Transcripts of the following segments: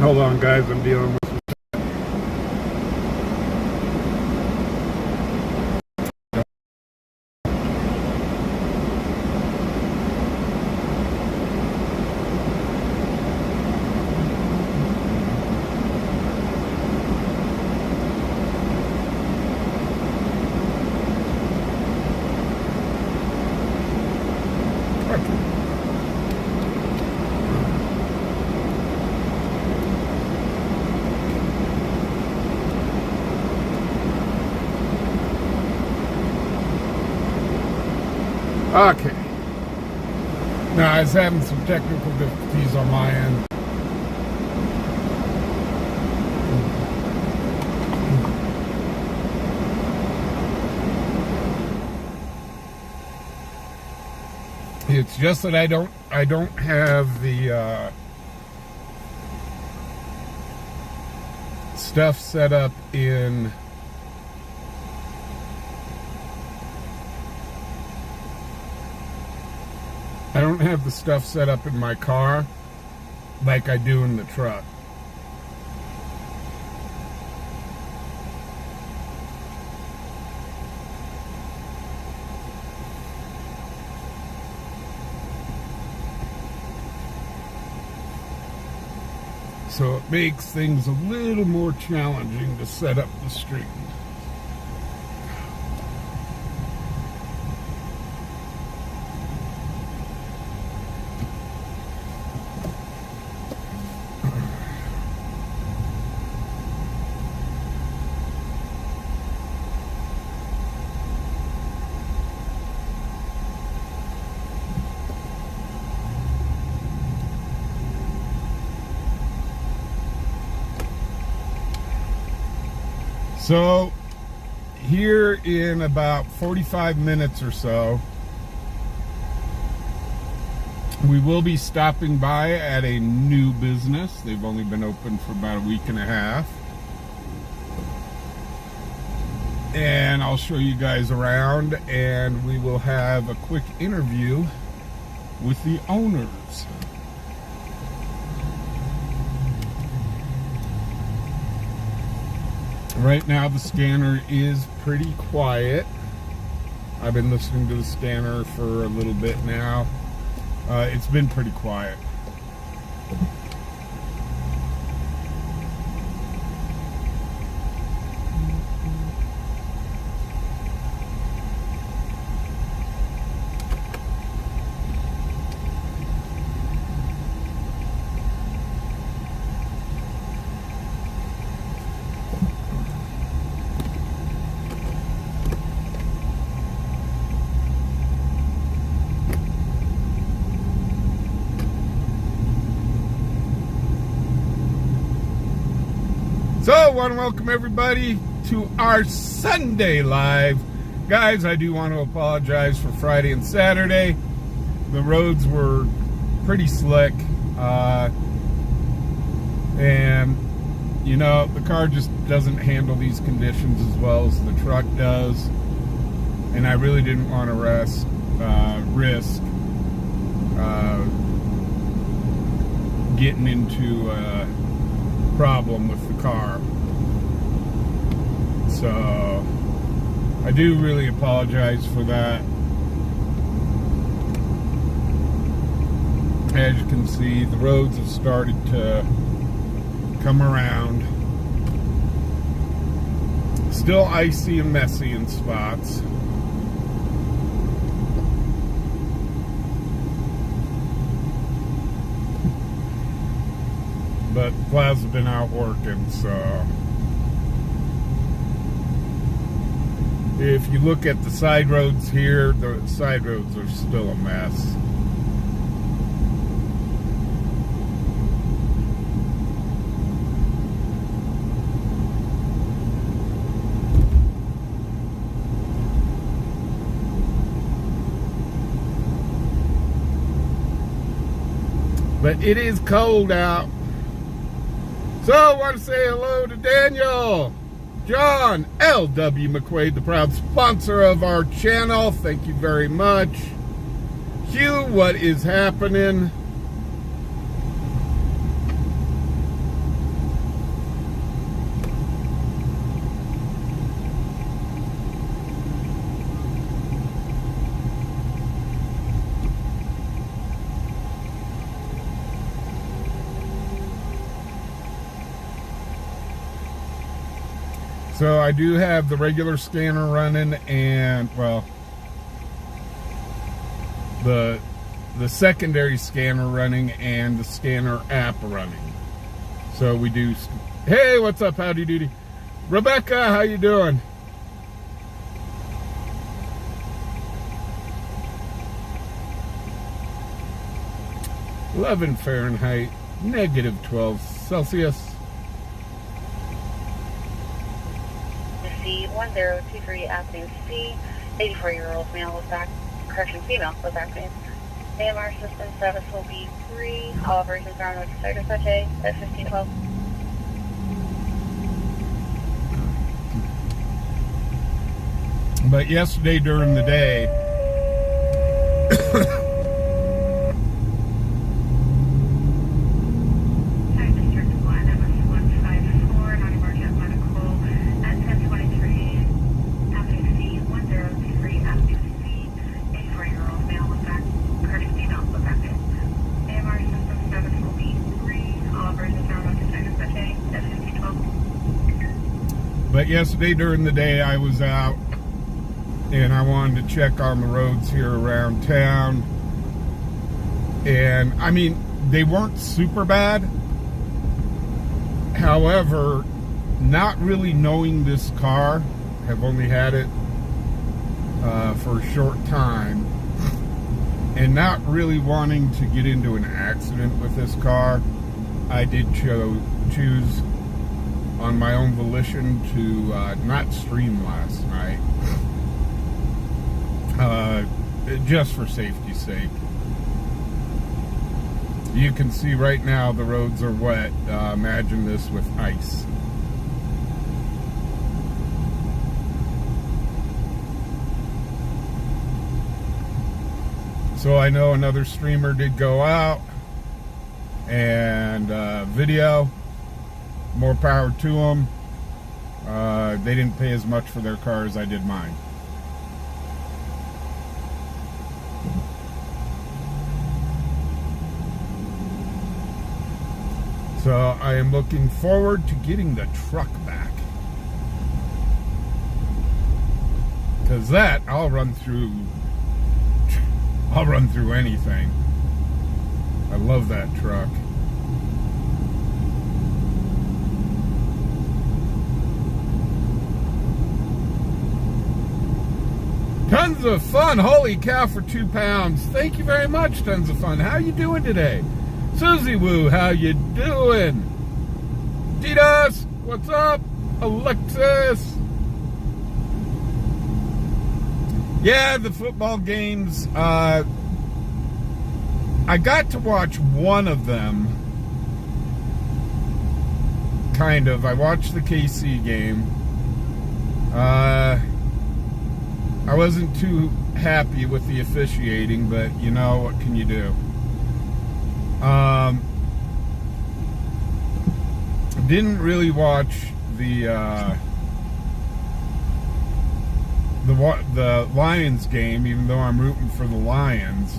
Hold on, guys, I'm dealing with okay. Now, I was having some technical difficulties on my end. It's just that I don't have the stuff set up in my car like I do in the truck. So it makes things a little more challenging to set up the stream. So here in about 45 minutes or so, we will be stopping by at a new business. They've only been open for about a week and a half. And I'll show you guys around, and we will have a quick interview with the owners. Right now the scanner is pretty quiet. I've been listening to the scanner for a little bit now. It's been pretty quiet. So I want to welcome everybody to our Sunday live. Guys, I do want to apologize for Friday and Saturday. The roads were pretty slick. And, you know, the car just doesn't handle these conditions as well as the truck does. And I really didn't want to risk getting into problem with the car. So I do really apologize for that. As you can see, the roads have started to come around. Still icy and messy in spots. But plows have been out working, so if you look at the side roads here, the side roads are still a mess. But it is cold out. So I want to say hello to Daniel, John, L.W. McQuaid, the proud sponsor of our channel. Thank you very much. Hugh, what is happening? So I do have the regular scanner running, and well, the secondary scanner running and the scanner app running. So we do. Hey, what's up? Howdy doody. Rebecca, how you doing? -11 Fahrenheit, -12 Celsius. C1023 Avenue C, 84-year-old male with back, correction, female with back pain. AMR system status will be 3. All operations are on with Sector Such A at 1512. But yesterday during the day, I was out and I wanted to check on the roads here around town. And I mean, they weren't super bad. However, not really knowing this car, have only had it for a short time, and not really wanting to get into an accident with this car, I did choose on my own volition to not stream last night, just for safety's sake. You can see right now the roads are wet. Imagine this with ice. So I know another streamer did go out and video. More power to them. They didn't pay as much for their car as I did mine. So I am looking forward to getting the truck back, because that I'll run through anything. I love that truck. Tons of fun. Holy cow, for 2 pounds. Thank you very much, Tons of Fun. How you doing today? Susie Woo, how you doing? Titus, what's up? Alexis. Yeah, the football games. I got to watch one of them. Kind of. I watched the KC game. I wasn't too happy with the officiating, but you know, what can you do? Didn't really watch the Lions game, even though I'm rooting for the Lions.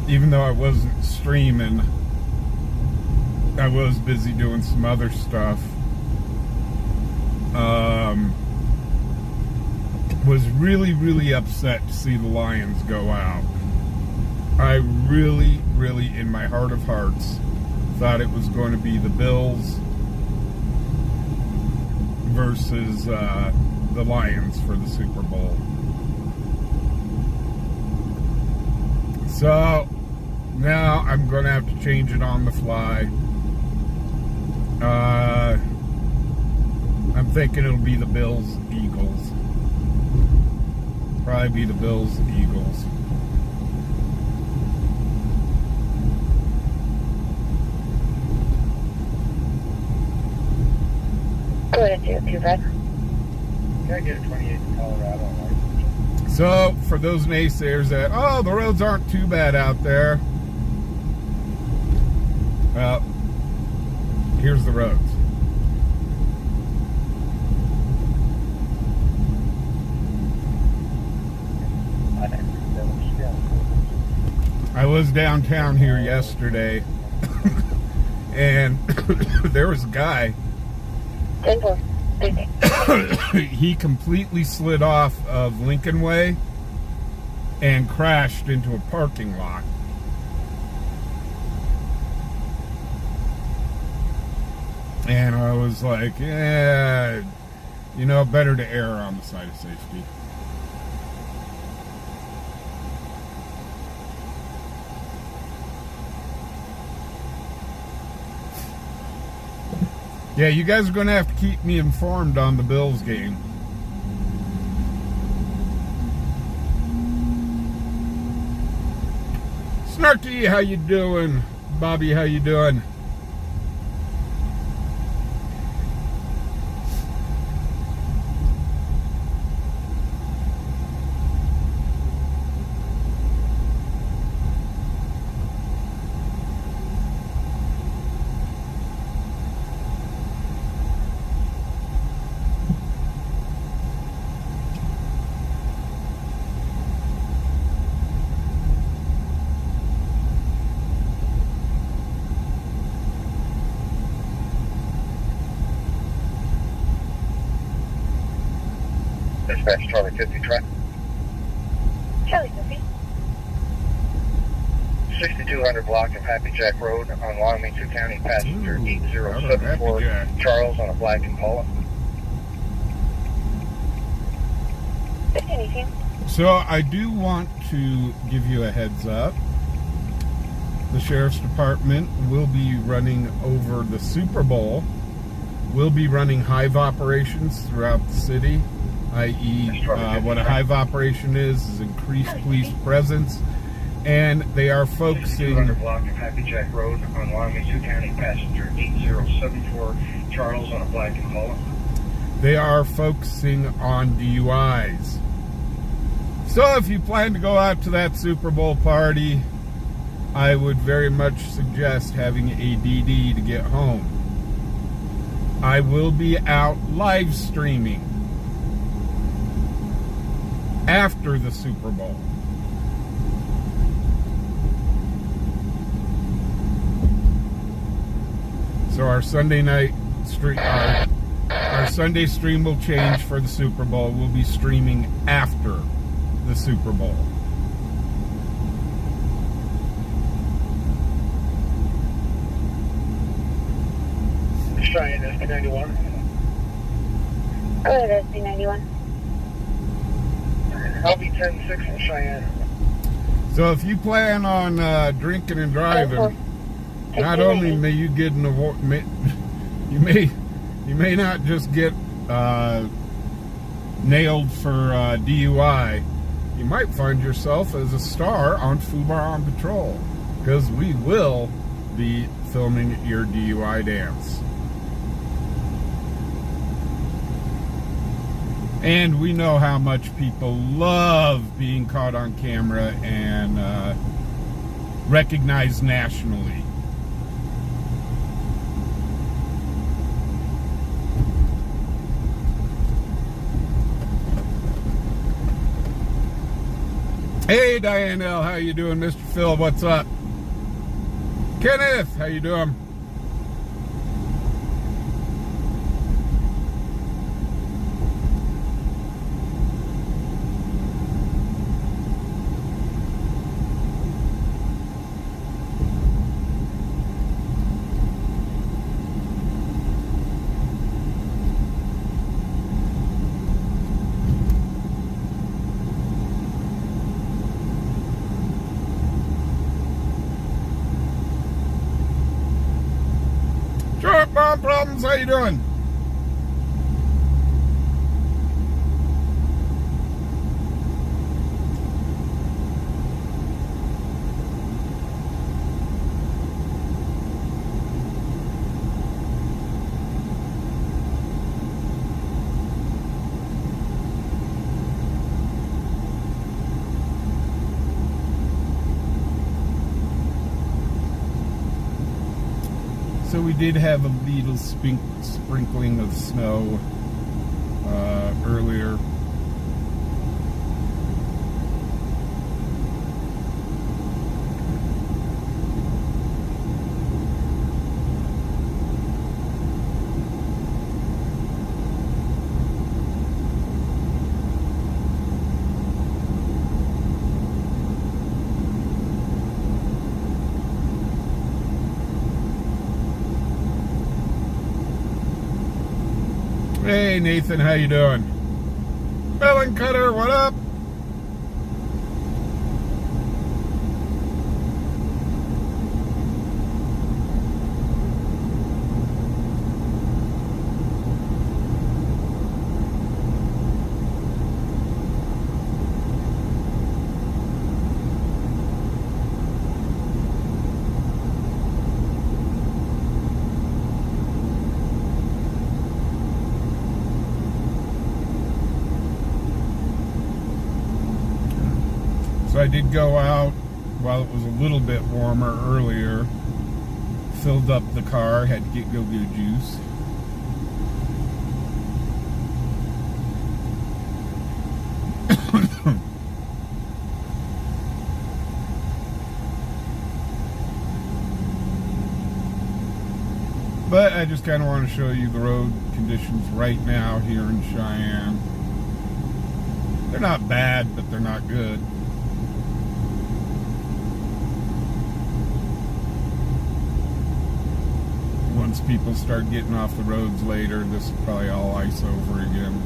Even though I wasn't streaming, I was busy doing some other stuff. Was really, really upset to see the Lions go out. I really, really, in my heart of hearts, thought it was going to be the Bills versus the Lions for the Super Bowl. So now I'm going to have to change it on the fly. I'm thinking it'll be the Bills-Eagles. Probably be the Bills-Eagles. Go ahead, do red. Can I get a 28 in Colorado? So, for those naysayers that, oh, the roads aren't too bad out there. Well, here's the roads. I was downtown here yesterday, and there was a guy 10-4. He completely slid off of Lincoln Way and crashed into a parking lot. And I was like, yeah, you know, better to err on the side of safety. Yeah, you guys are going to have to keep me informed on the Bills game. Snarky, how you doing? Bobby, how you doing? Dispatch Charlie 50 track. Charlie 50. 6200 block of Happy Jack Road on Longmead County, passenger Ooh, 8074 Jack. Charles on a black Impala. 1518. So I do want to give you a heads up. The Sheriff's Department will be running over the Super Bowl. We'll be running hive operations throughout the city, i.e. What a hive operation is increased police presence. And they are focusing... 6200 block of Happy Jack Road on Longmead County, passenger 8074 Charles on a black Impala. They are focusing on DUIs. So if you plan to go out to that Super Bowl party, I would very much suggest having a DD to get home. I will be out live streaming after the Super Bowl. So our Sunday night stream, our Sunday stream will change for the Super Bowl. We'll be streaming after the Super Bowl. Cheyenne SP91. Go ahead, SP91. I'll be 10-6 in Cheyenne. So if you plan on drinking and driving, not only may you get an award, you may not just get nailed for DUI. You might find yourself as a star on fubarOnPatrol, because we will be filming your DUI dance. And we know how much people love being caught on camera and recognized nationally. Hey Diane L, how you doing? Mr. Phil, what's up? Kenneth, how you doing? Short bomb problems, how you doing? So we did have a little sprinkling of snow earlier. Hey Nathan, how you doing? Melon Cutter, what up? So I did go out while it was a little bit warmer earlier, filled up the car, had to get go-go juice. But I just kind of want to show you the road conditions right now here in Cheyenne. They're not bad, but they're not good. Once people start getting off the roads later, this is probably all ice over again.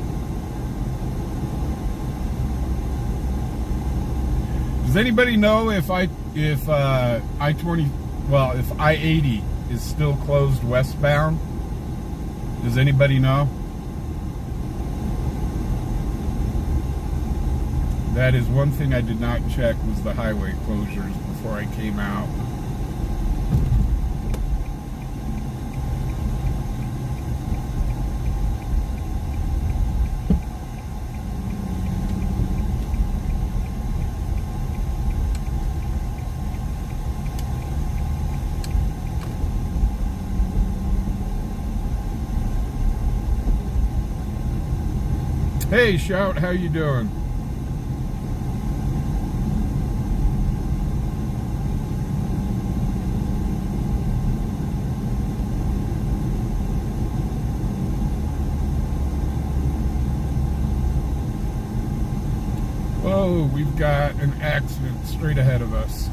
Does anybody know if I-20, well, if I-80 is still closed westbound? Does anybody know? That is one thing I did not check, was the highway closures before I came out. Hey Shout, how you doing? Whoa, we've got an accident straight ahead of us.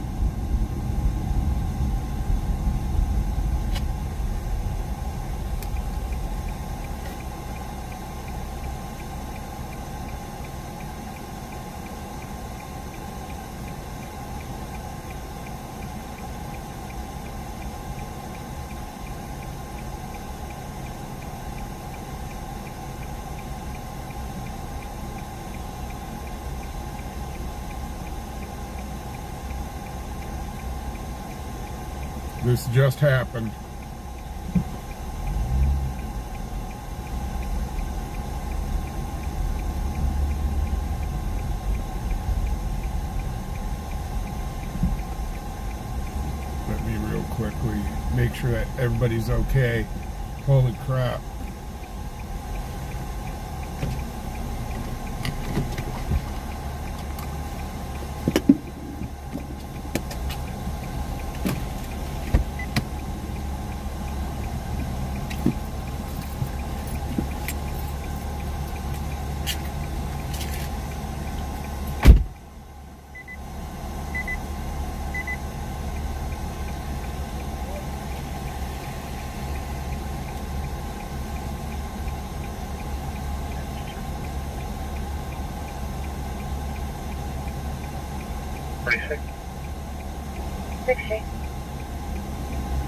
This just happened. Let me real quickly make sure that everybody's okay. Holy crap.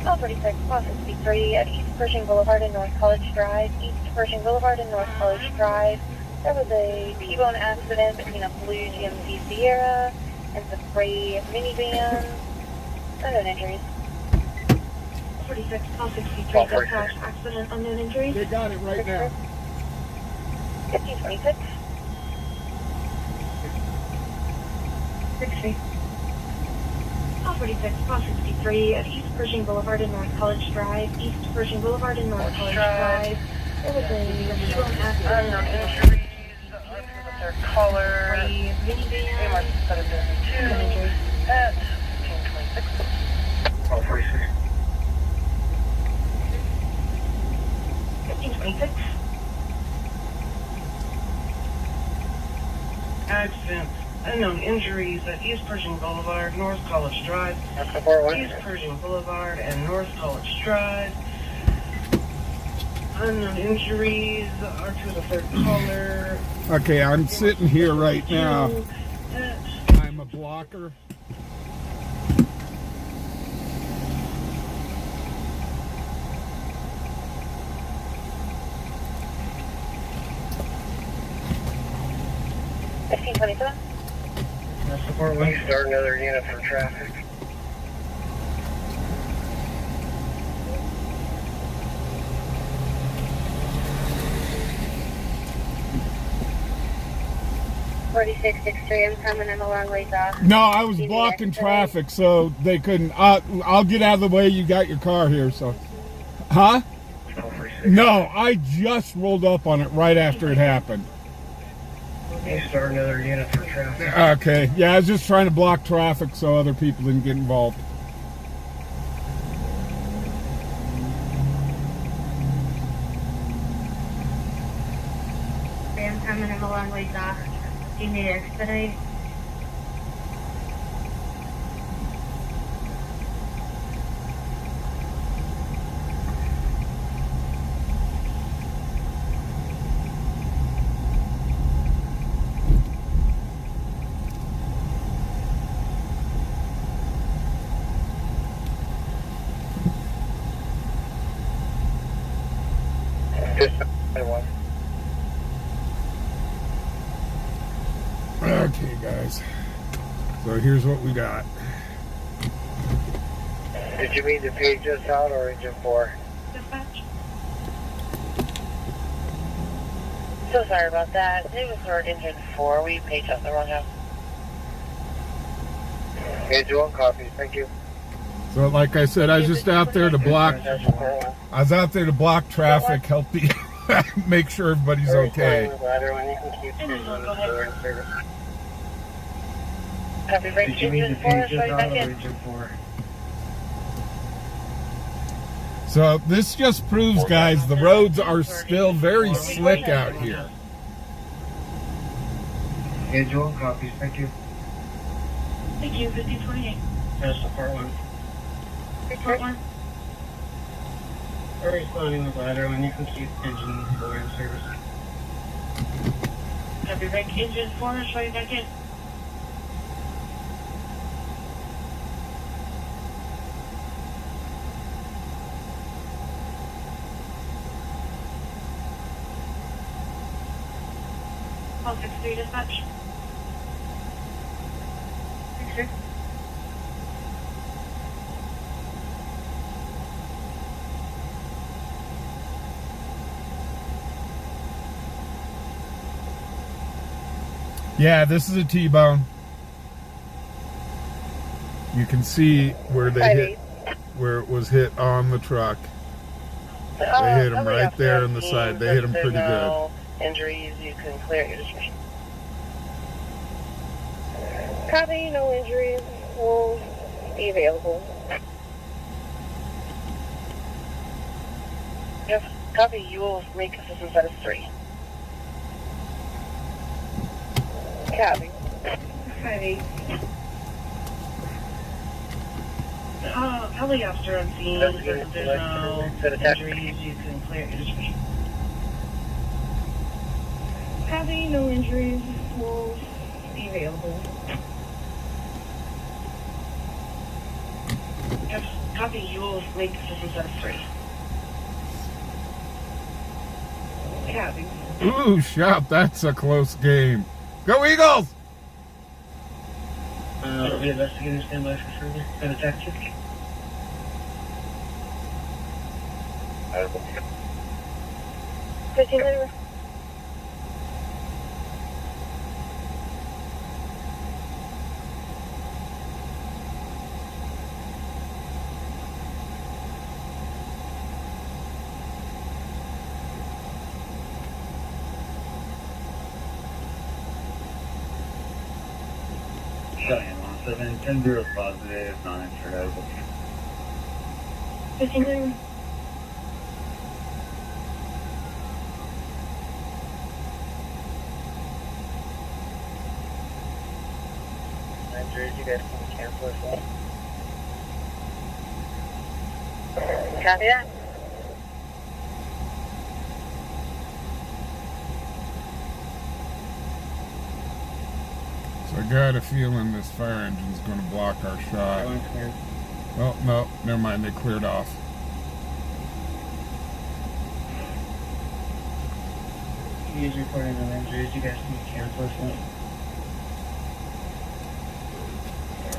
All 46, cross 63 at East Pershing Boulevard and North College Drive. East Pershing Boulevard and North College Drive. There was a T-bone accident between a blue GMC Sierra and the gray minivan. Unknown injuries. 46, all 63, gun crash accident, unknown injuries. They got it right now. 1526. 60. All 46, cross 63 at East Pershing Boulevard and North College Drive. East Pershing Boulevard and North College Drive. There was a T-bone accident. Unknown injuries. Their color. Minivan. AMR 702. Unknown injuries. At 1526. All 46. 1526. Accident. Unknown injuries at East Pershing Boulevard, North College Drive. East Pershing Boulevard and North College Drive. Unknown injuries. R2 is a third caller. Okay, I'm sitting here right now. At I'm a blocker. Support one, start another unit for traffic. I'm coming in a long ways off. No, I was blocking traffic, so they couldn't. I'll get out of the way. You got your car here, so. Huh? No, I just rolled up on it right after it happened. Start another unit for traffic. Okay, yeah, I was just trying to block traffic so other people didn't get involved. I'm coming in a long ways off. Do you need expedite? Okay, guys. So here's what we got. Did you mean to page us out or engine 4? Dispatch. So sorry about that. It was for engine 4. We paged out the wrong house. Engine 1 copies, thank you. So like I said, I was just out there to block. I was out there to block traffic, help the make sure everybody's okay. Copy, break Did you mean to engine 4. page Show us you out back or in. engine 4? So this just proves, guys, the roads are still very slick out here. Engine 1 copies, thank you. Thank you, 5028. That's support 1. Report 1. We're responding with ladder when you can keep engine 4 in service. Copy, break engine 4. Show you back in. Call 63 dispatch. 63. Yeah, this is a T-bone. You can see where they hit, where it was hit on the truck. They hit him right there in the side. They hit him pretty good. Injuries, you can clear your distribution. Copy, no injuries will be available. Yes, copy, you will make assistance status 3. Copy. 5-8. Helicopter on scene. There's no injuries. You can clear your distribution. Copy, no injuries will be available. Yes, copy, you will make assistance status 3. Copy. Ooh, shout, that's a close game. Go Eagles! The investigator standby for further. Got a taxi? Continue. Cheyenne 17, 10 0 positive, non-insured. 15. You guys can cancel as well. Copy that. So I got a feeling this fire engine's going to block our shot. Oh, no, never mind, they cleared off. He's reporting no injuries. You guys can cancel this one.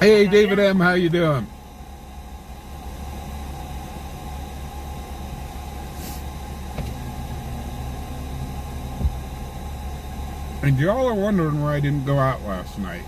Hey, David M., how you doing? And y'all are wondering why I didn't go out last night.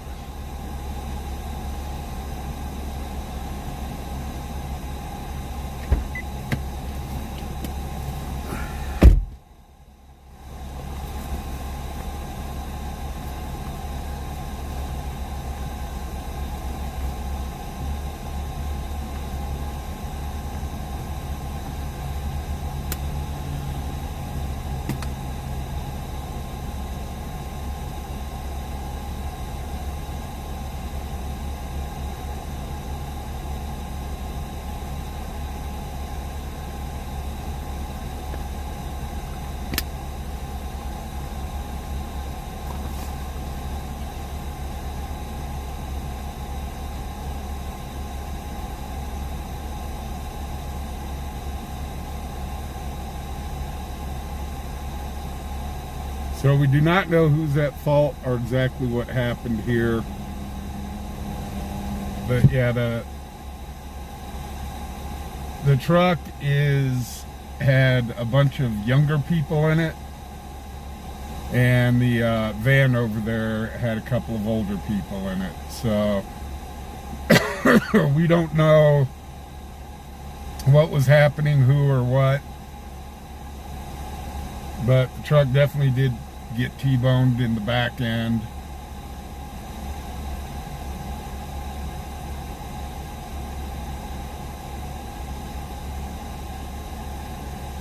So we do not know who's at fault or exactly what happened here. But yeah, the truck had a bunch of younger people in it. And the van over there had a couple of older people in it. So we don't know what was happening, who or what. But the truck definitely did get T-boned in the back end.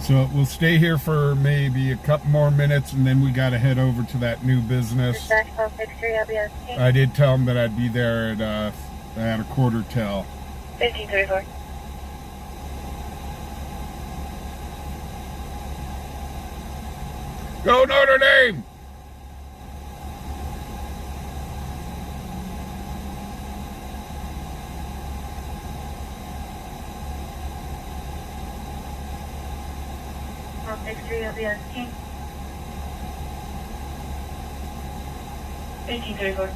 So we'll stay here for maybe a couple more minutes, and then we got to head over to that new business. I did tell them that I'd be there at a quarter till. 1534. Go Notre Dame! X3 LBS King. 1834.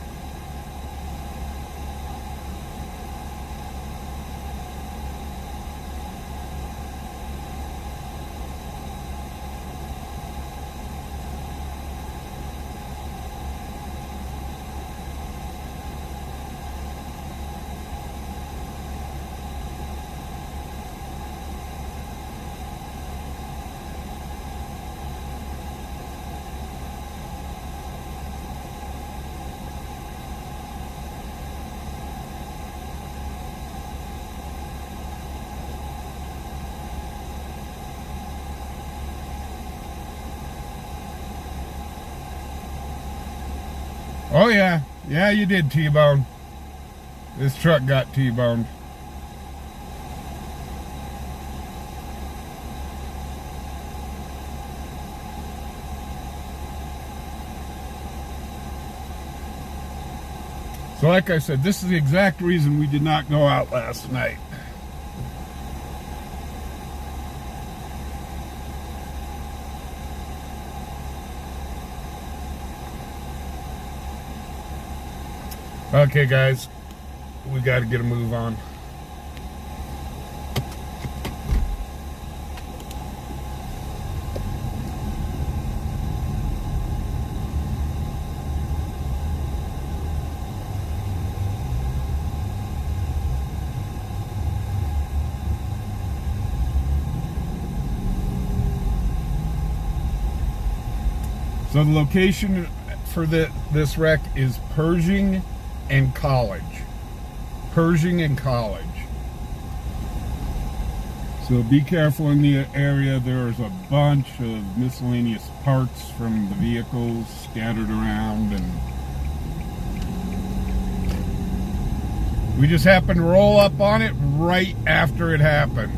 Oh yeah, yeah you did T-bone. This truck got T-boned. So like I said, this is the exact reason we did not go out last night. Okay, guys, we got to get a move on. So the location for this wreck is Pershing and College. Pershing and College. So be careful in the area. There's a bunch of miscellaneous parts from the vehicles scattered around, and we just happened to roll up on it right after it happened.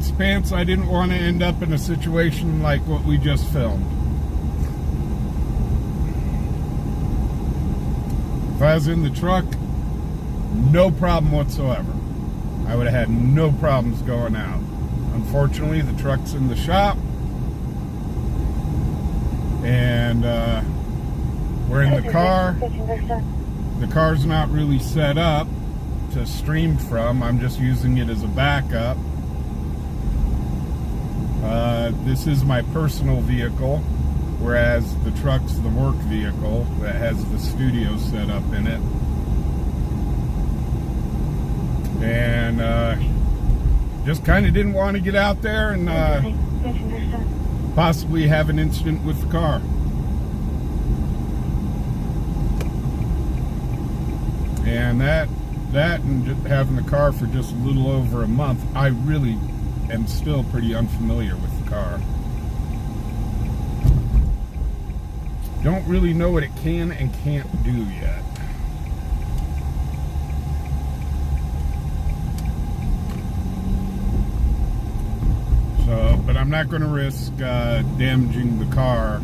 fancy pants. I didn't want to end up in a situation like what we just filmed. If I was in the truck, no problem whatsoever. I would have had no problems going out. Unfortunately, the truck's in the shop, and we're in the car. The car's not really set up to stream from. I'm just using it as a backup. This is my personal vehicle, whereas the truck's the work vehicle that has the studio set up in it. And just kind of didn't want to get out there and possibly have an incident with the car. And that and just having the car for just a little over a month, I really am still pretty unfamiliar with the car. Don't really know what it can and can't do yet. So, but I'm not going to risk damaging the car.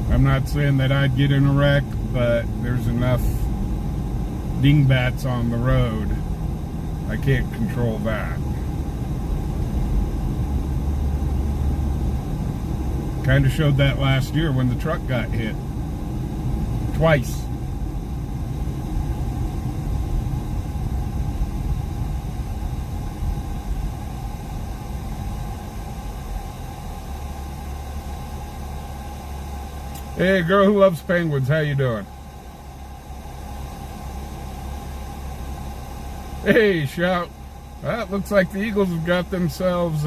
I'm not saying that I'd get in a wreck, but there's enough dingbats on the road. I can't control that. Kind of showed that last year when the truck got hit. Twice. Hey, girl who loves penguins, how you doing? Hey, shout. Well, it looks like the Eagles have got themselves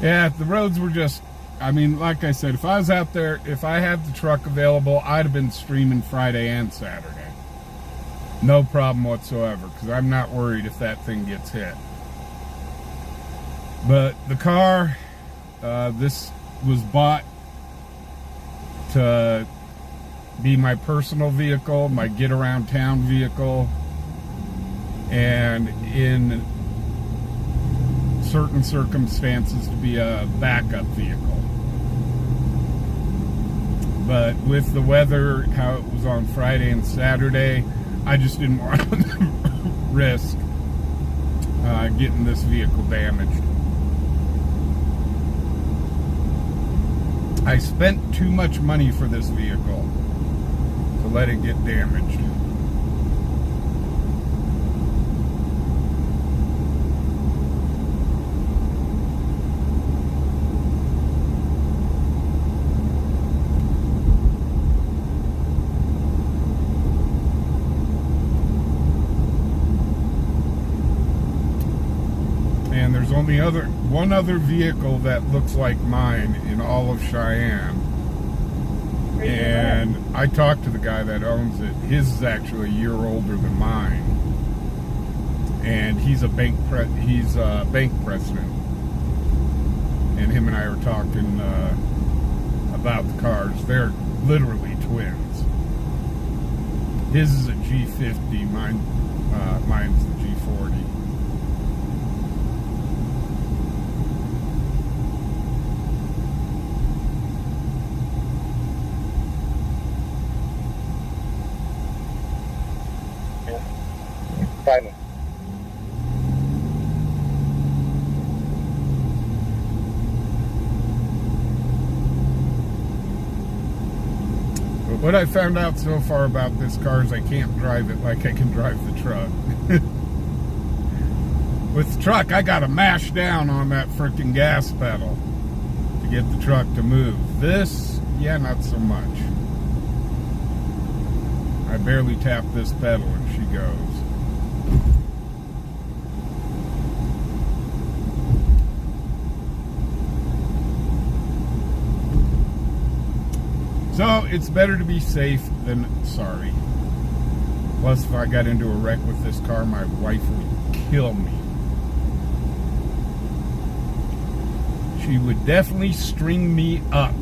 yeah, the roads were just, I mean, like I said, if I was out there, if I had the truck available, I'd have been streaming Friday and Saturday. No problem whatsoever, because I'm not worried if that thing gets hit. But the car, this was bought to be my personal vehicle, my get around town vehicle, and in certain circumstances to be a backup vehicle. But with the weather, how it was on Friday and Saturday, I just didn't want to risk getting this vehicle damaged. I spent too much money for this vehicle to let it get damaged. And there's only one other vehicle that looks like mine in all of Cheyenne. And I talked to the guy that owns it. His is actually a year older than mine. And he's a bank president. And him and I were talking about the cars. They're literally twins. His is a G50, mine's the G40. Finally. But what I found out so far about this car is I can't drive it like I can drive the truck. With the truck, I gotta mash down on that freaking gas pedal to get the truck to move. This, yeah, not so much. I barely tap this pedal and she goes. So, it's better to be safe than sorry. Plus, if I got into a wreck with this car, my wife would kill me. She would definitely string me up.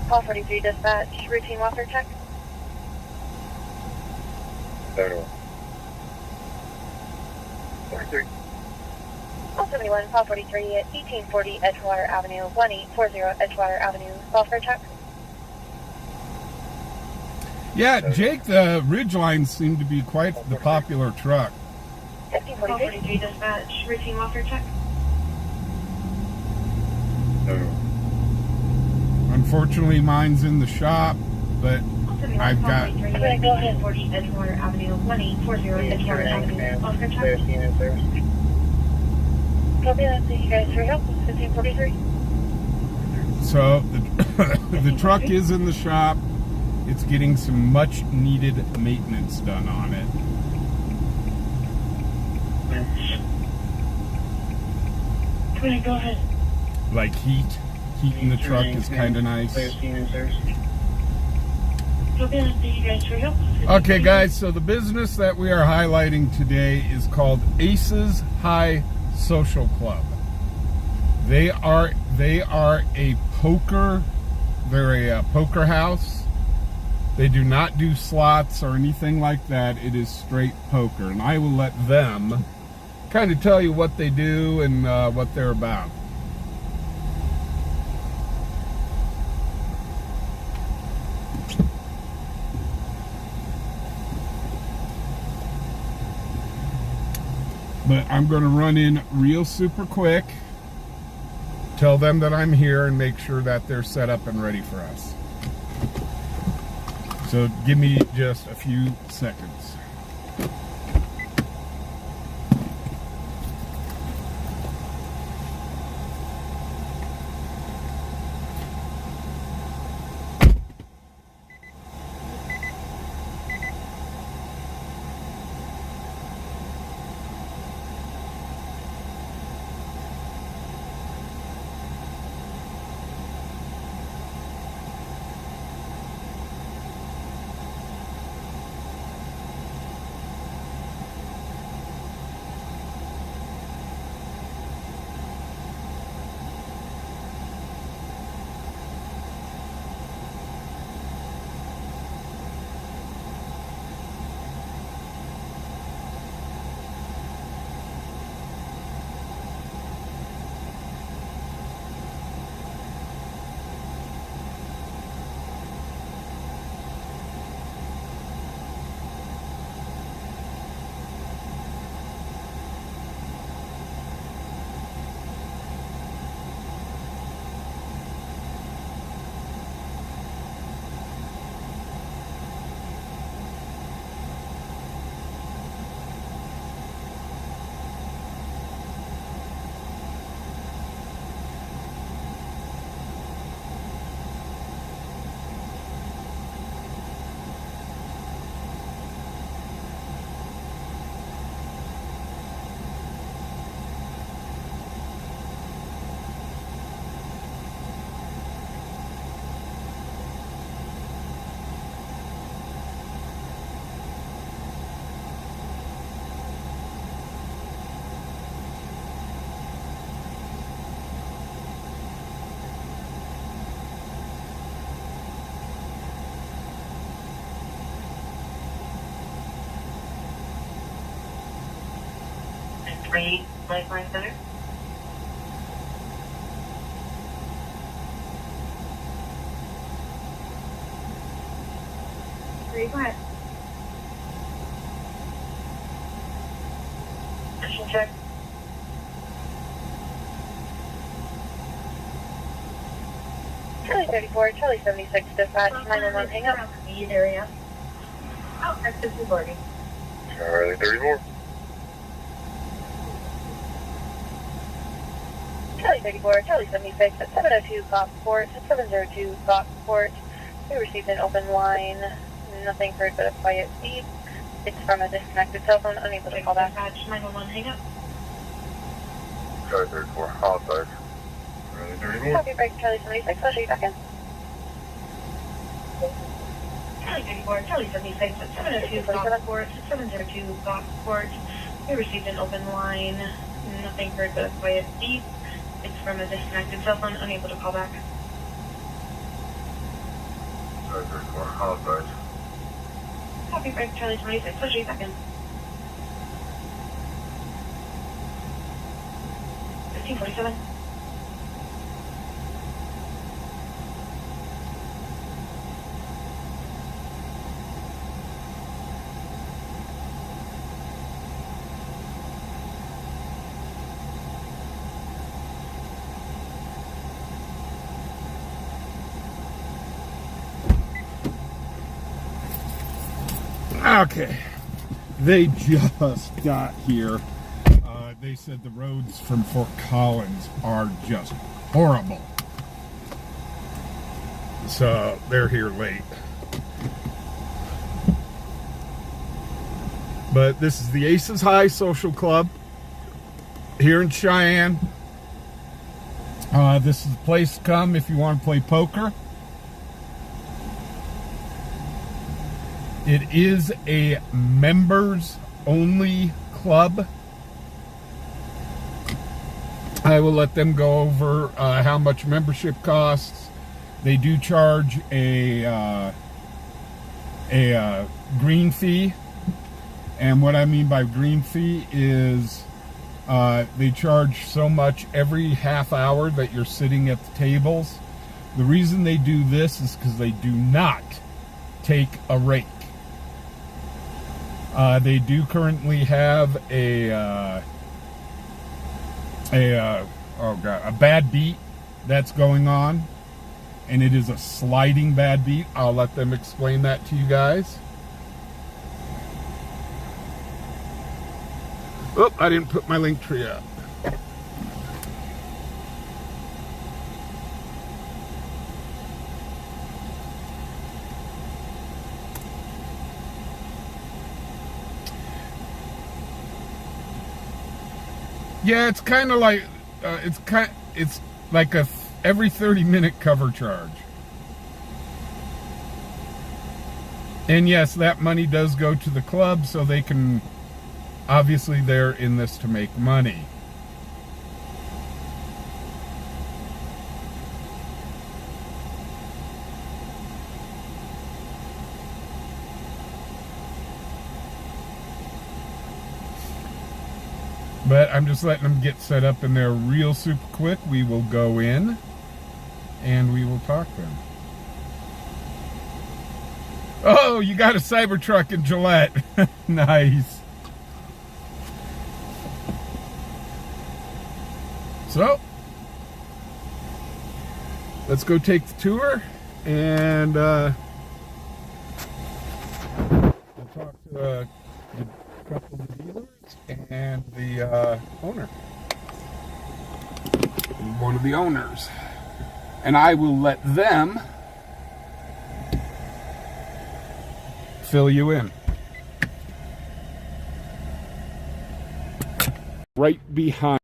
Call 43 dispatch, routine welfare check. Total. 43. Call 71, call 43 at 1840 Edgewater Avenue, 1840 Edgewater Avenue, welfare check. Yeah, Jake, the Ridgelines seem to be quite the popular truck. 1543. 43 dispatch, routine welfare check. Total. Unfortunately, mine's in the shop, but I've got... 1840 Edgewater Avenue, 1840 Edgewater Avenue, welfare check. Copy that, thank you guys for help, 1543. So, the truck is in the shop. It's getting some much needed maintenance done on it. Go ahead. Like heat in the truck is kind of nice. Okay guys, so the business that we are highlighting today is called Aces High Social Club. They're a poker house. They do not do slots or anything like that. It is straight poker, and I will let them kind of tell you what they do and what they're about. But I'm going to run in real super quick, tell them that I'm here, and make sure that they're set up and ready for us. So give me just a few seconds. Lifeline Center. Go ahead. Action check. Charlie 34, Charlie 76, dispatch, 911, hang up. Immediate area. Oh, access reporting. Charlie 34. Charlie 34, Charlie 76, at 702 Gosport, 702 Gosport. We received an open line, nothing heard but a quiet beep. It's from a disconnected cell phone, unable to call back. Dispatch 911, hang up. Charlie 34, homicide. Copy, break, Charlie 76, I'll show you back in. Charlie 34, Charlie 76 at 702 Gosport, 702 Gosport. We received an open line. Nothing heard but a quiet beep. It's from a disconnected cell phone, unable to call back. Sorry, 34, apologize. Copy, break, Charlie 26, I'll show you back in. 1547. Okay, they just got here. They said the roads from Fort Collins are just horrible. So they're here late. But this is the Aces High Social Club here in Cheyenne. This is the place to come if you want to play poker. It is a members-only club. I will let them go over how much membership costs. They do charge a green fee, and what I mean by green fee is they charge so much every half hour that you're sitting at the tables. The reason they do this is because they do not take a rake. They do currently have a bad beat that's going on, and it is a sliding bad beat. I'll let them explain that to you guys. Oh, I didn't put my link tree up. Yeah, it's kind of like it's like a every 30-minute cover charge. And yes, that money does go to the club, so they can, obviously they're in this to make money. But I'm just letting them get set up in there real super quick. We will go in and we will talk to them. Oh, you got a Cybertruck in Gillette. Nice. So, let's go take the tour and I'll talk to a couple of the dealers and the owner. One of the owners. And I will let them fill you in. Right behind.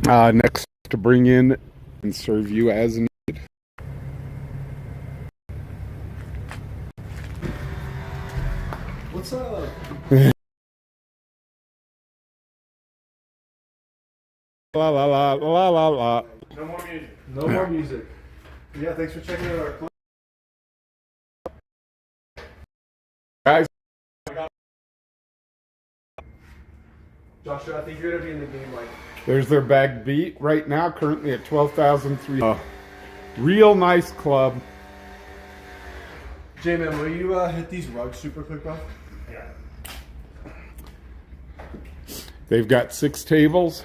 Next to bring in and serve you as needed. What's up? La la la la la la. No more music. No more music. Yeah, thanks for checking out our club. Guys, Joshua, I think you're gonna be in the game like. there's their bag beat right now, currently at 12,300. Real nice club. J-Man, will you hit these rugs super quick, bro? Yeah. They've got 6 tables,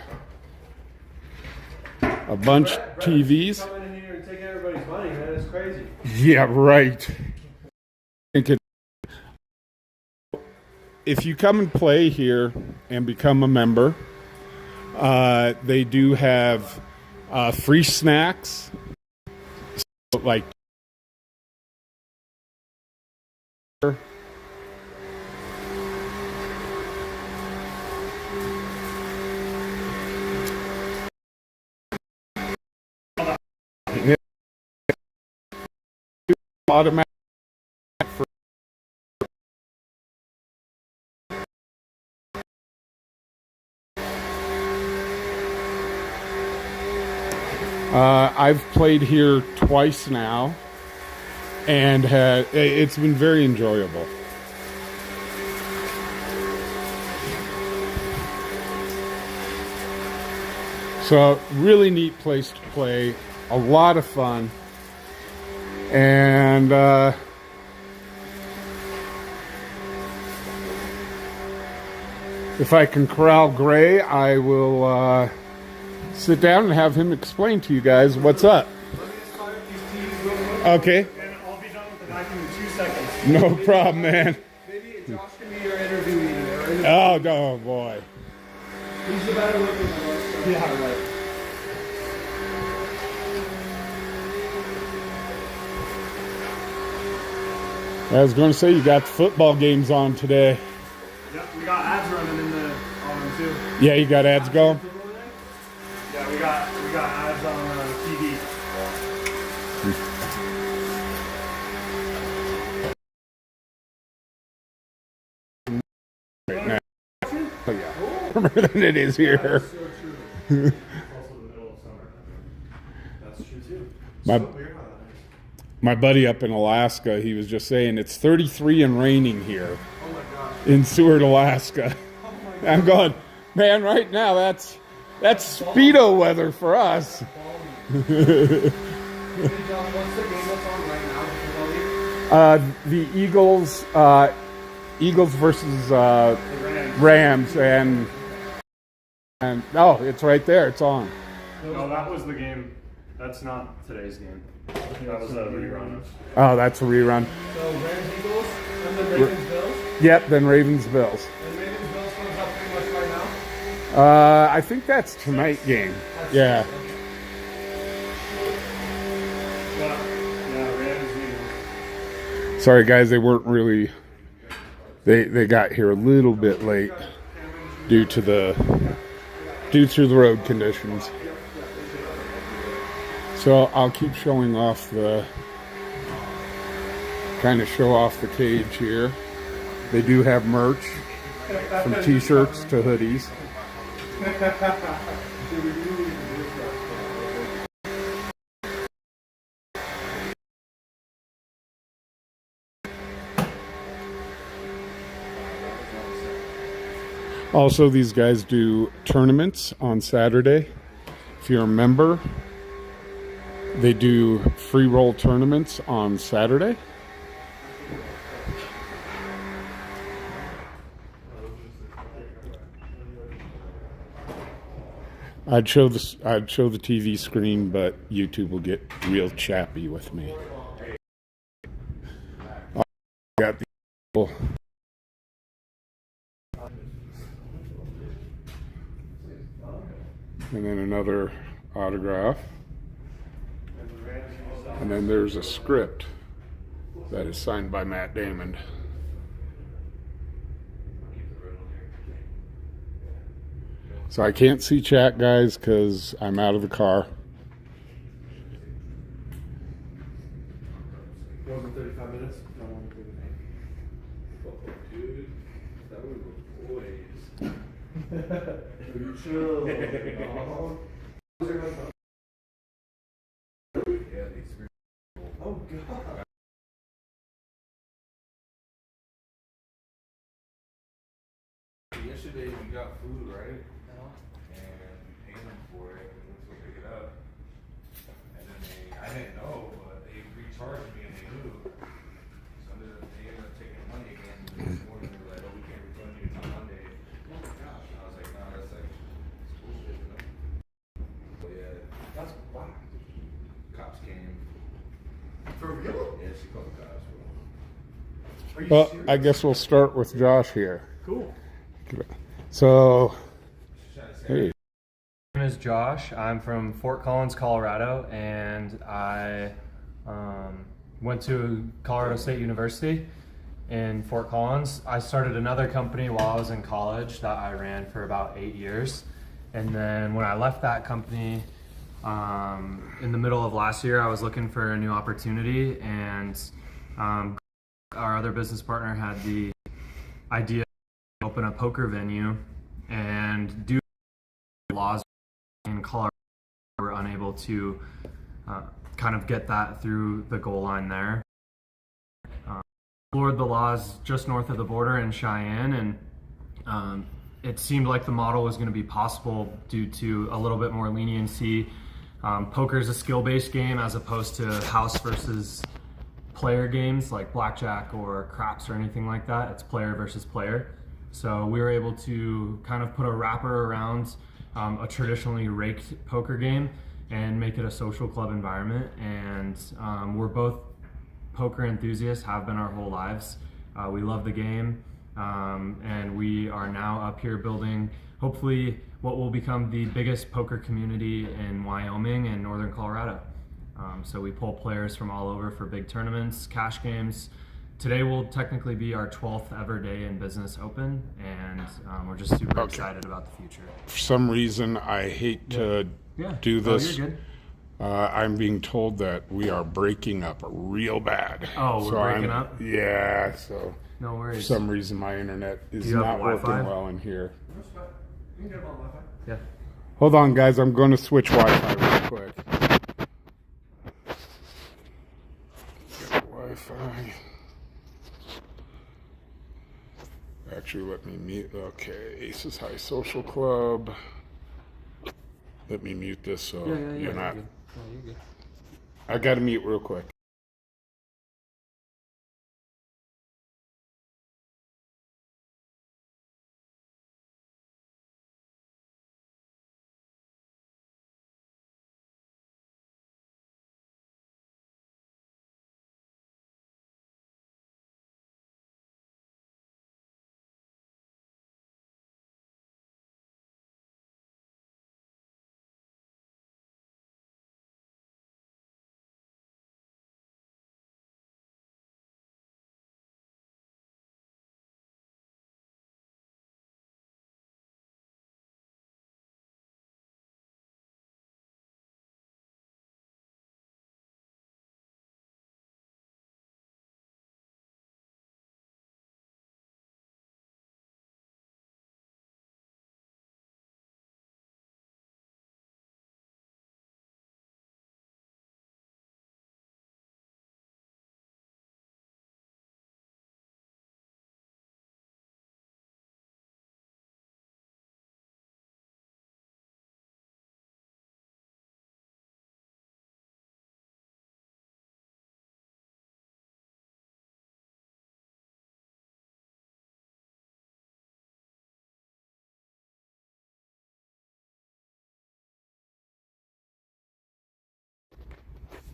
a bunch of TVs. Coming in here and taking everybody's money, man. It's crazy. Yeah, right. If you come and play here and become a member, they do have free snacks, so like automatic. I've played here twice now, and it's been very enjoyable. So, really neat place to play, a lot of fun, and if I can corral Gray, I will sit down and have him explain to you guys what's up. Okay. And I'll be done with the vacuum in 2 seconds. No problem, man. Maybe Josh can be your interviewee today, right? Oh boy. He's the better looking of us. So. Yeah, right. I was going to say, you got the football games on today. Yep, we got ads running in the on too. Yeah, you got ads going? Yeah, we got ads on TV. Right now. Oh, yeah. Warmer than it is here. That's so true. It's also the middle of summer. That's true too. My, So weird how that is. my buddy up in Alaska, he was just saying it's 33 and raining here Oh my gosh. in Seward, Alaska. Oh my God. I'm going, man, right now that's Speedo weather for us. Hey, John, what's the game that's on right now? The Eagles versus Rams, and oh, it's right there. It's on. No, that was the game. That's not today's game. That was a rerun. Oh, that's a rerun. So Rams Eagles and then Ravens Bills. Yep, then Ravens Bills. And Ravens Bills comes up pretty much right now. I think that's tonight game. Yeah. Yeah, Rams Eagles. Sorry guys, they weren't really. They got here a little bit late due to the road conditions. So I'll keep showing off kind of show off the cage here. They do have merch, from t-shirts to hoodies. Also, these guys do tournaments on Saturday. If you're a member, they do free roll tournaments on Saturday. I'd show the TV screen, but YouTube will get real chappy with me. Got the people. And then another autograph. And then there's a script that is signed by Matt Damon. So I can't see chat, guys, because I'm out of the car. More than 35 minutes? No more than 35 Dude, that we were boys. Chill. Yeah, the experience. Oh, God. Yesterday we got food, right? And we paid them for it, and we went to go pick it up. And then I didn't know, but they recharged me and they knew. So they ended up taking money again this morning. They were like, oh, we can't refund you until Monday. Oh my gosh. I was like, nah, that's like, it's bullshit, you know? But yeah, That's wow. cops came. For real? Yeah, she called the cops, bro. Are you Well, serious? I guess we'll start with Josh here. Cool. So, hey. My name is Josh. I'm from Fort Collins, Colorado, and I went to Colorado State University in Fort Collins. I started another company while I was in college that I ran for about 8 years. And then when I left that company, In the middle of last year, I was looking for a new opportunity, and our other business partner had the idea to open a poker venue, and due to laws in Colorado, we were unable to kind of get that through the goal line there. Explored the laws just north of the border in Cheyenne, and it seemed like the model was going to be possible due to a little bit more leniency. Poker is a skill-based game as opposed to house versus player games like blackjack or craps or anything like that. It's player versus player. So we were able to kind of put a wrapper around a traditionally raked poker game and make it a social club environment. And we're both poker enthusiasts, have been our whole lives. We love the game, and we are now up here building hopefully what will become the biggest poker community in Wyoming and northern Colorado. So we pull players from all over for big tournaments, cash games. Today will technically be our 12th ever day in business open, and we're just super excited about the future. For some reason, I hate to do this. Oh, you're good. I'm being told that we are breaking up real bad. Oh, we're breaking up? Yeah, so No worries. for some reason my internet is Do you have not working Wi-Fi? well in here. You can get them on Wi-Fi. Yeah. Hold on, guys. I'm going to switch Wi-Fi real quick. Get Wi-Fi. Actually, let me mute. Okay, Aces High Social Club. Let me mute this so you're not. You're good. I got to mute real quick.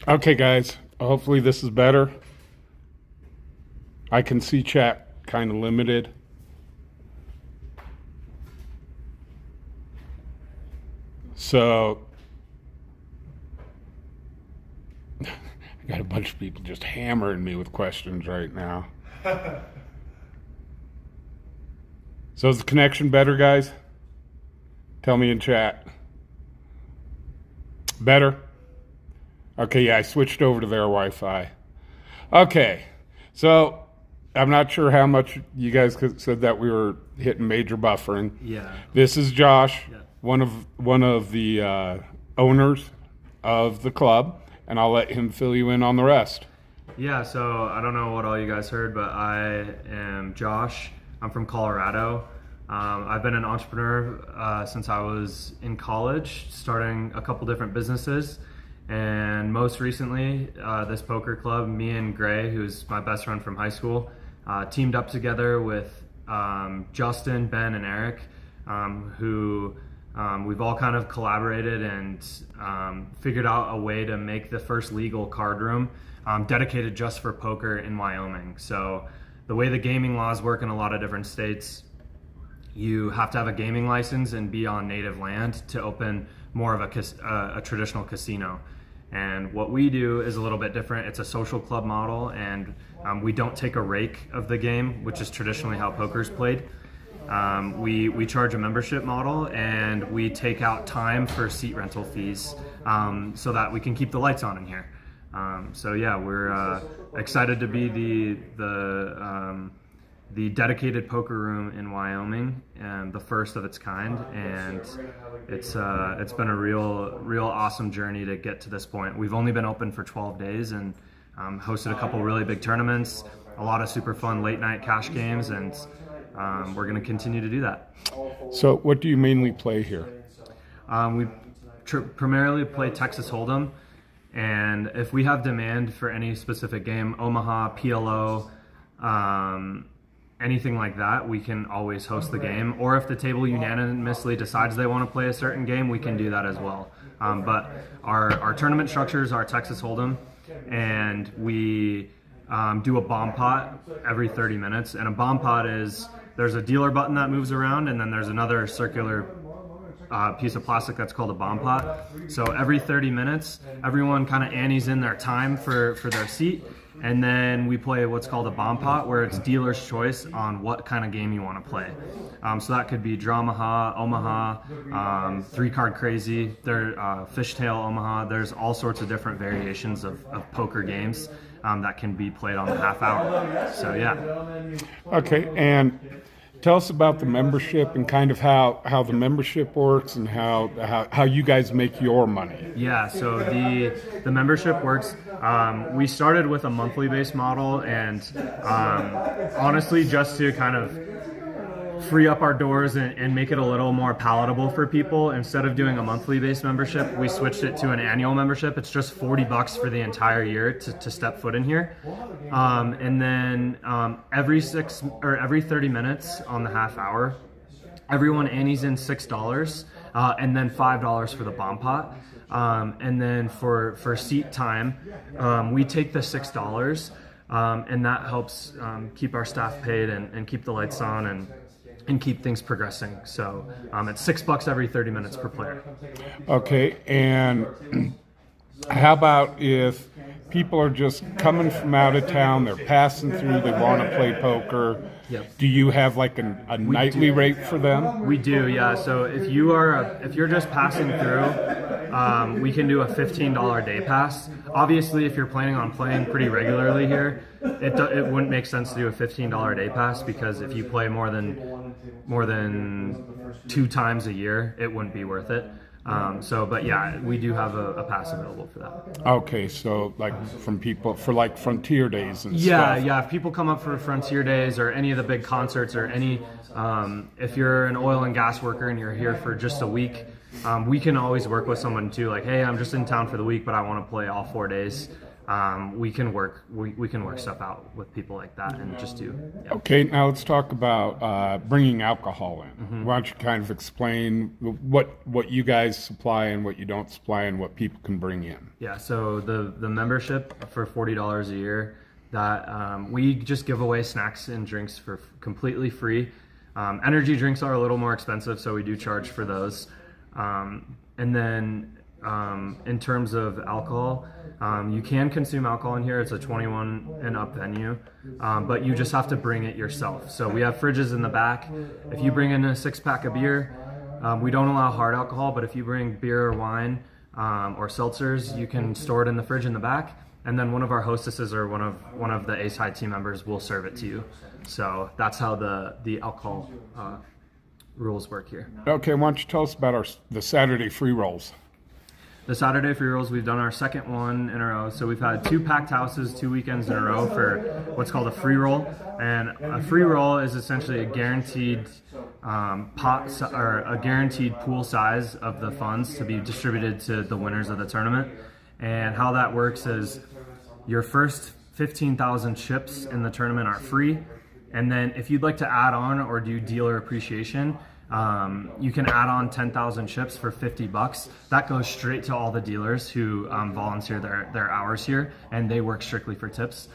Okay, guys. Hopefully this is better. I can see chat kind of limited. So I got a bunch of people just hammering me with questions right now. So is the connection better, guys? Tell me in chat. Better? Okay, yeah, I switched over to their Wi-Fi. Okay, so I'm not sure how much you guys said that we were hitting major buffering. Yeah. This is Josh, Yeah. one of the owners of the club, and I'll let him fill you in on the rest. Yeah, so I don't know what all you guys heard, but I am Josh. I'm from Colorado. I've been an entrepreneur since I was in college, starting a couple different businesses. And most recently, this poker club, me and Gray, who's my best friend from high school, teamed up together with Justin, Ben, and Eric, who we've all kind of collaborated and figured out a way to make the first legal card room dedicated just for poker in Wyoming. So the way the gaming laws work in a lot of different states, you have to have a gaming license and be on native land to open more of a traditional casino. And what we do is a little bit different. It's a social club model, and we don't take a rake of the game, which is traditionally how poker's played. We charge a membership model, and we take out time for seat rental fees so that we can keep the lights on in here. So yeah, we're excited to be the dedicated poker room in Wyoming, and the first of its kind. And it's been a real awesome journey to get to this point. We've only been open for 12 days and hosted a couple really big tournaments, a lot of super fun late night cash games, and we're going to continue to do that. So what do you mainly play here? We primarily play Texas Hold'em, and if we have demand for any specific game, Omaha, PLO, anything like that, we can always host the game. Or if the table unanimously decides they want to play a certain game, we can do that as well. But our tournament structures are Texas Hold'em, and we do a bomb pot every 30 minutes. And a bomb pot is, there's a dealer button that moves around, and then there's another circular piece of plastic that's called a bomb pot. So every 30 minutes, everyone kind of antes in their time for their seat, and then we play what's called a bomb pot, where it's dealer's choice on what kind of game you want to play. So that could be Dramaha, Omaha, 3-card crazy, fishtail Omaha. There's all sorts of different variations of poker games that can be played on the half hour. So yeah. Okay, and tell us about the membership and kind of how the membership works and how you guys make your money. Yeah, so the membership works. We started with a monthly based model, and honestly, just to kind of free up our doors and make it a little more palatable for people, instead of doing a monthly based membership, we switched it to an annual membership. It's just $40 for the entire year to step foot in here. And then every 30 minutes on the half hour, everyone antes in $6, and then $5 for the bomb pot. And then for seat time, we take the $6, and that helps keep our staff paid and keep the lights on and keep things progressing. So it's $6 every 30 minutes per player. Okay, and how about if people are just coming from out of town, they're passing through, they want to play poker? Yep. Do you have like a nightly rate for them? We do, yeah. So if you're just passing through, we can do a $15 day pass. Obviously, if you're planning on playing pretty regularly here, it wouldn't make sense to do a $15 day pass, because if you play more than 2 times a year, it wouldn't be worth it. But yeah, we do have a pass available for that. Okay, so like from people for like Frontier Days and stuff. Yeah. If people come up for Frontier Days or any of the big concerts, or if you're an oil and gas worker and you're here for just a week, we can always work with someone too. Like, hey, I'm just in town for the week, but I want to play all 4 days. We can work stuff out with people like that and just do. Yeah. Okay, now let's talk about bringing alcohol in. Mm-hmm. Why don't you kind of explain what you guys supply and what you don't supply and what people can bring in? Yeah, so the membership for $40 a year, that we just give away snacks and drinks for completely free. Energy drinks are a little more expensive, so we do charge for those. And then in terms of alcohol, you can consume alcohol in here. It's a 21 and up venue, but you just have to bring it yourself. So we have fridges in the back. If you bring in a 6-pack of beer, we don't allow hard alcohol, but if you bring beer or wine or seltzers, you can store it in the fridge in the back, and then one of our hostesses or one of the Ace High team members will serve it to you. So that's how the alcohol rules work here. Okay, why don't you tell us about the Saturday free rolls? The Saturday free rolls, we've done our second one in a row. So we've had 2 packed houses 2 weekends in a row for what's called a free roll. And a free roll is essentially a guaranteed or a guaranteed pool size of the funds to be distributed to the winners of the tournament. And how that works is your first 15,000 chips in the tournament are free. And then if you'd like to add on or do dealer appreciation, you can add on 10,000 chips for $50. That goes straight to all the dealers who volunteer their hours here, and they work strictly for tips.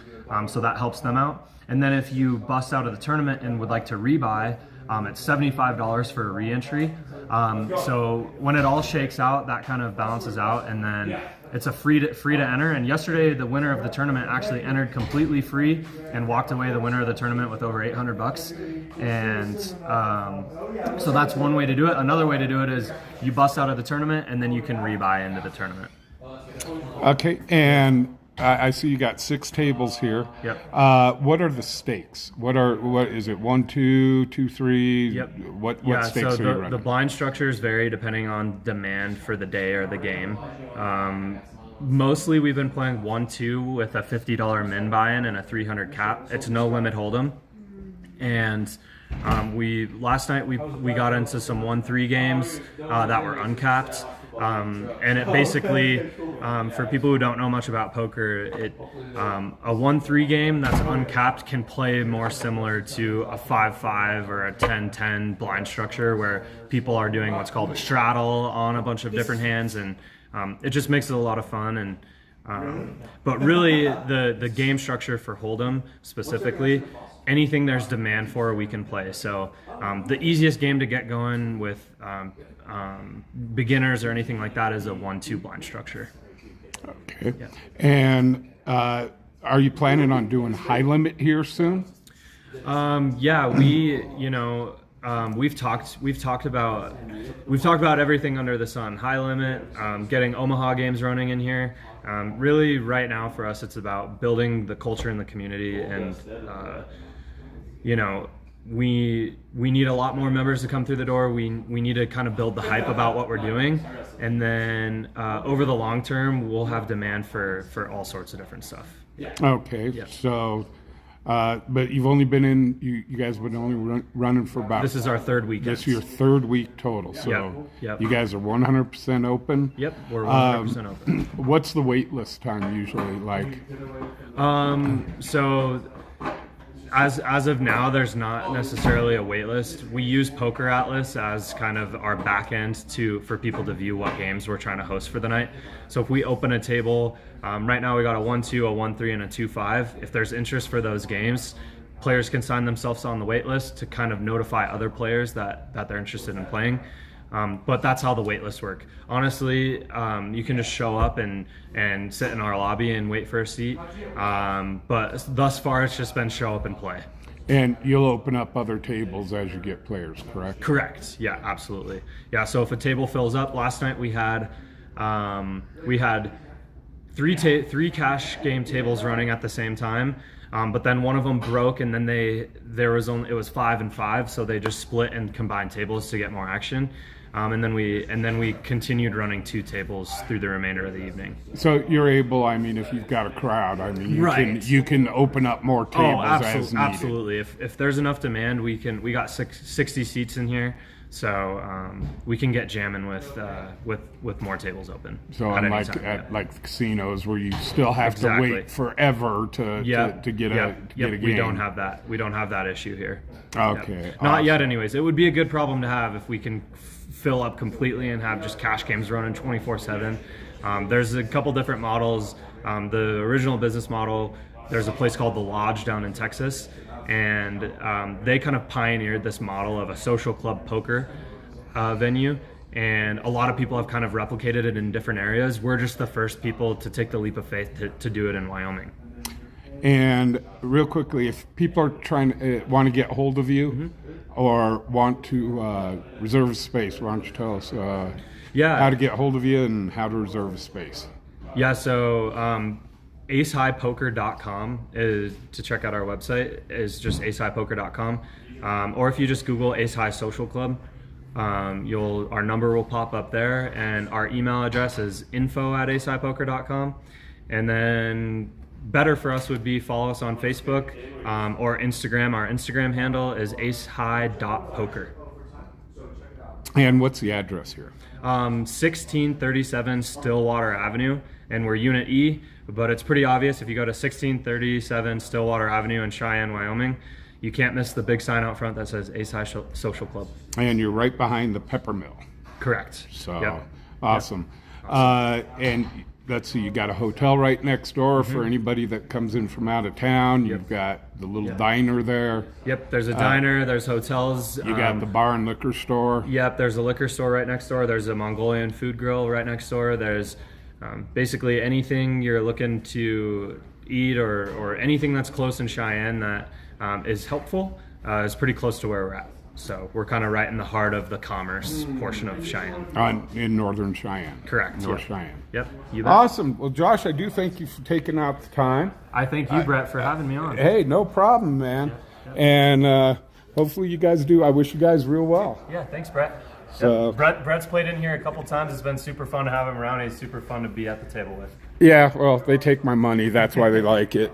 So that helps them out. And then if you bust out of the tournament and would like to rebuy, It's $75 for a re-entry. So when it all shakes out, that kind of balances out, and then it's a free to enter. And yesterday, the winner of the tournament actually entered completely free and walked away the winner of the tournament with over $800. And so that's one way to do it. Another way to do it is you bust out of the tournament and then you can rebuy into the tournament. Okay, and I see you got 6 tables here. Yep. What are the stakes? What is it? 1, 2, 2, 3? Yep. What stakes so are you running? the blind structures vary depending on demand for the day or the game. Mostly we've been playing 1-2 with a $50 min buy-in and a 300 cap. It's no limit hold'em. And last night we got into some 1-3 games that were uncapped. And it basically, for people who don't know much about poker, a 1-3 game that's uncapped can play more similar to a 5-5 or a 10-10 blind structure where people are doing what's called a straddle on a bunch of different hands, and it just makes it a lot of fun. And but really, the game structure for Hold'em specifically, anything there's demand for, we can play. So the easiest game to get going with beginners or anything like that is a 1-2 blind structure. Okay. Yeah. And are you planning on doing high limit here soon? Yeah, we've talked about everything under the sun. High limit, getting Omaha games running in here. Really, right now for us, it's about building the culture in the community, and we need a lot more members to come through the door. We need to kind of build the hype about what we're doing, and then over the long term, we'll have demand for all sorts of different stuff. Okay. Yeah. So. But you've only been you guys have been only running for about... This is our 3rd weekend. This is your 3rd week total. So Yep. You guys are 100% open? Yep, we're 100% open. What's the wait list time usually like? So as of now, there's not necessarily a wait list. We use Poker Atlas as kind of our back end for people to view what games we're trying to host for the night. So if we open a table, right now we got a 1-2, a 1-3, and a 2-5. If there's interest for those games, players can sign themselves on the wait list to kind of notify other players that they're interested in playing. But that's how the wait lists work. Honestly, you can just show up and sit in our lobby and wait for a seat. But thus far, it's just been show up and play. And you'll open up other tables as you get players, correct? Correct. Yeah, absolutely. Yeah. So if a table fills up, last night we had three cash game tables running at the same time. But then one of them broke, and then it was 5 and 5, so they just split and combined tables to get more action. And then we continued running 2 tables through the remainder of the evening. So you're able, if you've got a crowd, you can open up more tables as needed. Absolutely. If there's enough demand, we got 60 seats in here. So we can get jamming with more tables open. So unlike like casinos where you still have to wait forever to get a game. We don't have that. We don't have that issue here. Okay. Yep. Not yet, anyways. It would be a good problem to have if we can fill up completely and have just cash games running 24/7. There's a couple different models. The original business model, there's a place called The Lodge down in Texas. And they kind of pioneered this model of a social club poker venue, and a lot of people have kind of replicated it in different areas. We're just the first people to take the leap of faith to do it in Wyoming. And real quickly, if people are want to get hold of you or want to reserve a space, why don't you tell us how to get hold of you and how to reserve a space? Yeah, so acehighpoker.com is to check out our website, is just acehighpoker.com, or if you just Google Ace High Social Club, our number will pop up there, and our email address is info@acehighpoker.com. And then better for us would be follow us on Facebook or Instagram. Our Instagram handle is acehigh.poker. And what's the address here? 1637 Stillwater Avenue, and we're Unit E, but it's pretty obvious if you go to 1637 Stillwater Avenue in Cheyenne, Wyoming. You can't miss the big sign out front that says Ace High Social Club. And you're right behind the pepper mill. Correct. So yep. Awesome. Yep. Awesome. And let's see, you got a hotel right next door for anybody that comes in from out of town. You've got the little diner there. Yep, there's a diner, there's hotels. You got the bar and liquor store. Yep, there's a liquor store right next door. There's a Mongolian food grill right next door. There's basically anything you're looking to eat or anything that's close in Cheyenne that is helpful is pretty close to where we're at. So we're kind of right in the heart of the commerce portion of Cheyenne. In northern Cheyenne. Correct. North Yep. Cheyenne. Yep. You bet. Awesome. Well, Josh, I do thank you for taking out the time. I thank you, Brett, for having me on. Hey, no problem, man. And hopefully you guys do. I wish you guys real well. Yeah, thanks, Brett. So- Brett's played in here a couple times. It's been super fun to have him around. He's super fun to be at the table with. Yeah, well, they take my money. That's why they like it.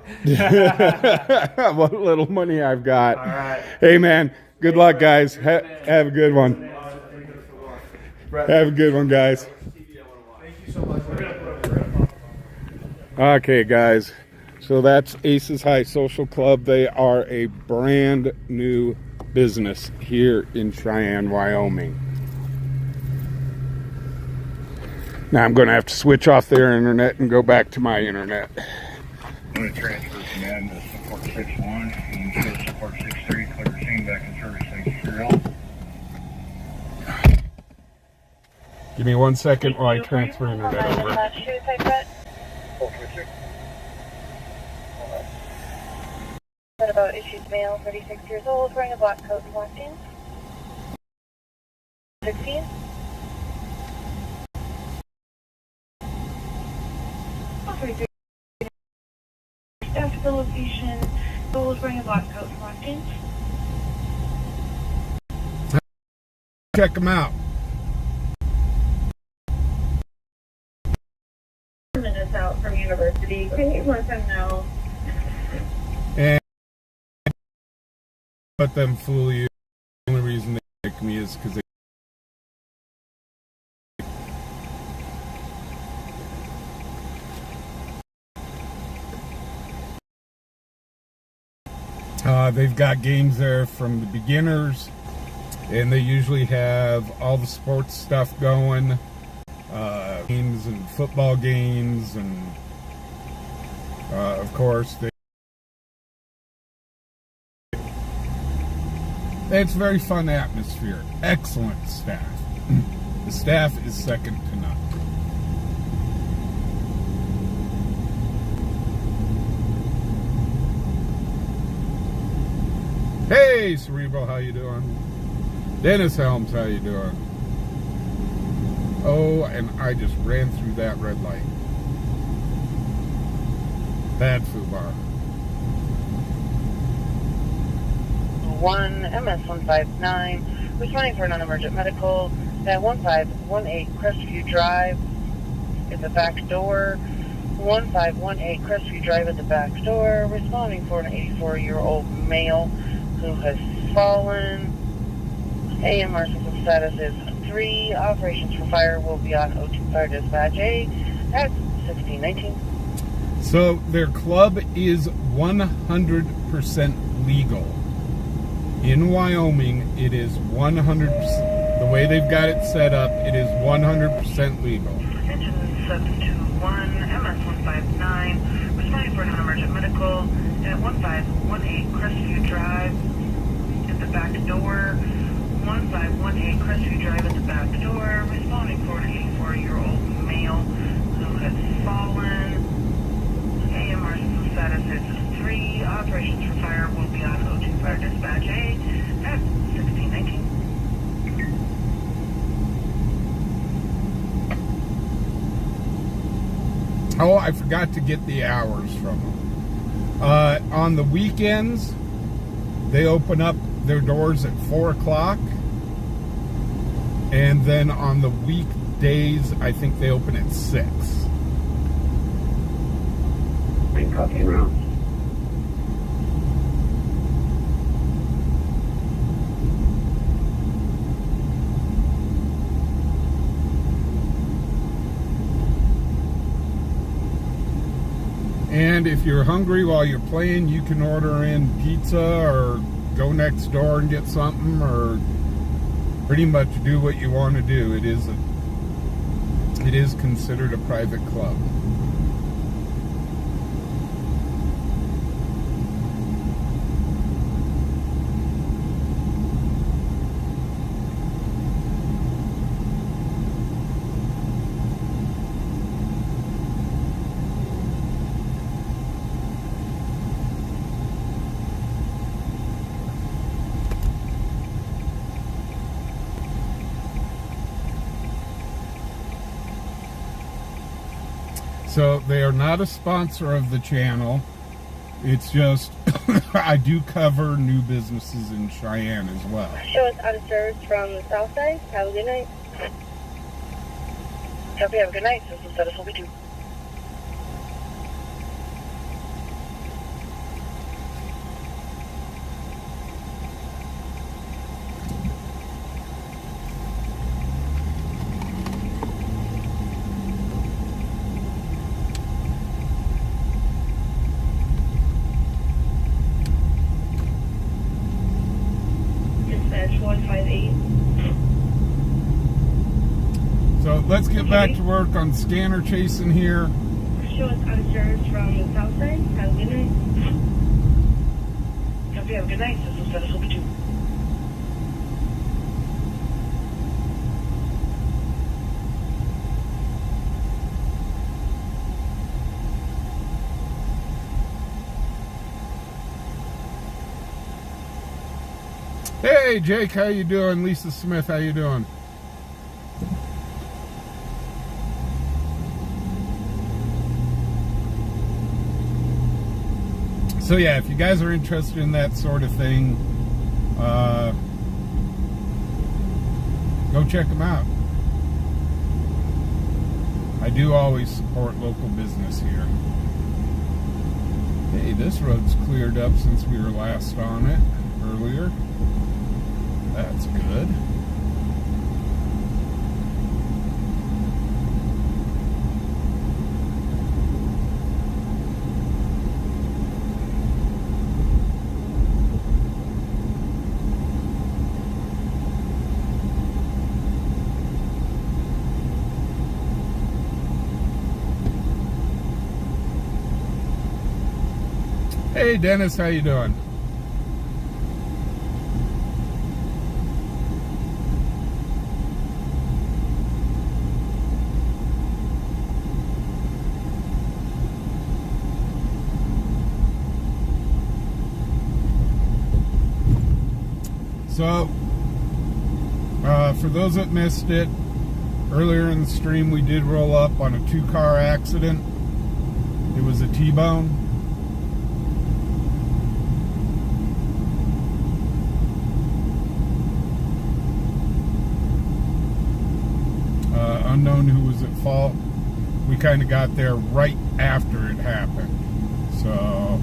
What little money I've got. All right. Hey, man. Good luck, guys. Have a good one. Have a good one, guys. Okay, guys. So that's Aces High Social Club. They are a brand new business here in Cheyenne, Wyoming. Now I'm going to have to switch off their internet and go back to my internet. I'm going to transfer command to support 6-1 and show support 6-3. Clear scene back in service. Thank you for your help. Give me 1 second while I transfer internet over. What about issues male, 36 years old, wearing a black coat and black jeans? 16? Staff to the location. Those wearing a black coat and black jeans. Check them out. Minutes out from university. Can you let them know? And let them fool you. The only reason they pick me is because they. They've got games there from the beginners, and they usually have all the sports stuff going, games and football games, and of course it's a very fun atmosphere. Excellent staff. The staff is second to none. Hey, Cerebral, how you doing? Dennis Helms, how you doing? Oh, and I just ran through that red light. Bad fubar. 1 MS-159, responding for non-emergent medical at 1518 Crestview Drive at the back door. 1518 Crestview Drive at the back door, responding for an 84-year-old male who has fallen. AMR system status is 3. Operations for fire will be on O2 Fire Dispatch A at 1619. So their club is 100% legal. In Wyoming, it is 100%. The way they've got it set up, it is 100% legal. Extension 721 MS-159, responding for non-emergent medical at 1518 Crestview Drive at the back door. 1518 Crestview Drive at the back door, responding for an 84-year-old male who has fallen. AMR system status is 3. Operations for fire will be on O2 Fire Dispatch A at 1619. Oh, I forgot to get the hours from them. On the weekends, they open up their doors at 4 o'clock. And then on the weekdays, I think they open at 6. Big coffee around. And if you're hungry while you're playing, you can order in pizza or go next door and get something, or pretty much do what you want to do. It is It is considered a private club. So they are not a sponsor of the channel. It's just I do cover new businesses in Cheyenne as well. Show us out of service from the south side. Have a good night. Copy, have a good night. This is status will be 2. Dispatch 158. So let's get back to work on scanner chasing here. Show us out of service from the south side. Have a good night. Copy, have a good night. This is status will be 2. Hey Jake, how you doing? Lisa Smith, how you doing? So yeah, if you guys are interested in that sort of thing, go check them out. I do always support local business here. Hey, this road's cleared up since we were last on it earlier. That's good. Hey Dennis, how you doing? So, for those that missed it, earlier in the stream we did roll up on a 2-car accident. It was a T-bone. Unknown who was at fault. We kind of got there right after it happened. So...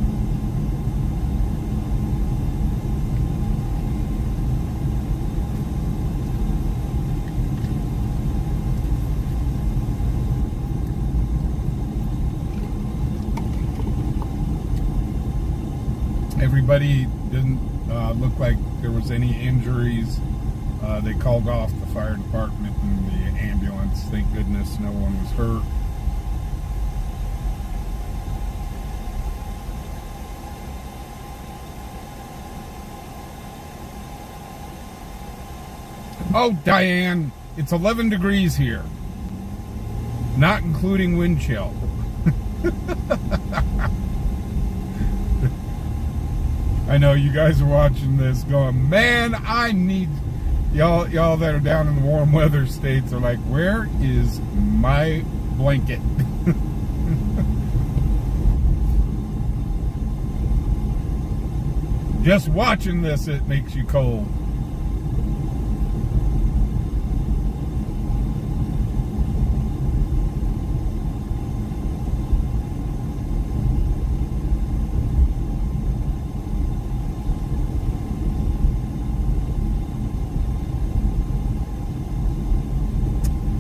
everybody didn't look like there was any injuries. They called off the fire department and the ambulance. Thank goodness no one was hurt. Oh, Diane, it's 11 degrees here. Not including wind chill. I know you guys are watching this going, man, I need... Y'all that are down in the warm weather states are like, where is my blanket? Just watching this, it makes you cold.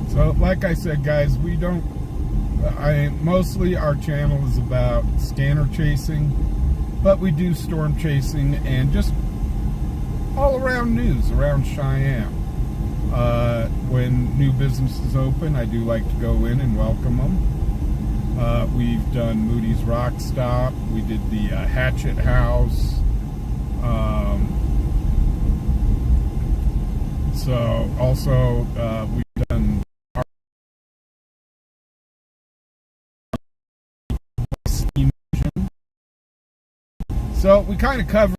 So, like I said, guys, we don't... mostly our channel is about scanner chasing, but we do storm chasing and just all around news around Cheyenne. When new businesses open, I do like to go in and welcome them. We've done Moody's Rock Stop. We did the Hatchet House. So also we've done Steam Vision. So we kind of cover.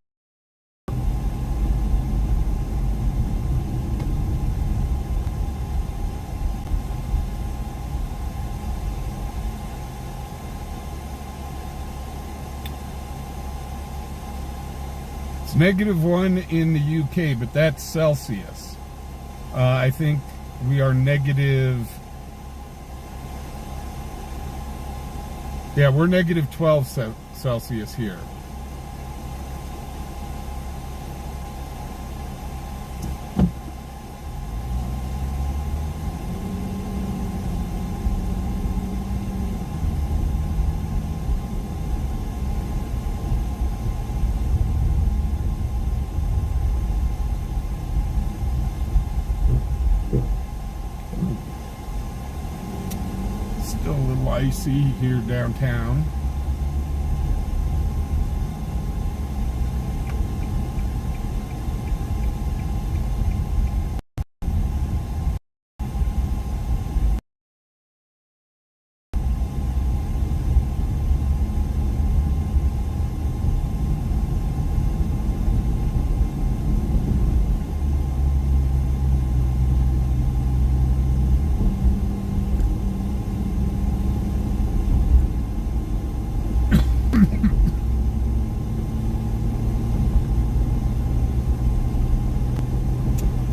It's -1 in the UK, but that's Celsius. I think we are negative. Yeah, we're -12 Celsius here. Still a little icy here downtown.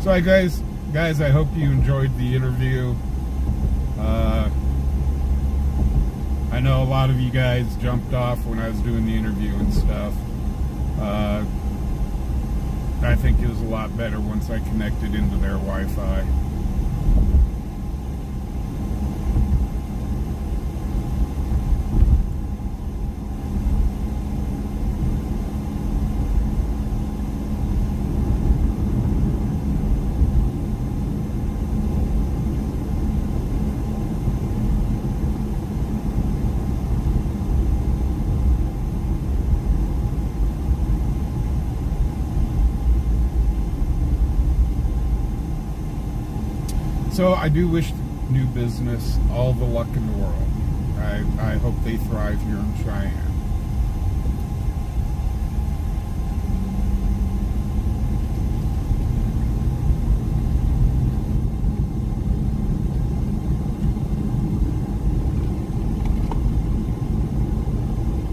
So guys, I hope you enjoyed the interview. I know a lot of you guys jumped off when I was doing the interview and stuff. I think it was a lot better once I connected into their Wi-Fi. So I do wish new business all the luck in the world. I hope they thrive here in Cheyenne.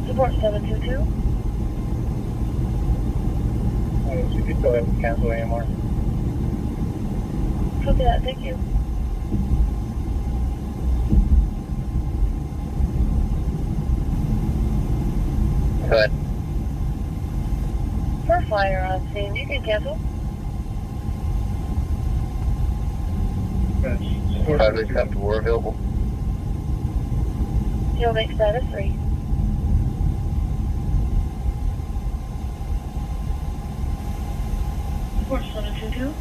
Support 722. So you can go ahead and cancel AMR. Copy that, thank you. Go ahead. For fire on scene, you can cancel. Maverick after war available. You'll make status 3. Support 722.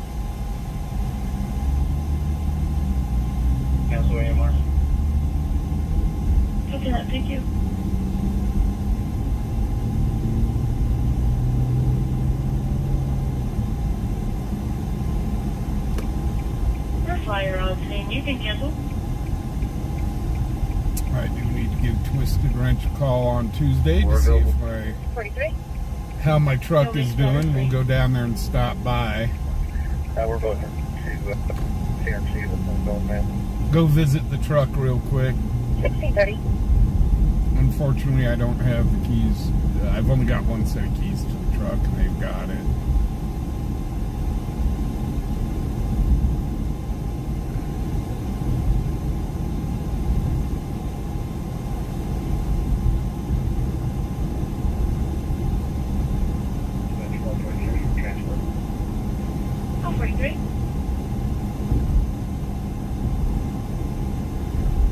Cancel AMR. Copy that, thank you. For fire on scene, you can cancel. I do need to give Twisted Wrench a call on Tuesday to see if 43. how my truck is doing. We'll go down there and stop by. We're going to CMC with them going, man. Go visit the truck real quick. 1630. Unfortunately, I don't have the keys. I've only got one set of keys to the truck, and they've got it. Transfer. Oh, 43.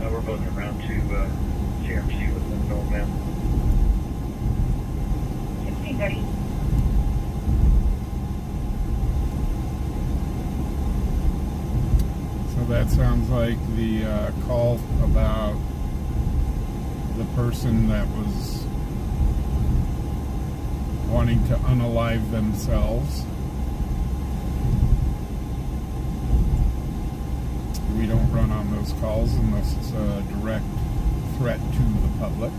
We're moving around to CMC with them going, man. 1630. sounds like the call about the person that was wanting to unalive themselves. We don't run on those calls unless it's a direct threat to the public.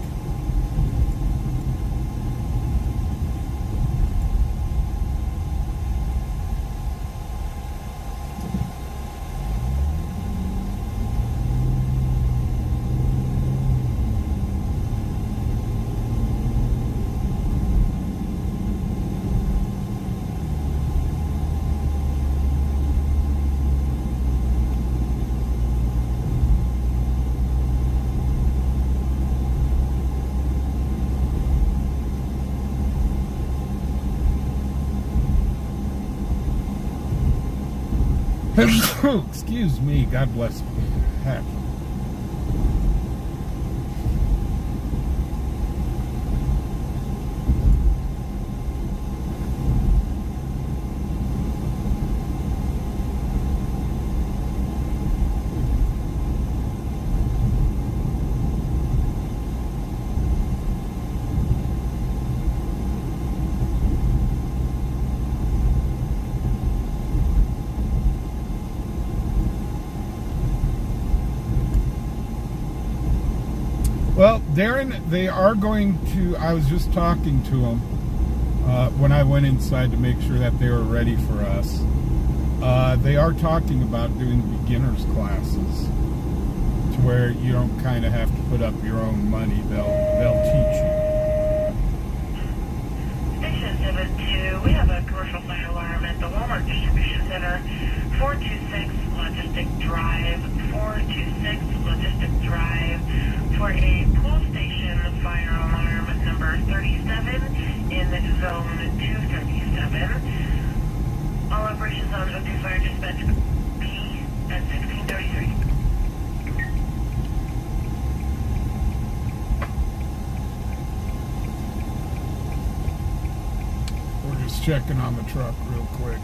Excuse me, God bless me. Heck. Well, Darren, they are going to, I was just talking to them when I went inside to make sure that they were ready for us. They are talking about doing beginners classes to where you don't kind of have to put up your own money. They'll teach you. Station 72, we have a commercial fire alarm at the Walmart Distribution Center, 426 Logistic Drive, 426 Logistic Drive, for a pool station fire alarm number 37 in zone 237. All operations on O2 Fire Dispatch P at 1633. We're just checking on the truck real quick.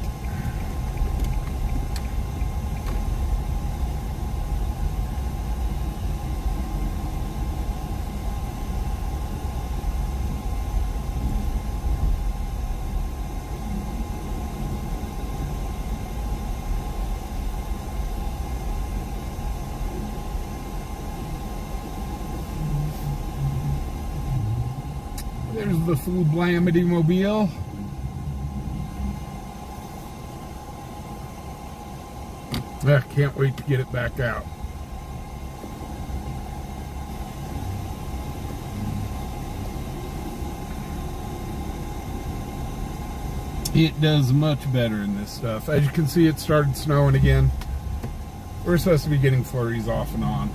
There's the fubarWY mobile. I can't wait to get it back out. It does much better in this stuff. As you can see, it started snowing again. We're supposed to be getting flurries off and on.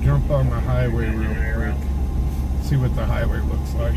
Jump on the highway real quick. See what the highway looks like.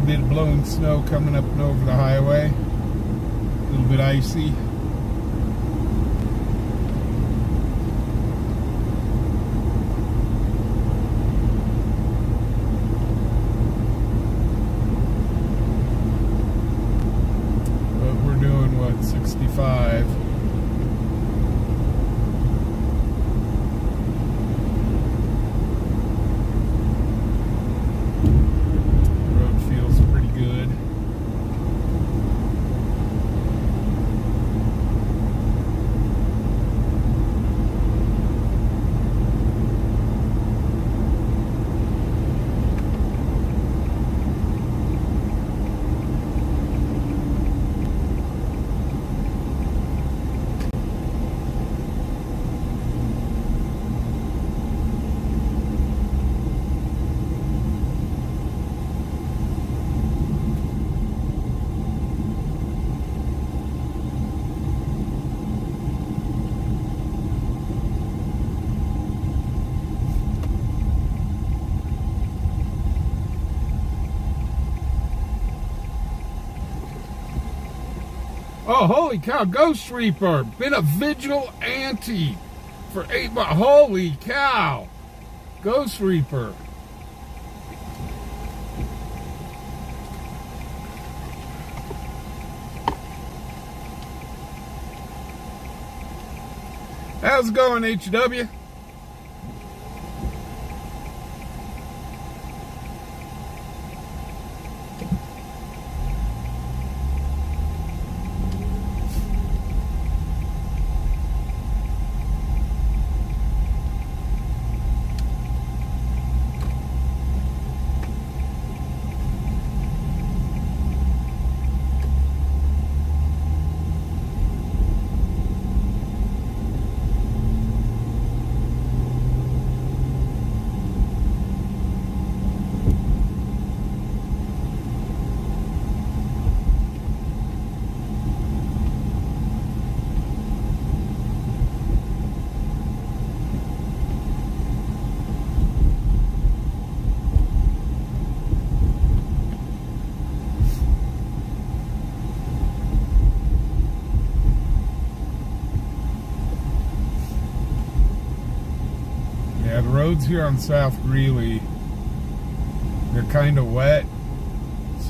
Bit of blowing snow coming up and over the highway. A little bit icy. But we're doing what, 65. Oh, holy cow, Ghost Reaper. Been a vigilante for 8 months. Holy cow. Ghost Reaper. How's it going, HW? Yeah, the roads here on South Greeley, they're kind of wet,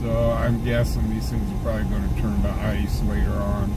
so I'm guessing these things are probably going to turn to ice later on.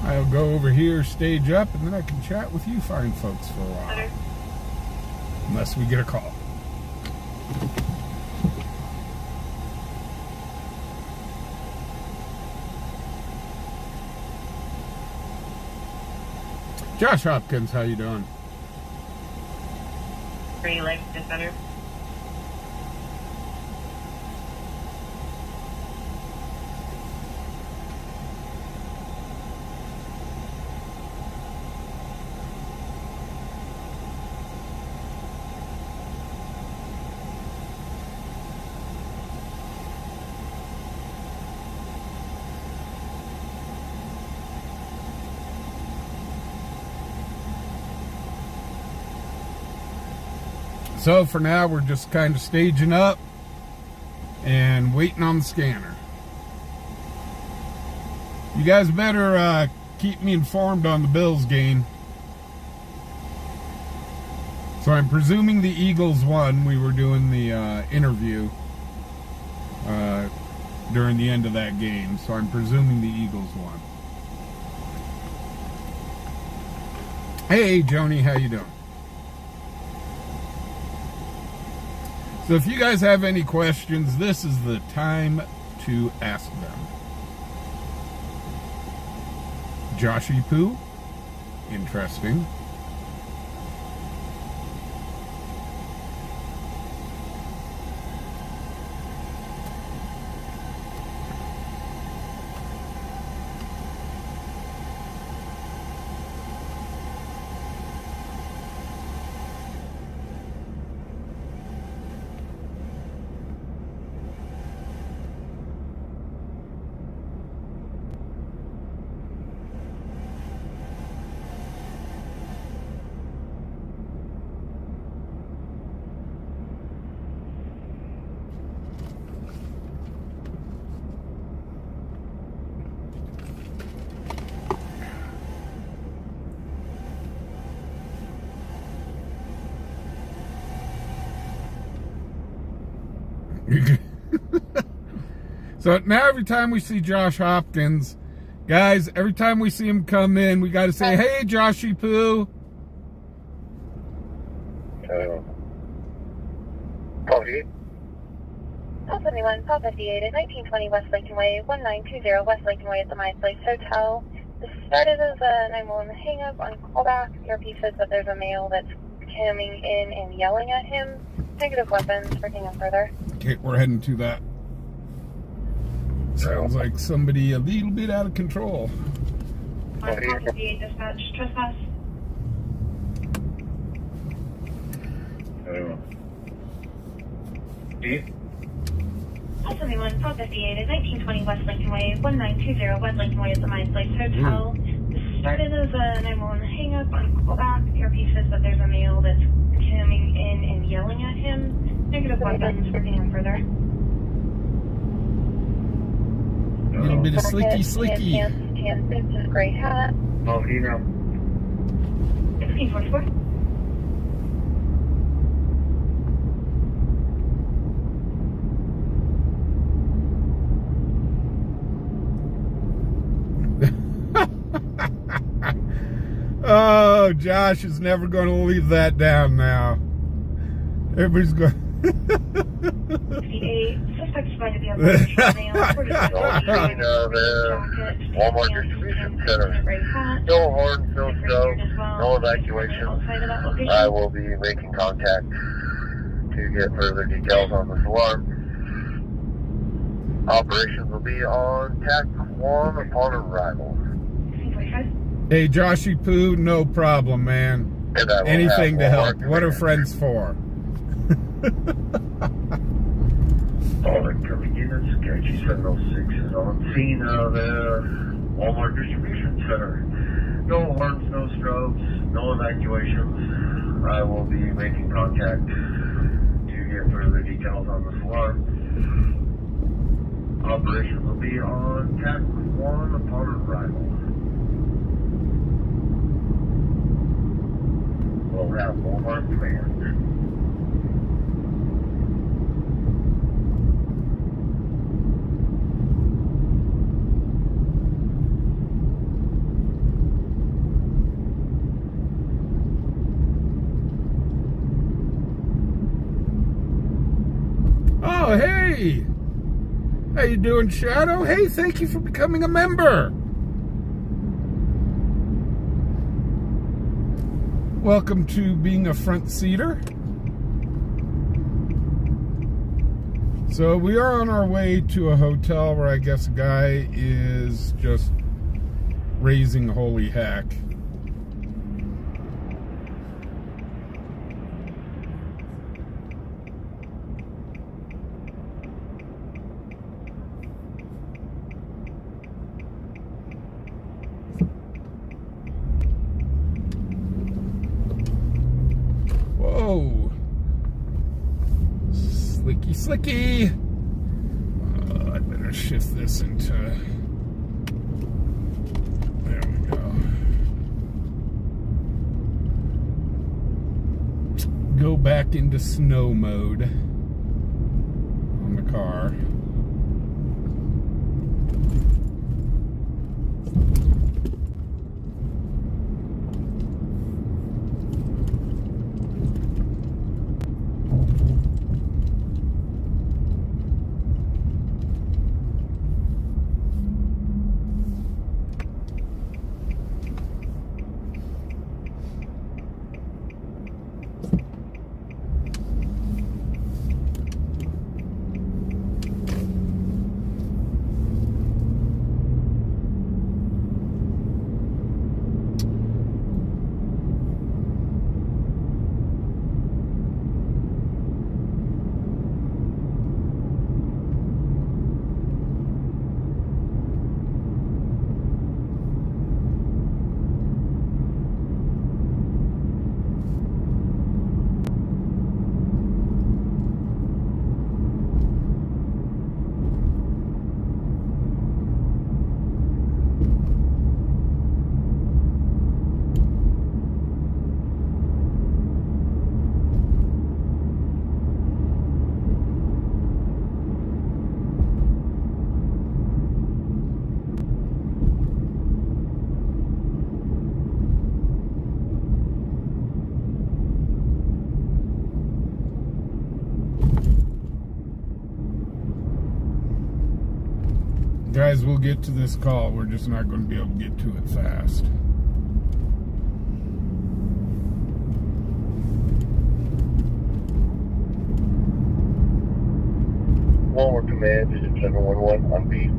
I'll go over here, stage up, and then I can chat with you fine folks for a while. Unless we get a call. Josh Hopkins, how you doing? Free Life Defender. So for now, we're just kind of staging up and waiting on the scanner. You guys better keep me informed on the Bills game. So I'm presuming the Eagles won. We were doing the interview during the end of that game. So I'm presuming the Eagles won. Hey, Joni, how you doing? So if you guys have any questions, this is the time to ask them. Joshy Poo? Interesting. So now every time we see Josh Hopkins, guys, every time we see him come in, we got to say, hey, Joshy Poo. Copy. Call 71, call 58 at 1920 West Lincoln Way, 1920 West Lincoln Way at the My Place Hotel. This started as a 911 hang-up on callback. Earpiece says that there's a male that's coming in and yelling at him. Negative weapons, working on further. Okay, we're heading to that. Sounds like somebody a little bit out of control. On call 58 dispatch, trespass. Steve? Call 71, call 58 at 1920 West Lincoln Way, 1920 West Lincoln Way at the My Place Hotel. This started as a 911 hang-up on callback. Earpiece says that there's a male that's coming in and yelling at him. Negative weapons, working on further. A little bit of slicky. Tan, gray hat. Oh, email. 1644. Oh, Josh is never going to leave that down now. Everybody's going. 58. Suspect spotted to be on the Walmart distribution center. No horns, no stroke, no evacuation. I will be making contact to get further details on this alarm. Operations will be on tack 1 upon arrival. Hey, Joshy Poo, no problem, man. Anything to help. What are friends for? All incoming units, KG 706 is on scene of the Walmart distribution center. No horns, no strokes, no evacuations. I will be making contact to get further details on this alarm. Operations will be on tack 1 upon arrival. We'll have Walmart command. Oh, hey! How you doing, Shadow? Hey, thank you for becoming a member. Welcome to being a front seater. So we are on our way to a hotel where I guess a guy is just raising holy heck. slicky. I better shift this into. There we go. Go back into snow mode on the car. Guys, we'll get to this call. We're just not going to be able to get to it fast. Walmart Command, digit 711 on B.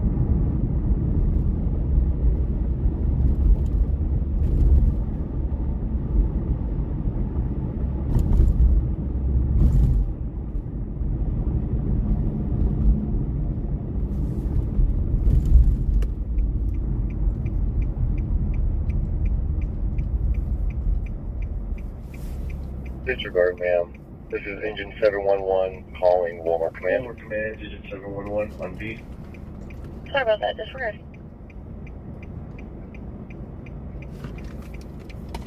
Disregard, ma'am. This is engine 711 calling Walmart Command. Walmart Command, digit 711 on B. Sorry about that, disregard.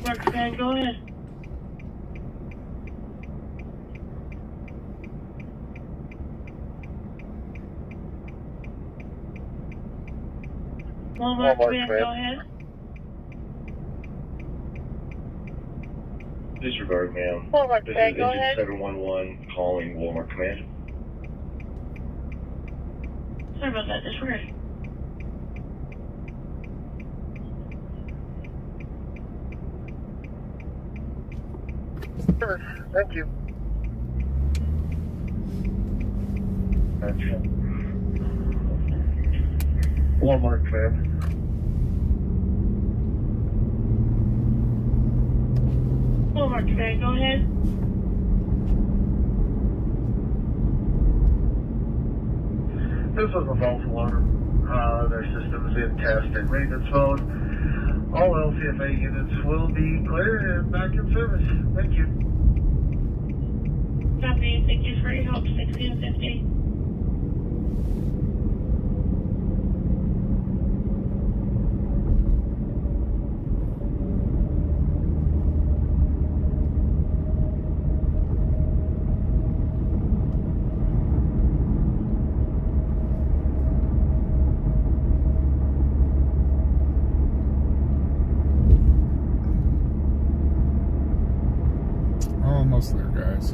Walmart Command, go ahead. Walmart Command, go ahead. Disregard, ma'am. Walmart This is Command, go engine ahead. 711 calling Walmart Command. Sorry about that, disregard. Sure, thank you. Gotcha. Walmart Command. Walmart Command, go ahead. This was a false alarm. Their system is in test and maintenance mode. All LCFA units will be clear and back in service. Thank you. Copy, thank you for your help, 1650. Almost there, guys.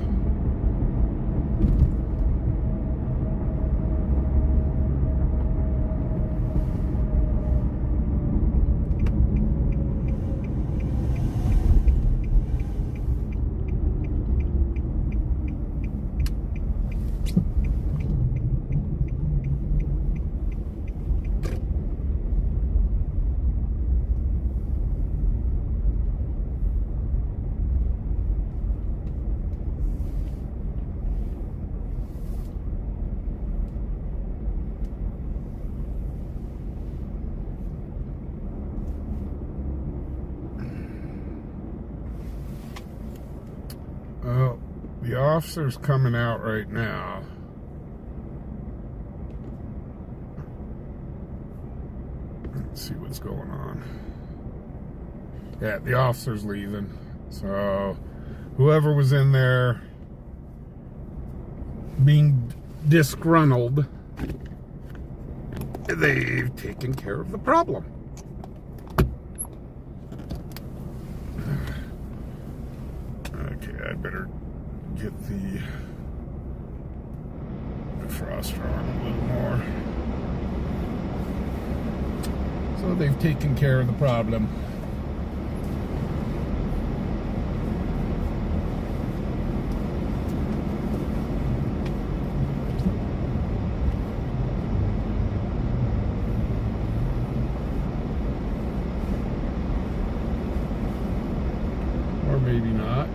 Well, the officer's coming out right now. Let's see what's going on. Yeah, the officer's leaving. So whoever was in there being disgruntled, they've taken care of the problem. Okay, I better get the defroster on a little more. So they've taken care of the problem. Or maybe not.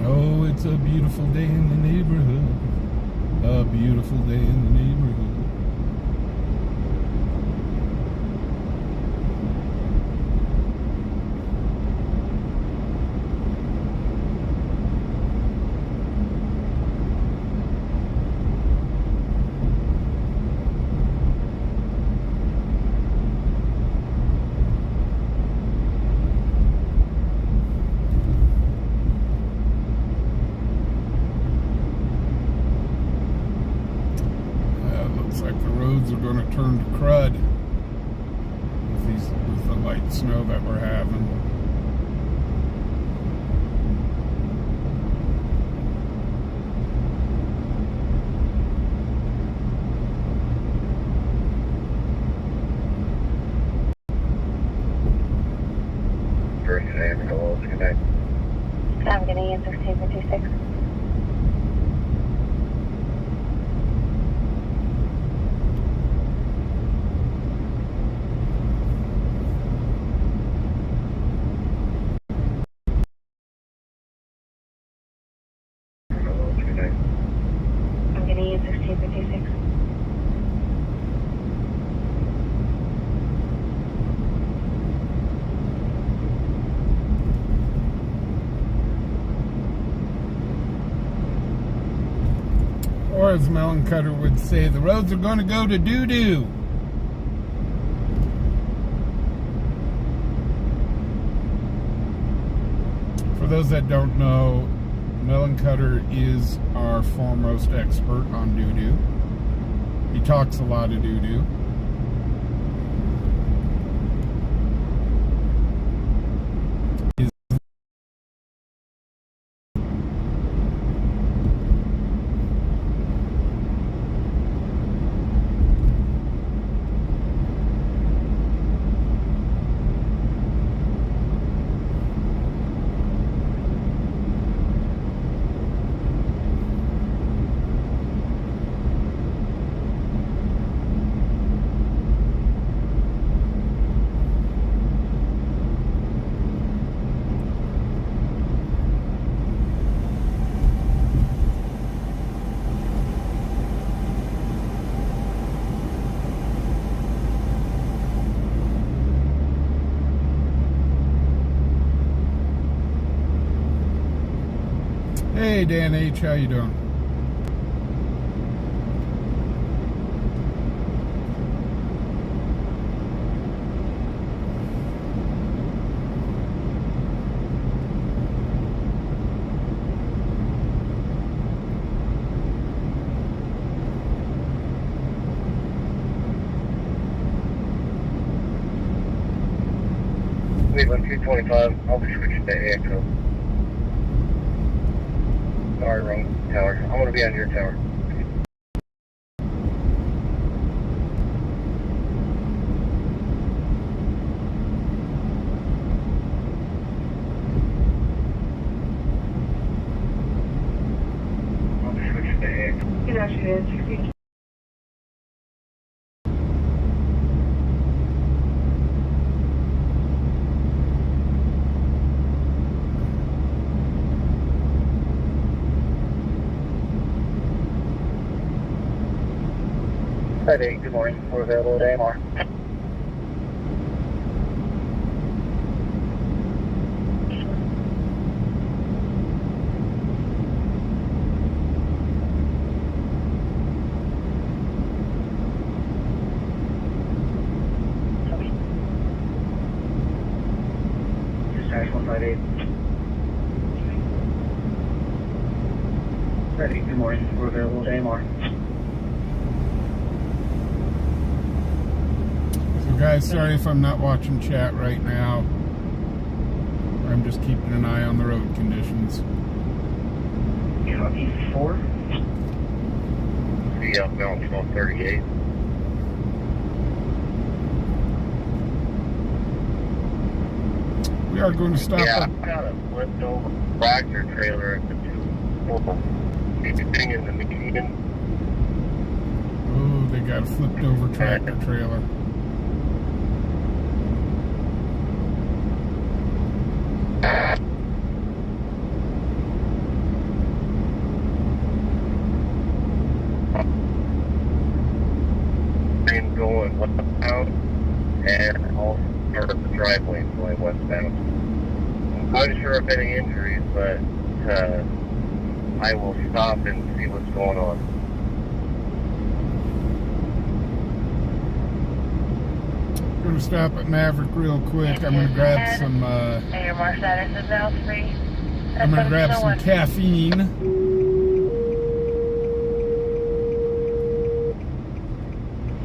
Oh, it's a beautiful day in the neighborhood. A beautiful day in the neighborhood. Looks like the roads are going to turn to crud with the light snow that we're having. First today, I'm going to good night. I'm going to use 1656. Good night. I'm going to use 1656. Or as Melon Cutter would say, the roads are going to go to doo-doo. For those that don't know, Melon Cutter is our foremost expert on doo-doo. He talks a lot of doo-doo. Hey, Dan H, how you doing? Cleveland 225, I'll be switching to AXO. Sorry, wrong tower. I'm going to be on your tower. I'll be switching to AXO. Good afternoon. Hi, Dave. Good morning. We're available at AMR. Dispatch 158. Ready. Good morning. We're available at AMR. So guys, sorry if I'm not watching chat right now. I'm just keeping an eye on the road conditions. Copy 4. Be outbound 1238. We are going to stop Yeah, up. I got a flipped over tractor trailer at the 2. Anything in the median? Oh, they got a flipped over tractor trailer. Train going westbound and also part of the drive lane going westbound. I'm not sure of any injuries, but I will stop and see what's going on. We're going to stop at Maverick real quick. I'm going to grab some, Your mark status is now free. I'm going to grab some caffeine.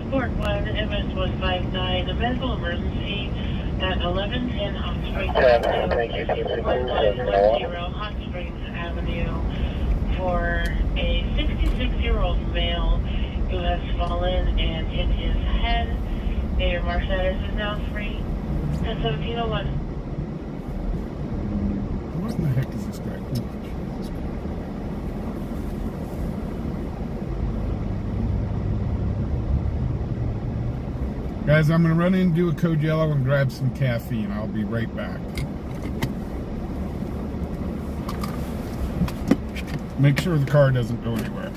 Sport 1, MS-159, a medical emergency at 1110 Hot Springs Avenue. Thank you. 1110 Hot Springs Avenue for a 66-year-old male who has fallen and hit his head. Your mark status is now free. At 1701. What in the heck is this guy doing? Guys, I'm going to run in and do a code yellow and grab some caffeine. I'll be right back. Make sure the car doesn't go anywhere.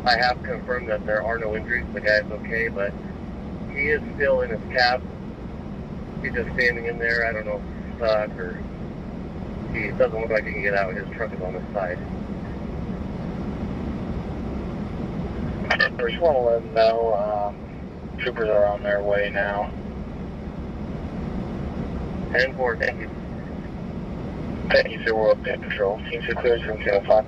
I have confirmed that there are no injuries. The guy's okay, but he is still in his cab. He's just standing in there. I don't know if he's stuck or he doesn't look like he can get out. His truck is on his side. We just want to let them know troopers are on their way now. 10-4, thank you. Thank you, sir. World Pit Patrol. Team 6 clears from Channel 5.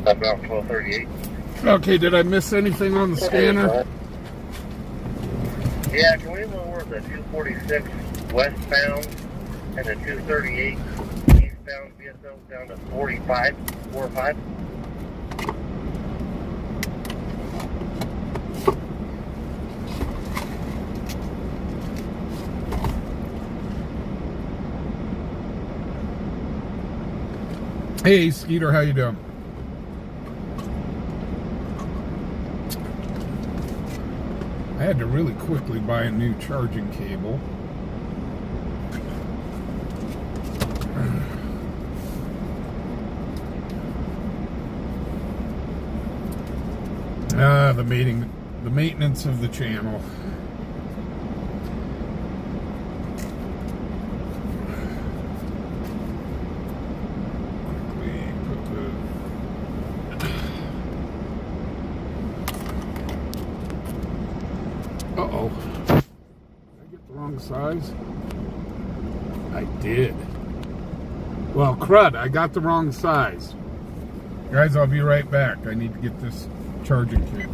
About 1238. Okay, did I miss anything on the scanner? Yeah, can we lower the 246 westbound and the 238 eastbound VSO down to 45? Hey, Skeeter, how you doing? I had to really quickly buy a new charging cable. The maintenance of the channel. Quickly put the... Uh-oh. Did I get the wrong size? I did. Well, crud, I got the wrong size. Guys, I'll be right back. I need to get this charging cable.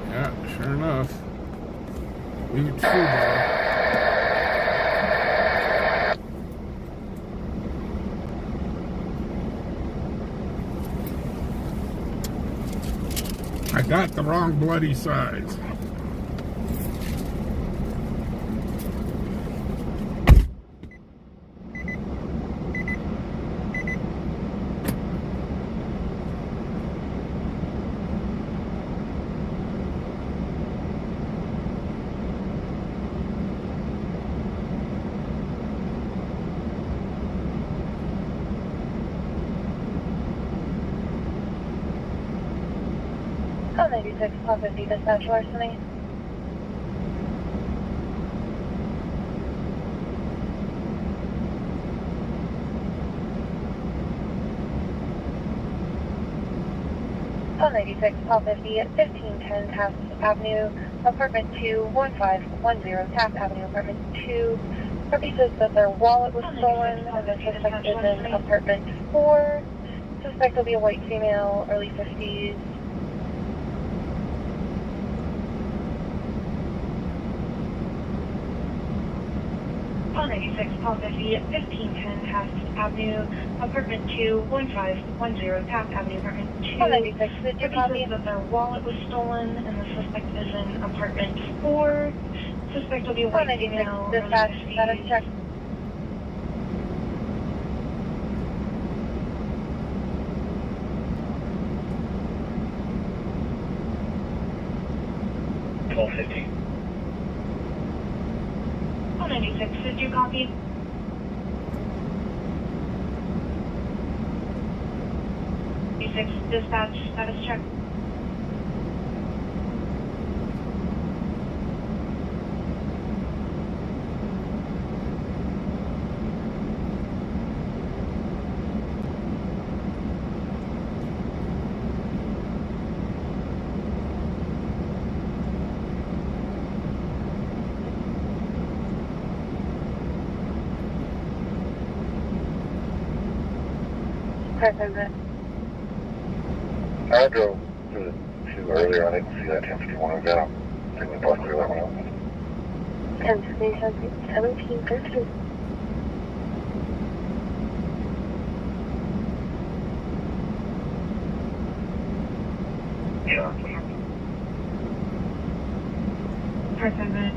Yeah, sure enough. We get fubar. I got the wrong bloody size. Call 96, call 50, dispatch larceny. Call 96, call 50 at 1510 Taft Avenue, apartment 2, 1510 Taft Avenue, apartment 2. Property says that their wallet was stolen and the suspect is in apartment 4. Suspect will be a white female, early 50s. Call 96, call 50 at 1510 Taft Avenue, apartment 2, 1510 Taft Avenue, apartment 2. Call 96, did you copy? Says that their wallet was stolen and the suspect is in apartment 4. Suspect will be a Call white 96, female, dispatch, early status 50s. check. Call 50. Call 96, did you copy? Dispatch, status check. Perfect. I drove to the 2 earlier. I didn't see that 1051 event. I think we probably clear that one up. 1713. Yeah. Perfect.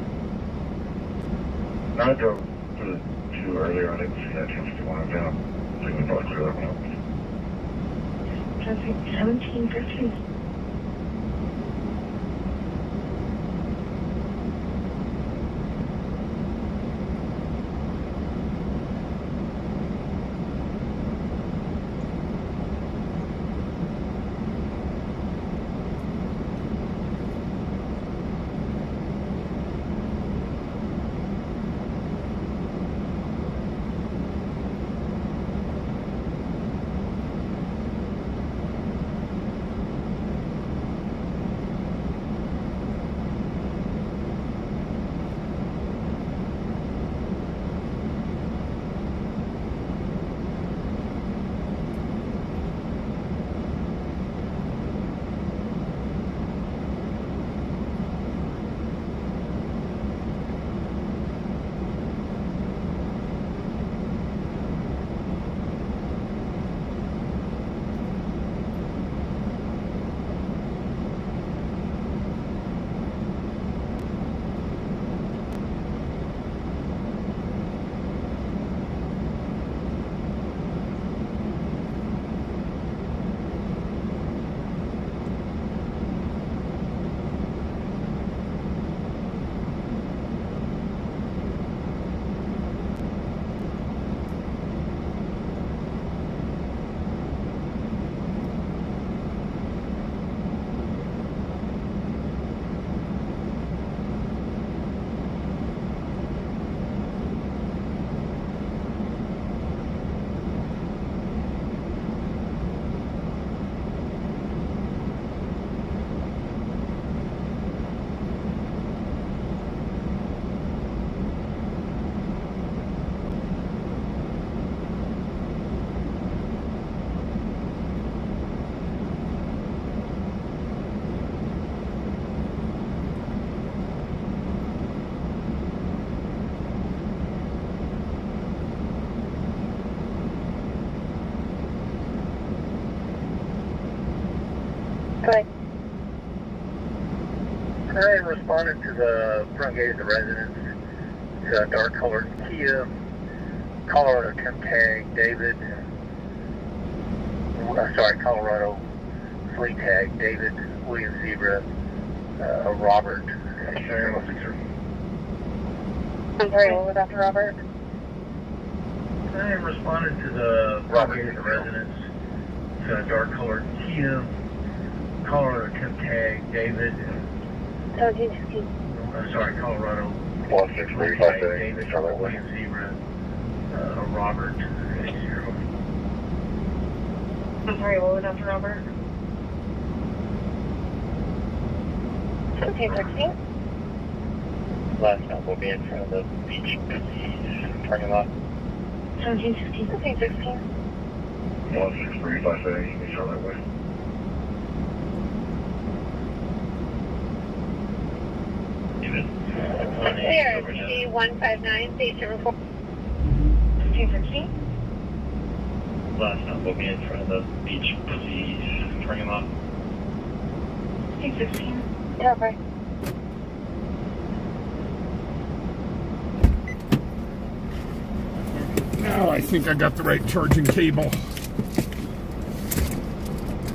I drove to the 2 earlier. I didn't see that 1051 event. I think we probably clear that one up. Perfect. 1713. responded to the front gate of the residence. It's a dark colored Kia, Colorado temp tag, David. Colorado fleet tag, David, William Zebra, Robert. I'm sorry, what was after Robert? I responded to the front gate of the residence. It's a dark colored Kia, Colorado temp tag, David. 1716. Colorado. 1635, David, William Zebra, Robert. I'm sorry, what was after Robert? 1716. Last stop will be in front of the beach parking lot. 1716. 1716. 1635, you can show that way. Here, CD159, station report. 1716. Last stop will be in front of the beach parking lot. 1716. Okay. Now I think I got the right charging cable.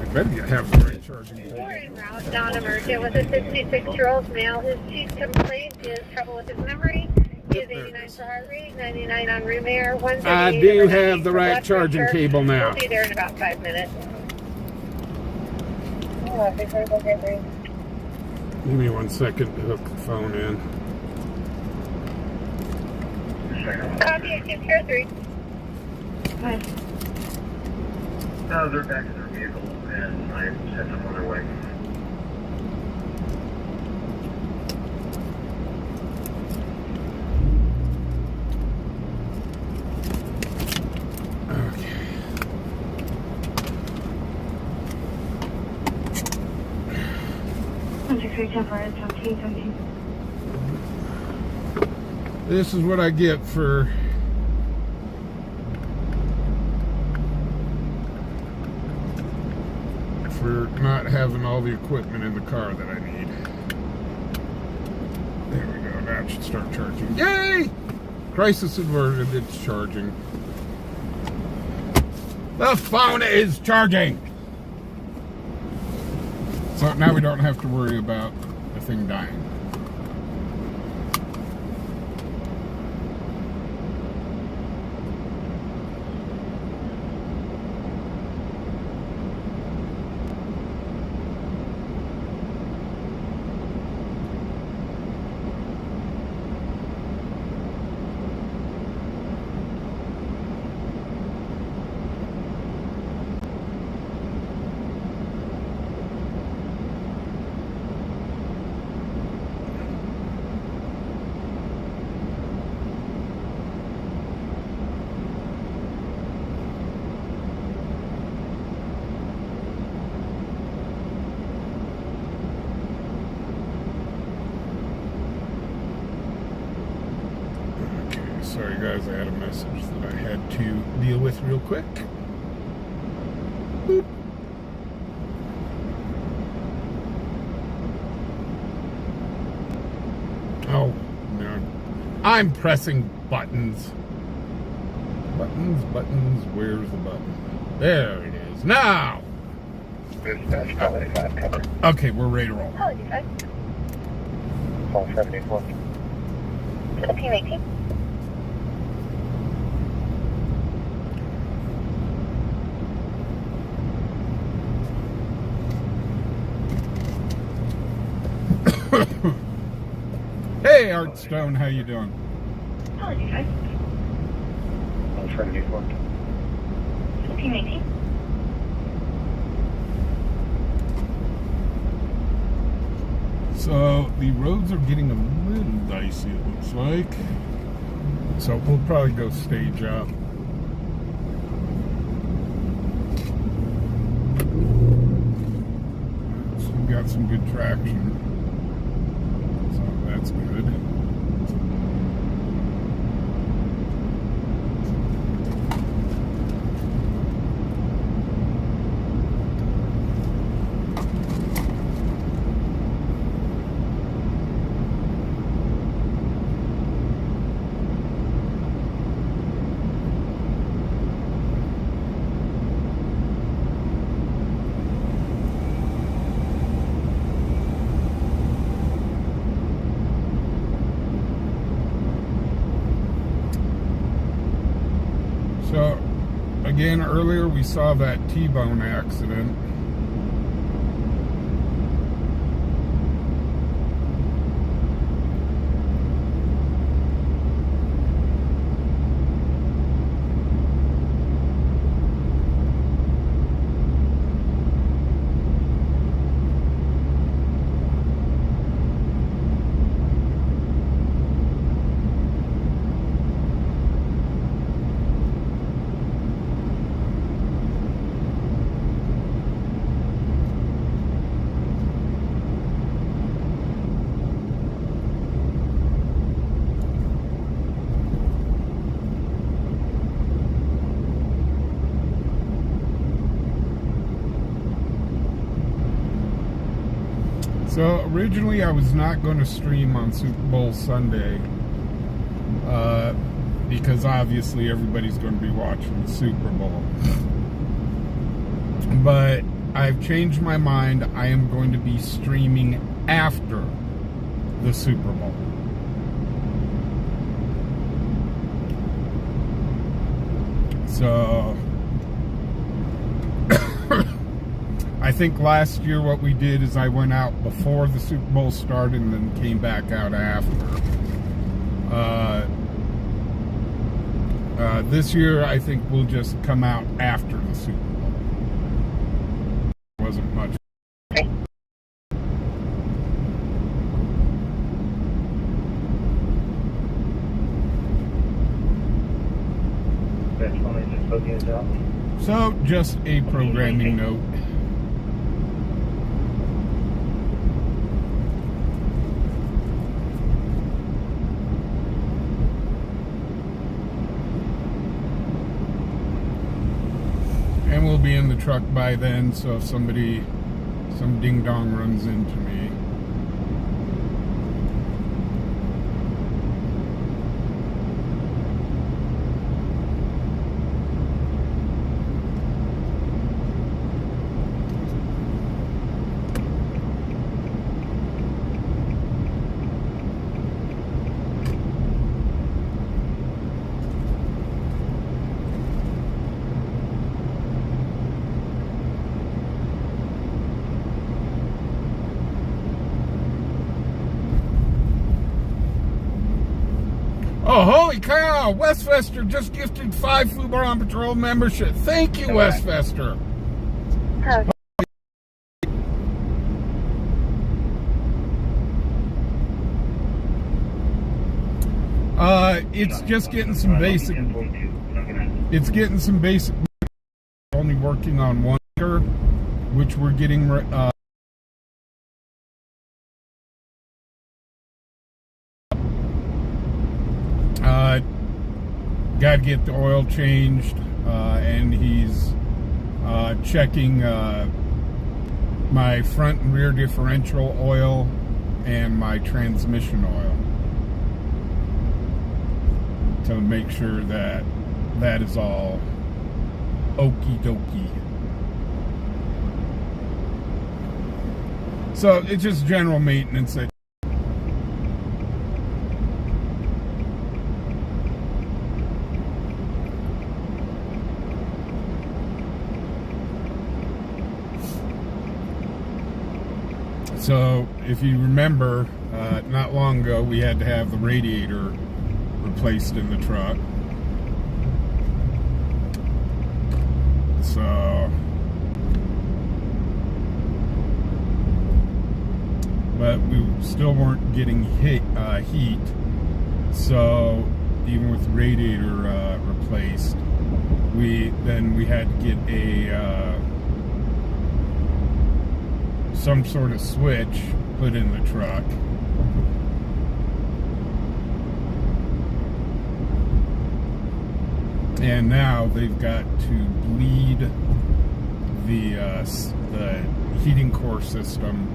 I better have the right charging cable. We're en route, non-emergent, with a 66-year-old male. His chief complaint is trouble with his memory. He is 89 for heart rate, 99 on room air, 178. I do have the right charging cable now. We'll be there in about 5 minutes. Oh, I think we're okay. Give me 1 second to hook the phone in. Copy, active Care 3. Hi. No, they're back in their vehicle, and I sent them on their way. This is what I get for not having all the equipment in the car that I need. There we go. Now it should start charging. Yay! Crisis averted. It's charging. The phone is charging. So now we don't have to worry about the thing dying. Sorry guys, I had a message that I had to deal with real quick. Boop. Oh, no. I'm pressing buttons. Buttons, where's the button? There it is. Now! Dispatch, Colony 5, cover. Okay, we're ready to roll. Colony 5. Call 74. Team 18. Hey, Art Stone, how you doing? Apologies, guys. Call 74. Team 18. So, the roads are getting a little dicey, it looks like. So, we'll probably go stage up. So, we've got some good traction. So, that's good. again, earlier we saw that T-bone accident. So originally I was not going to stream on Super Bowl Sunday because obviously everybody's going to be watching the Super Bowl. But I've changed my mind. I am going to be streaming after the Super Bowl. So I think last year what we did is I went out before the Super Bowl started and then came back out after. This year I think we'll just come out after the Super Bowl. Wasn't much. So just a programming note. And we'll be in the truck by then, so if some ding dong runs into me. Oh, holy cow! Westfester just gifted 5 fubarOnPatroll membership. Thank you, Westfester. It's just getting some basic. It's getting some basic. Only working on one, which we're getting. Got to get the oil changed, and he's checking my front and rear differential oil and my transmission oil to make sure that that is all okie dokie. So it's just general maintenance. So, if you remember, not long ago we had to have the radiator replaced in the truck. So, but we still weren't getting heat. So, even with the radiator replaced, we had to get a some sort of switch put in the truck. And now they've got to bleed the heating core system.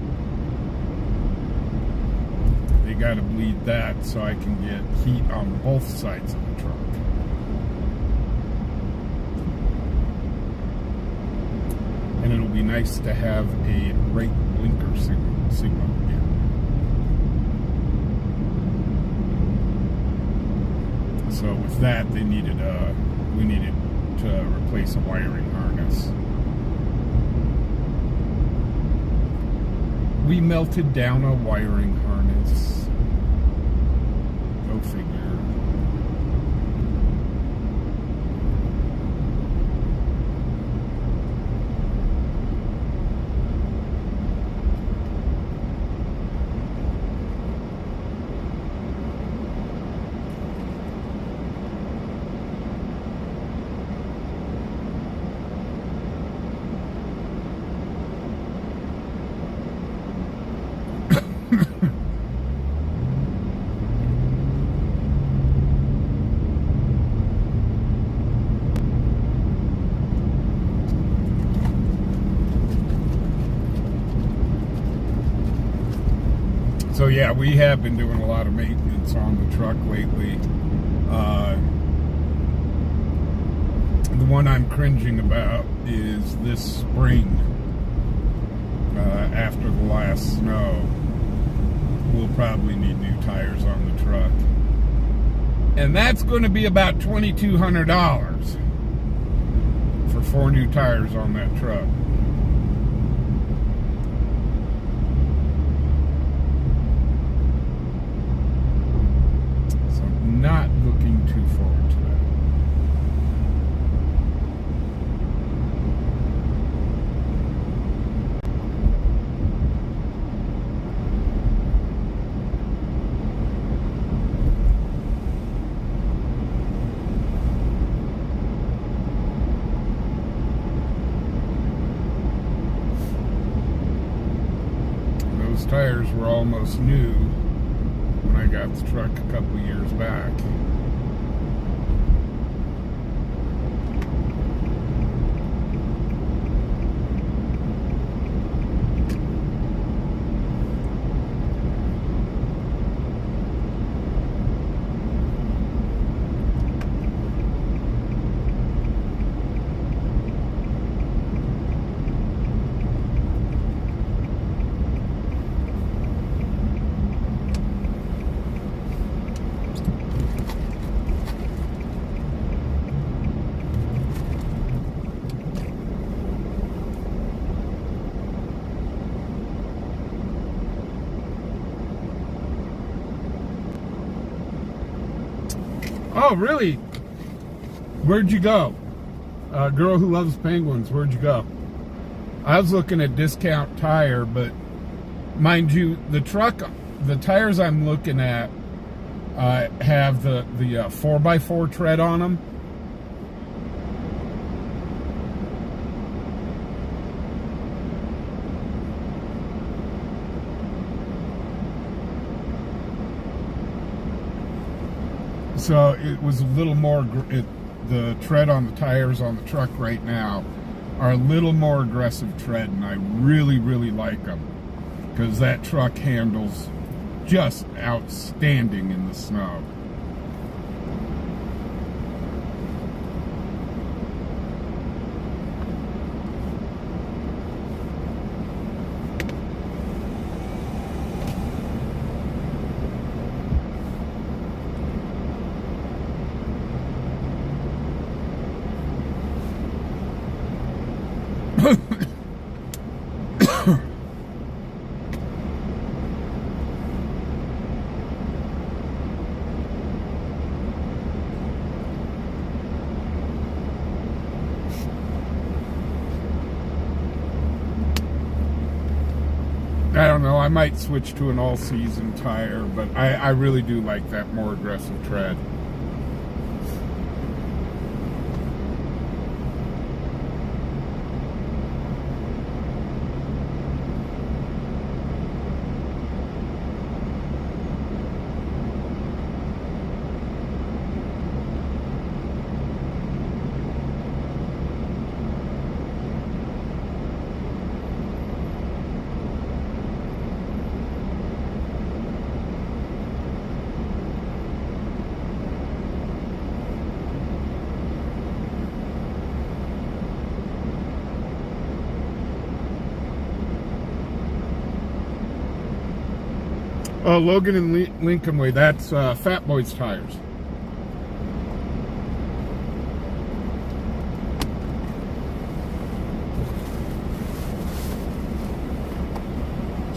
They got to bleed that so I can get heat on both sides of the truck. And it'll be nice to have a brake blinker signal again. So with that, we needed to replace a wiring harness. We melted down a wiring harness. Go figure. So yeah, we have been doing a lot of maintenance on the truck lately. The one I'm cringing about is this spring. After the last snow, we'll probably need new tires on the truck. And that's going to be about $2,200 for 4 new tires on that truck. Not looking too forward to that. Those tires were almost new when I got the truck a couple years back. Oh, really? Where'd you go? Girl who loves penguins, where'd you go? I was looking at Discount Tire, but mind you, the tires I'm looking at have the 4x4 tread on them. So it was a little more, the tread on the tires on the truck right now are a little more aggressive tread, and I really, really like them because that truck handles just outstanding in the snow. I don't know, I might switch to an all-season tire, but I really do like that more aggressive tread. Oh, Logan and Lincoln Way, that's Fat Boy's tires.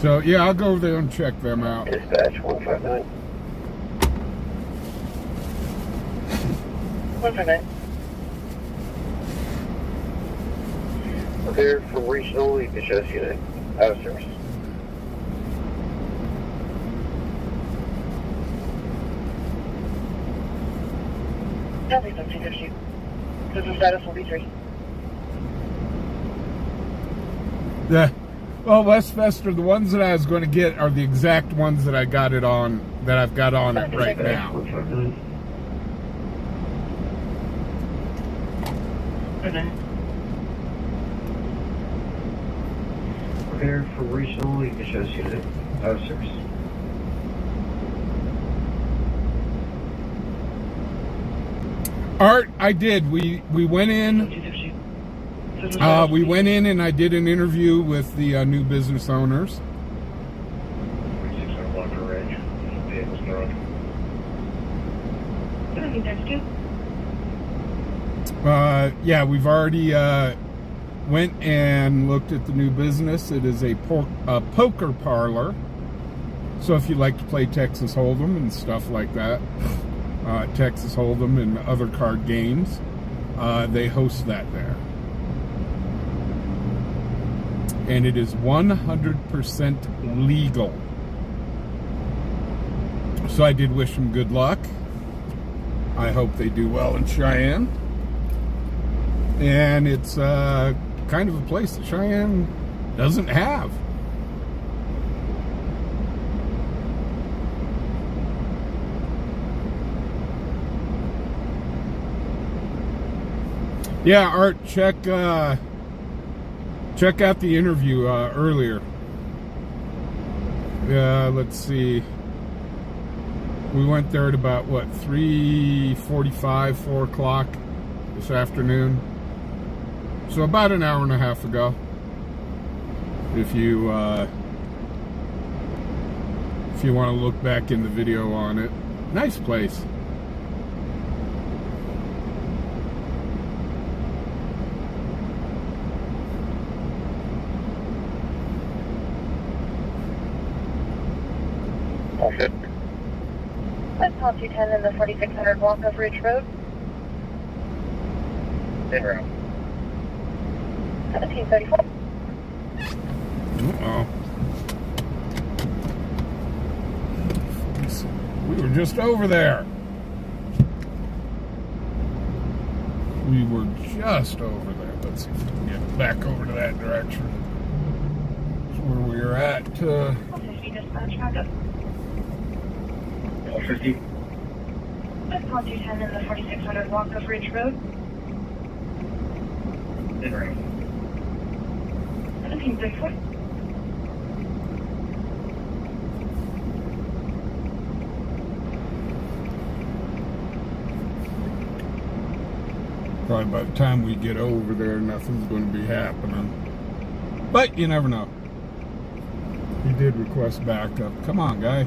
So yeah, I'll go over there and check them out. Dispatch 159. 159. Cleared from regional EHS unit. Out of service. Copy, 1750. System status will be 3. Yeah. Well, Westfester, the ones that I was going to get are the exact ones that I got it on, that I've got on it right now. 159. Cleared from regional EHS unit. Out of service. Art, I did. We went in. We went in and I did an interview with the new business owners. 600 block for range. Vehicles thrown. 1732. Yeah, we've already went and looked at the new business. It is a poker parlor. So if you like to play Texas Hold'em and stuff like that, Texas Hold'em and other card games, they host that there. And it is 100% legal. So I did wish them good luck. I hope they do well in Cheyenne. And it's kind of a place that Cheyenne doesn't have. Yeah, Art, check out the interview earlier. Let's see. We went there at about, what, 3:45, 4 o'clock this afternoon. So about an hour and a half ago. If you want to look back in the video on it. Nice place. All good. West Palm 210 in the 4600 block of Ridge Road. En route. 1734. Uh-oh. We were just over there. We were just over there. Let's see if we can get back over to that direction. That's where we were at. 150 dispatch backup. 150. West Palm 210 in the 4600 block of Ridge Road. En route. 1734. Probably by the time we get over there, nothing's going to be happening. But you never know. He did request backup. Come on, guy.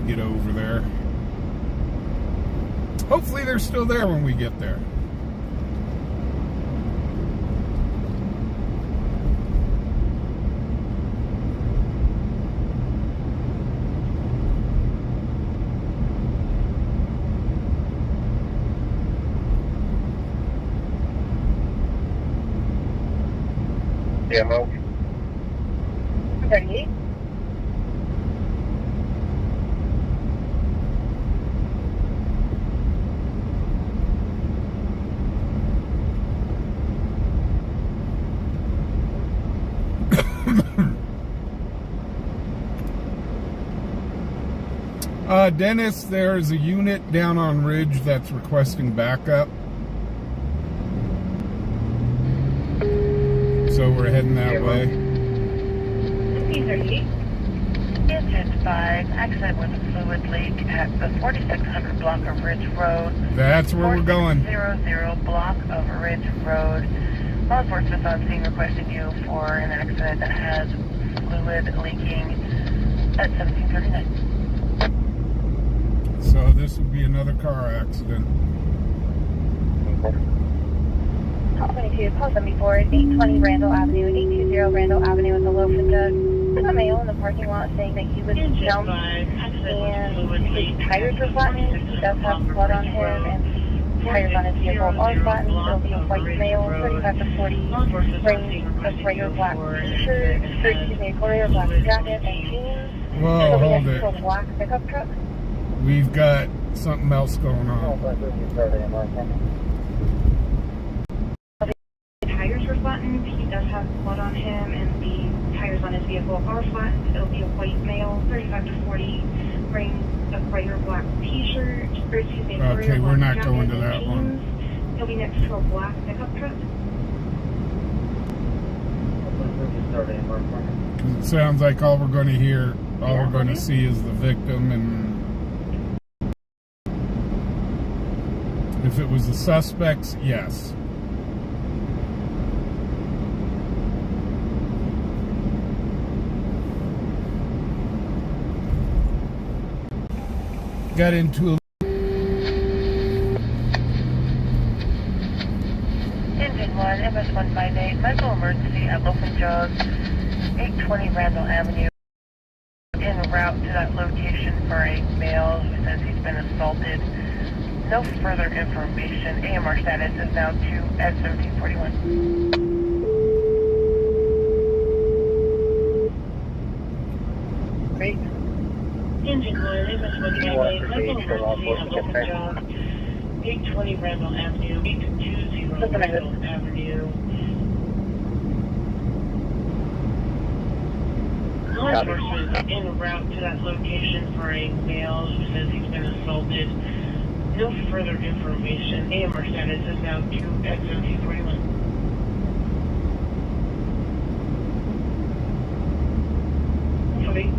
get over there. Hopefully they're still there when we get there. Yeah, Mo. 38. Dennis, there's a unit down on Ridge that's requesting backup. So we're heading that way. 38. Engine 5, accident with a fluid leak at the 4600 block of Ridge Road. That's where we're going. 4600 block of Ridge Road. Law enforcement on scene requesting you for an accident that has fluid leaking at 1739. So this would be another car accident. Call 22, call 74, 820 Randall Avenue, 820 Randall Avenue with a low for Doug. A male in the parking lot saying that he was jumped and his tires were flattened. He does have blood on him and tires on his vehicle are flattened. It'll be a white male, 35 to 40, wearing a regular black t-shirt, a regular black jacket and jeans. Whoa, It'll be hold next to it. a black pickup truck. We've got something else going on. The tires were flattened. He does have blood on him, and the tires on his vehicle are flattened. It'll be a white male, 35 to 40, wearing a brighter black t-shirt, or excuse me, Okay, brighter we're black not going to jacket that and one. jeans. He'll be next to a black pickup truck. Because it sounds like all we're going to hear, all we're going to see is the victim, and if it was the suspects, yes. Got into a Engine 1, MS-158, medical emergency at Loafing Jug, 820 Randall Avenue. En route to that location for a male who says he's been assaulted. No further information. AMR status is now 2 at 1741. Great. Engine 1, MS-158, medical emergency at Loafing Jug, 820 Randall Avenue, 820 Randall Avenue. Law enforcement en route to that location for a male who says he's been assaulted. No further information. AMR status is now 2 at 1741. Somebody?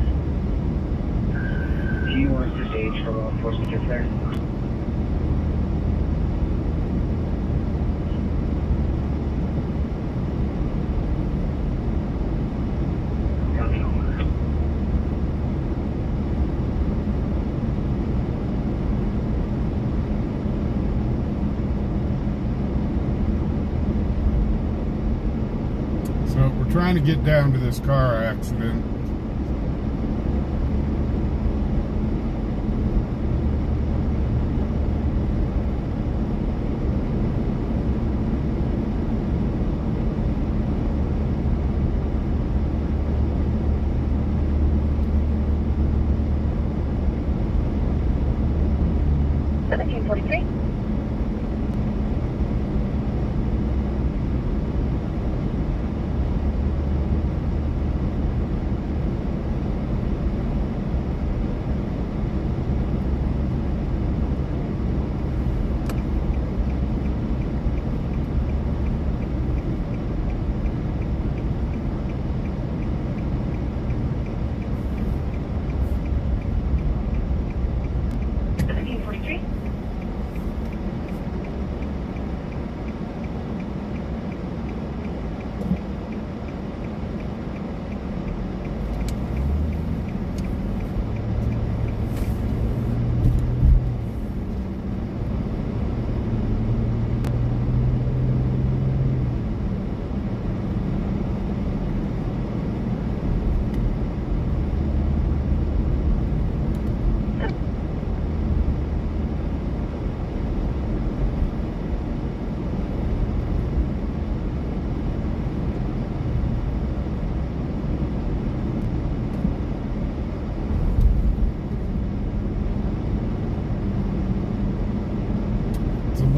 Do you want us to stage for law enforcement gets there? So we're trying to get down to this car accident.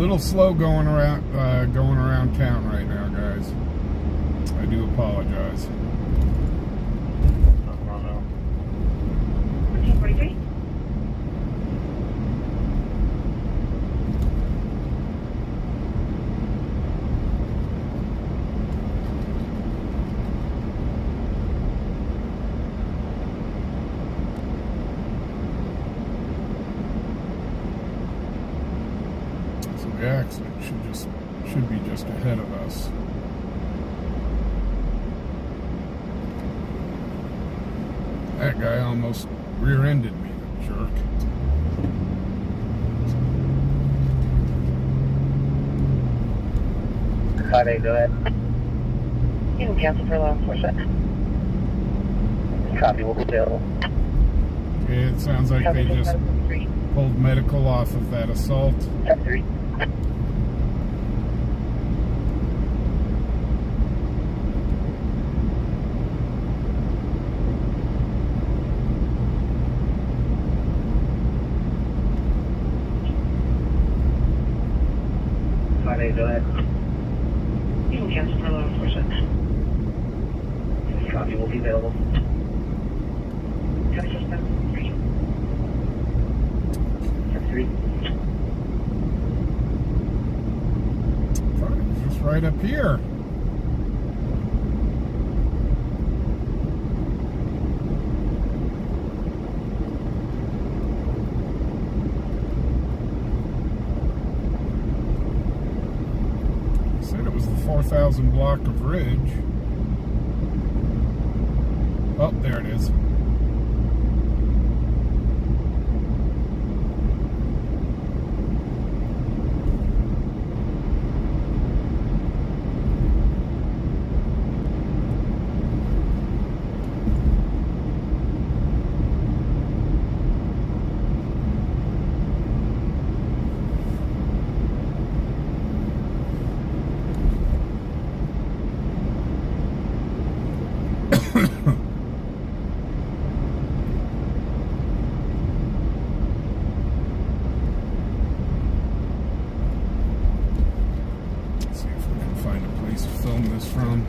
little slow going around town right now, guys. I do apologize. 1443. So the accident should be just ahead of us. That guy almost rear-ended me, the jerk. How do you do it? You can cancel for law enforcement. Copy will be available. Okay, it sounds like they just pulled medical off of that assault. 3. How do you do it? You can cancel for law enforcement. Copy will be available. Copy system 3. 3. Thought it was just right up here. Said it was the 4,000 block of Ridge. Oh, there it is. Film this from.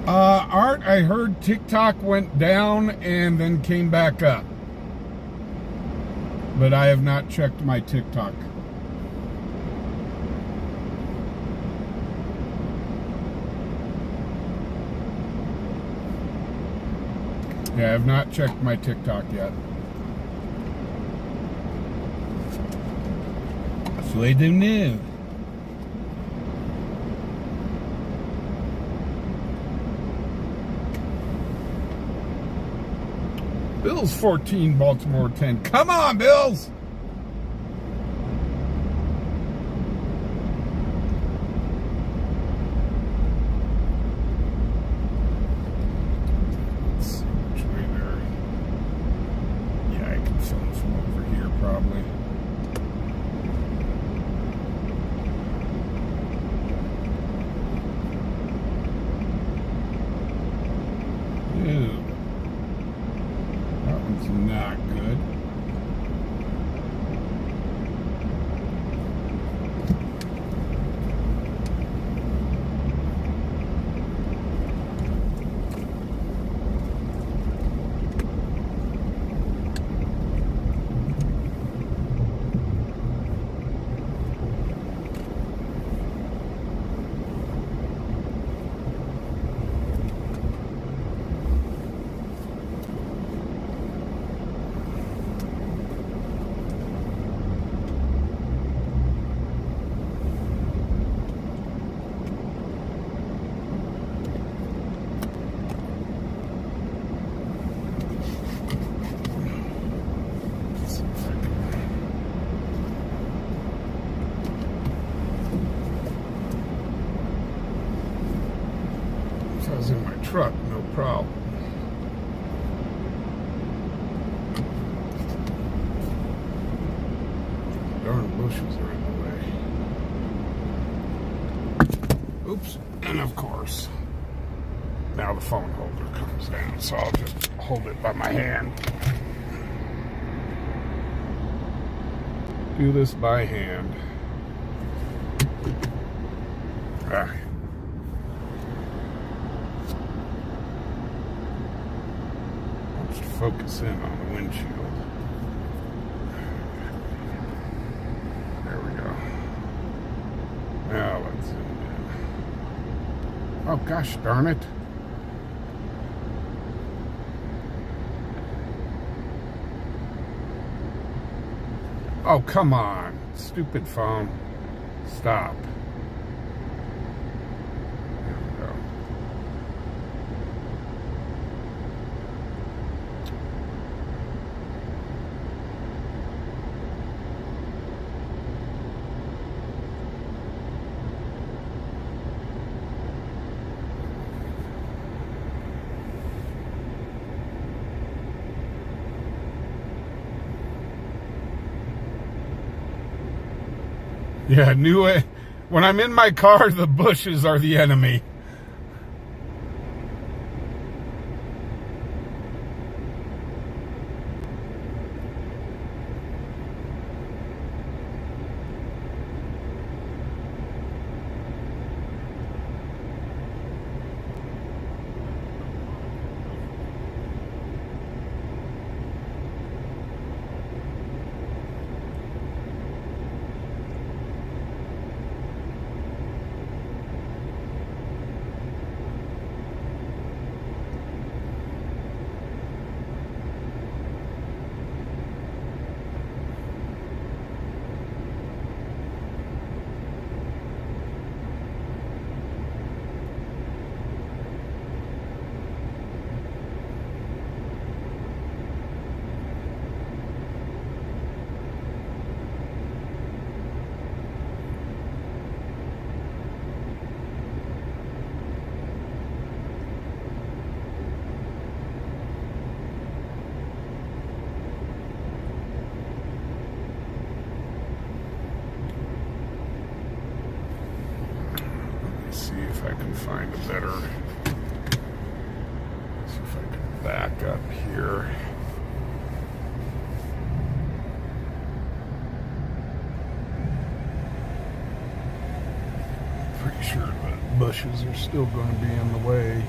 Art, I heard TikTok went down and then came back up, but I have not checked my TikTok. Yeah, I have not checked my TikTok yet. So I don't know. Bills 14, Baltimore 10. Come on, Bills! Probably. Ew. That one's not good. If I was in my truck, no problem. Darn bushes are in the way. Oops. And of course, now the phone holder comes down, so I'll just hold it by my hand. Do this by hand. Ah. Let's focus in on the windshield. There we go. Now let's zoom in. Oh gosh darn it. Oh, come on. Stupid phone. Stop. There we go. Yeah, knew it. When I'm in my car, the bushes are the enemy. See if I can find a better. See if I can back up here. Pretty sure the bushes are still going to be in the way.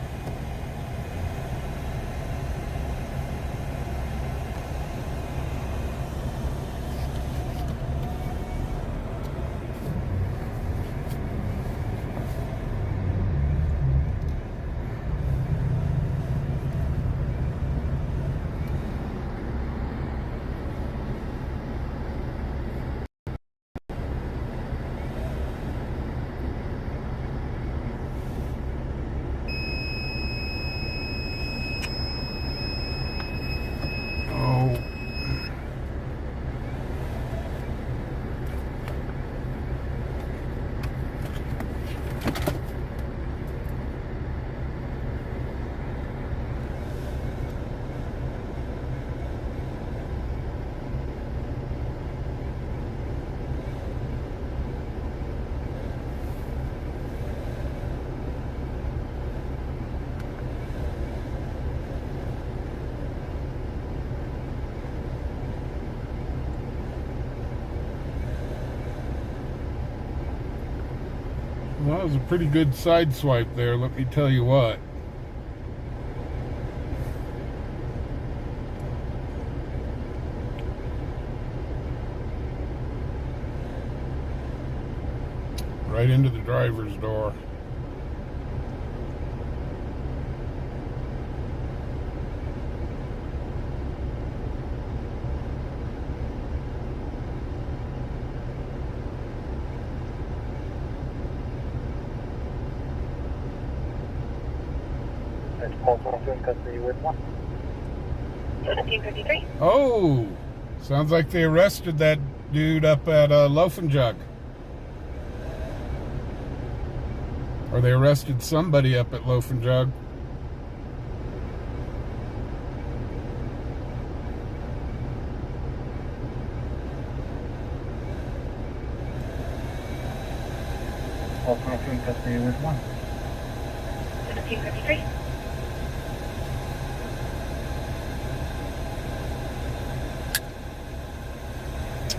Well, that was a pretty good side swipe there, let me tell you what. Right into the driver's door. Custody with 1753. Oh, sounds like they arrested that dude up at Loaf and Jug. Or they arrested somebody up at Loaf and Jug. Custody with 1. 1753.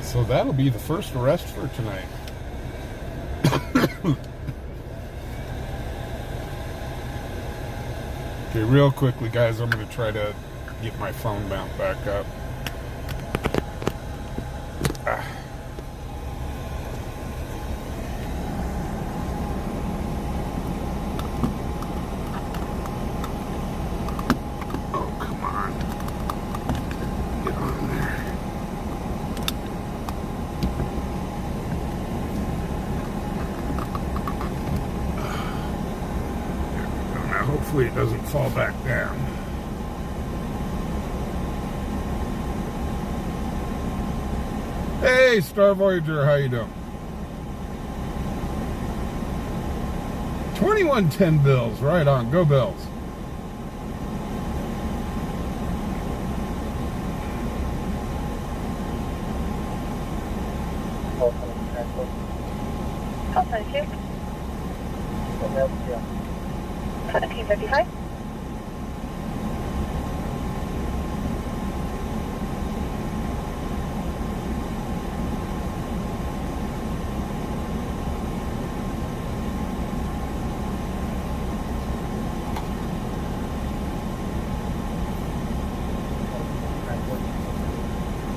So that'll be the first arrest for tonight. Okay, real quickly, guys, I'm going to try to get my phone mount back up. Oh, come on. Get on there. Now, hopefully it doesn't fall back down. Hey, Star Voyager, how you doing? 2110 Bills, right on. Go Bills. Call 22. 1755.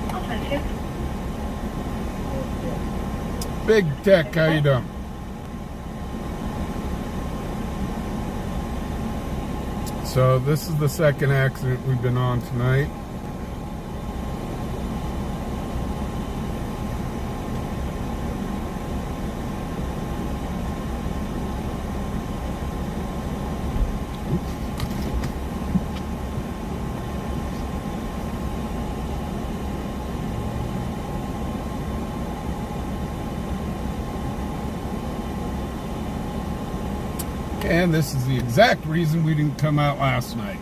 Call 22. Big Tech, how you doing? So this is the second accident we've been on tonight. And this is the exact reason we didn't come out last night.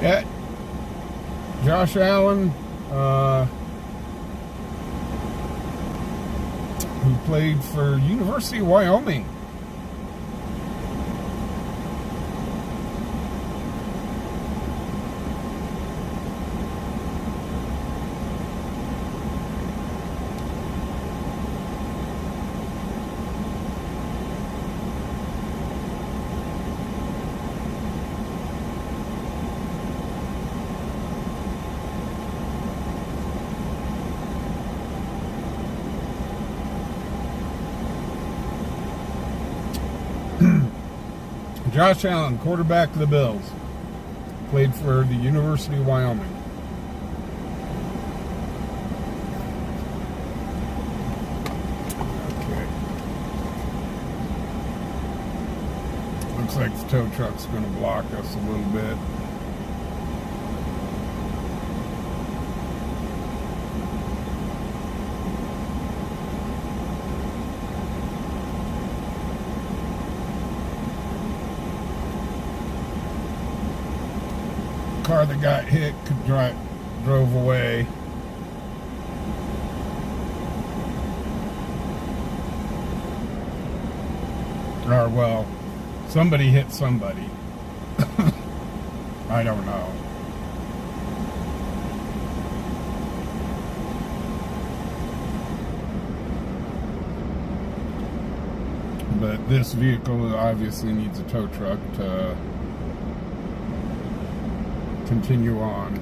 Yeah. Josh Allen, who played for University of Wyoming. Josh Allen, quarterback of the Bills, played for the University of Wyoming. Okay. Looks like the tow truck's going to block us a little bit. Car that got hit drove away. Or, well, somebody hit somebody. I don't know. But this vehicle obviously needs a tow truck to continue on.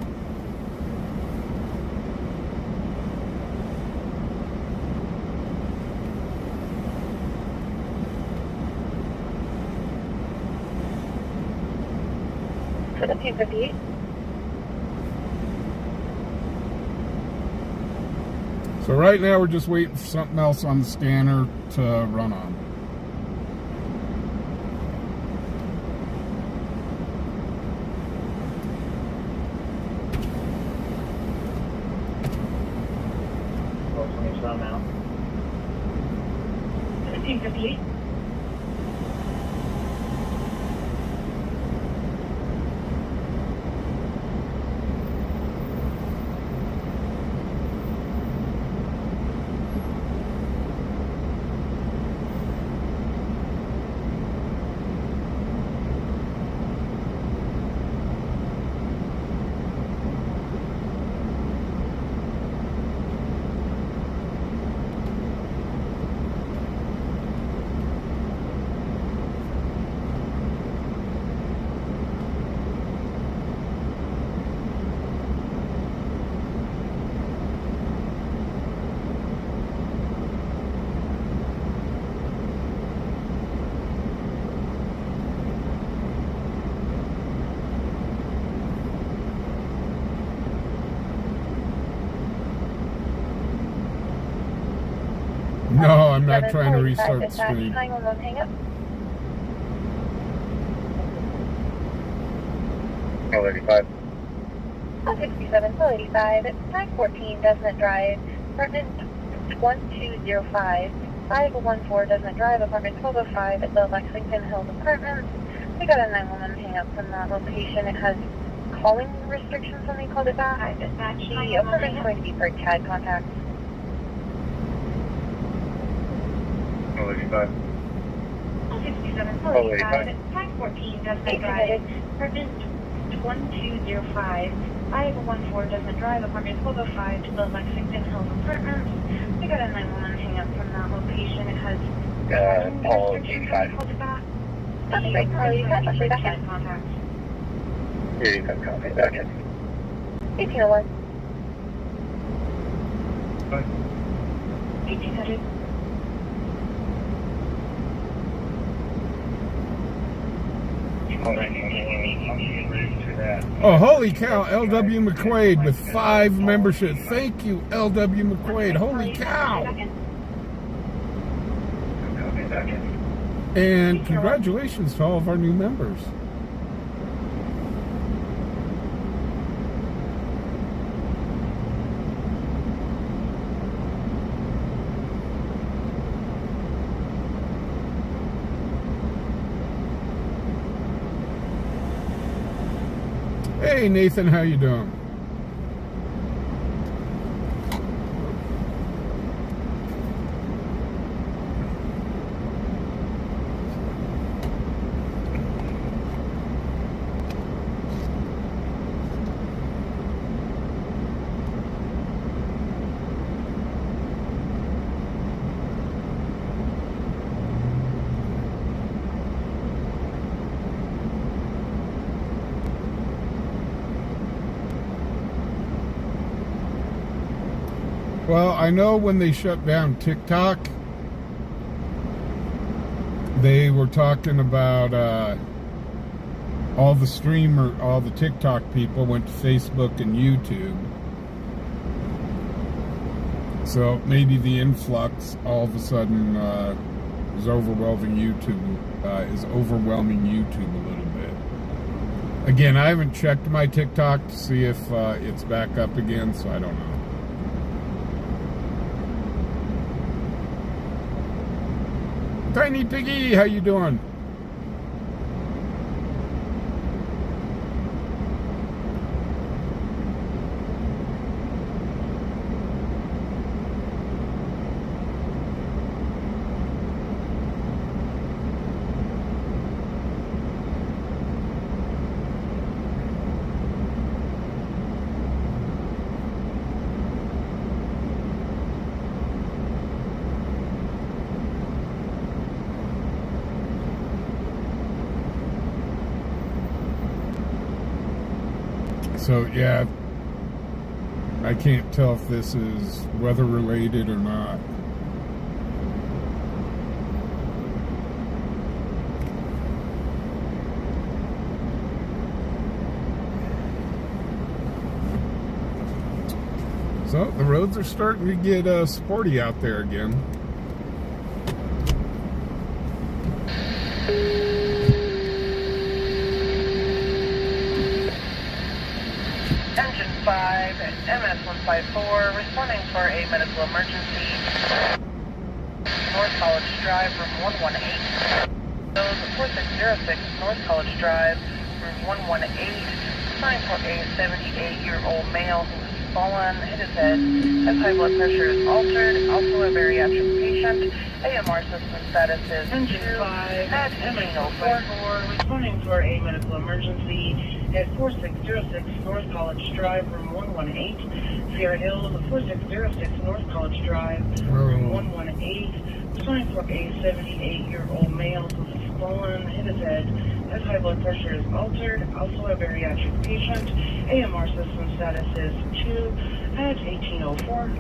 For the 258. So right now we're just waiting for something else on the scanner to run on. so I'm out. 1658. No, I'm not trying to restart the stream. 911 hang up. Oh, 85. 67, 85, 914 Desmond Drive, apartment 1205, 514 Desmont Drive, apartment 1205 at the Lexington Hills Apartments. We got a 911 hang up from that location. It has calling restrictions when they called it back. The apartment's going to be for CAD contacts. Oh, 85. 67, Oh, 85, 85. 514 Desmond Drive, apartment 1205, 514 Desmond Drive, apartment 1205 to the Lexington Hills Apartments. We got a 911 hang up from that location. It has Paul, restrictions 85. called it back. That's right, Carl, you got for back CAD in. contacts. 85, copy, back in. 1801. 1800. Oh, holy cow, LW McQuaid with 5 memberships. Thank you, LW McQuaid. Holy cow. Copy, back in. And congratulations to all of our new members. Hey Nathan, how you doing? Well, I know when they shut down TikTok, they were talking about all the TikTok people went to Facebook and YouTube. So maybe the influx all of a sudden is overwhelming YouTube. Is overwhelming YouTube a little bit. Again, I haven't checked my TikTok to see if it's back up again, so I don't know. Tiny Piggy, how you doing? So yeah, I can't tell if this is weather related or not. So the roads are starting to get sporty out there again. Engine 5, Okay, MS-154, responding for a medical emergency. North College Drive, room 118. Those 4606 North College Drive, room 118. Responding for a 78-year-old male who has fallen, hit his head, has high blood pressure is altered, also a bariatric patient. AMR system status is 2 at 1804. Responding for a medical emergency at 4606 North College Drive, room 118. Sierra Hills, 4606 North College Drive, room 118. Responding for a 78-year-old male who has fallen, hit his head, has high blood pressure is altered, also a bariatric patient. AMR system status is 2 at 1804.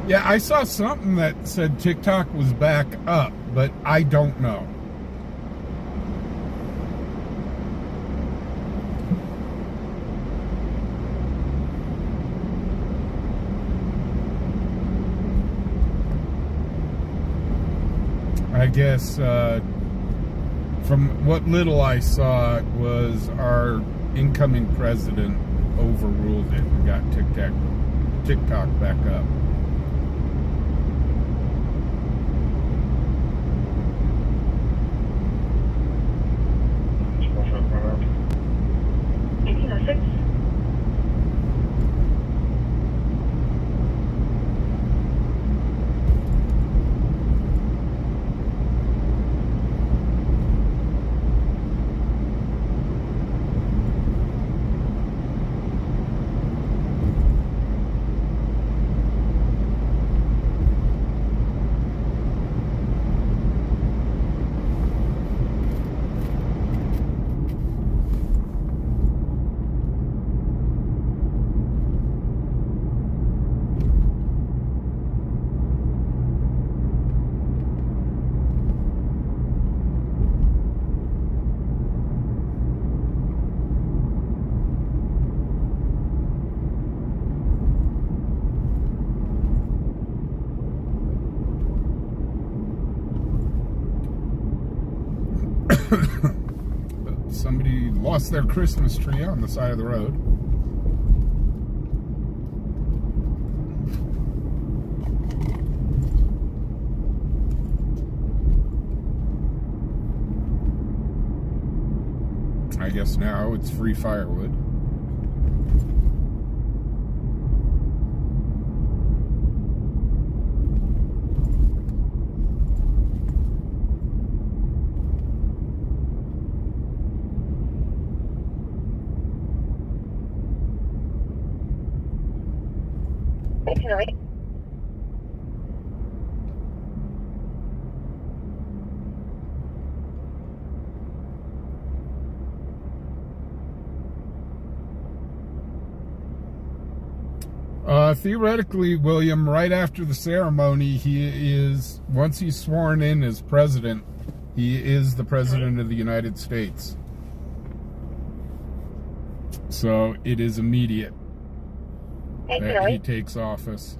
Yeah, I saw something that said TikTok was back up, but I don't know. I guess from what little I saw, it was our incoming president overruled it and got TikTok back up. Somebody lost their Christmas tree on the side of the road. I guess now it's free firewood. Theoretically, William, right after the ceremony, once he's sworn in as president, he is the president of the United States. So it is immediate that he takes office.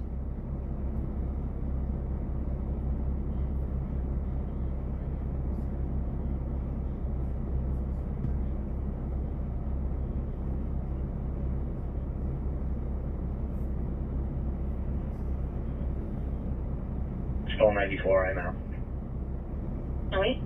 Still 94 right now. Oui.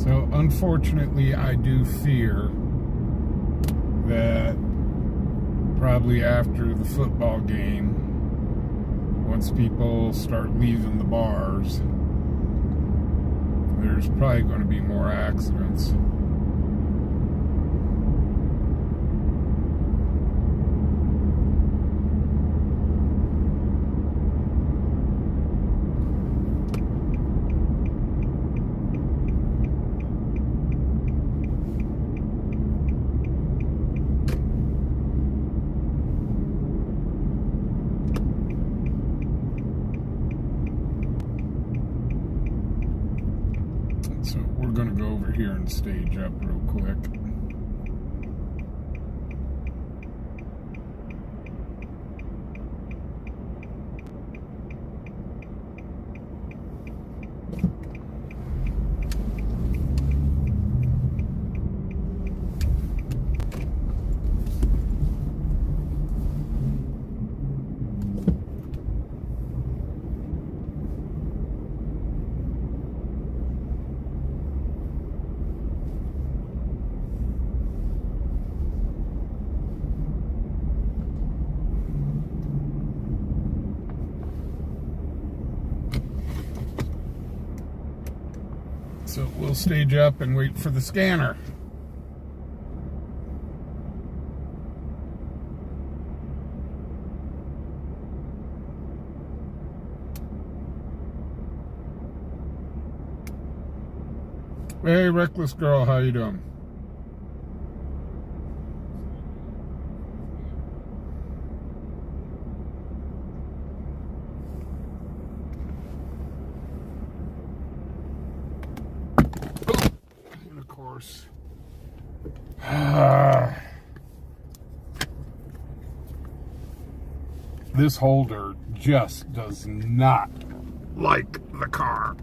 So unfortunately, I do fear that probably after the football game, once people start leaving the bars, there's probably going to be more accidents. So we're going to go over here and stage up real quick. So we'll stage up and wait for the scanner. Hey, Reckless Girl, how you doing? And of course, this holder just does not like the car.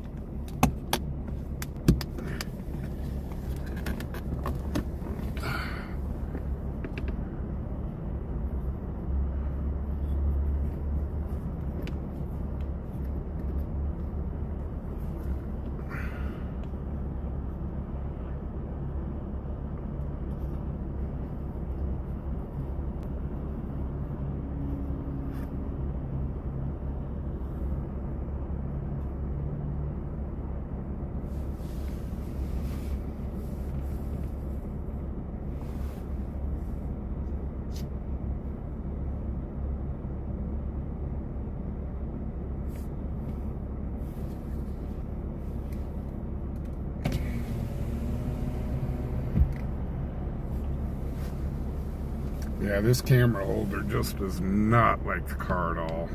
Yeah, this camera holder just does not like the car at all.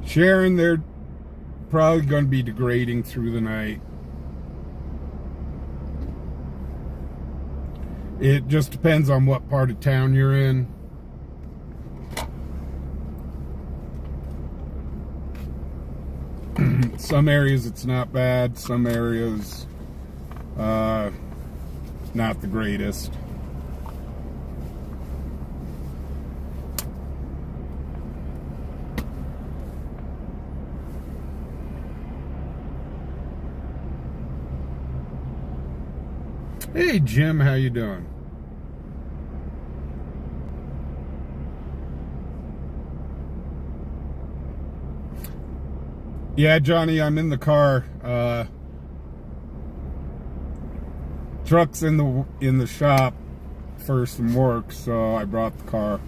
Sharon, they're probably going to be degrading through the night. It just depends on what part of town you're in. Some areas it's not bad, some areas not the greatest. Hey Jim, how you doing? Yeah, Johnny, I'm in the car. Truck's in the shop for some work, so I brought the car.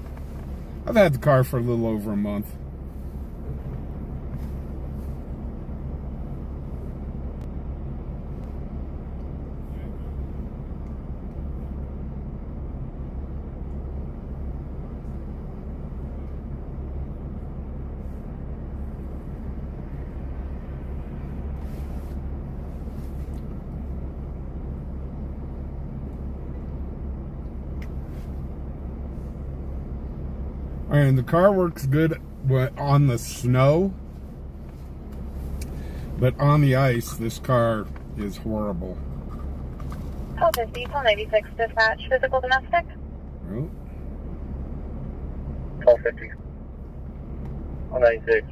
I've had the car for a little over a month. And the car works good on the snow, but on the ice, this car is horrible. Call 50, call 96, dispatch, physical domestic. Oh. Call 50. Call 96.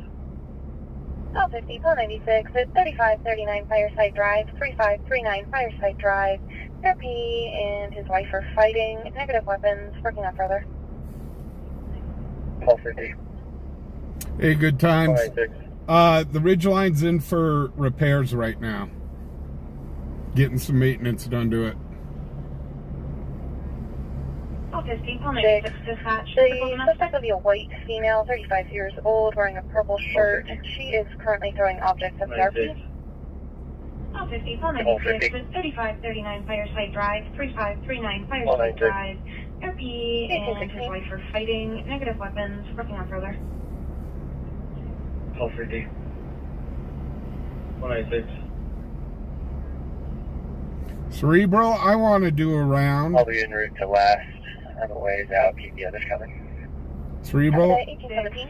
Call 50, call 96, at 3539 Fireside Drive, 3539 Fireside Drive. Therapy and his wife are fighting. Negative weapons, working on further. Call 50. Hey, good times. Call 96. The Ridgeline's in for repairs right now. Getting some maintenance done to it. Call 50, call 96, dispatch. The suspect will be a white female, 35 years old, wearing a purple shirt. She is currently throwing objects at therapy. Call 50, call 96, with 3539 Fireside Drive, 3539 Fireside Drive. Therapy and his wife are fighting. Negative weapons, working on further. Call 50. Call 96. Cerebral, I want to do a round. I'll be en route to last. I'm a ways out. Keep the others coming. Cerebral, 1817.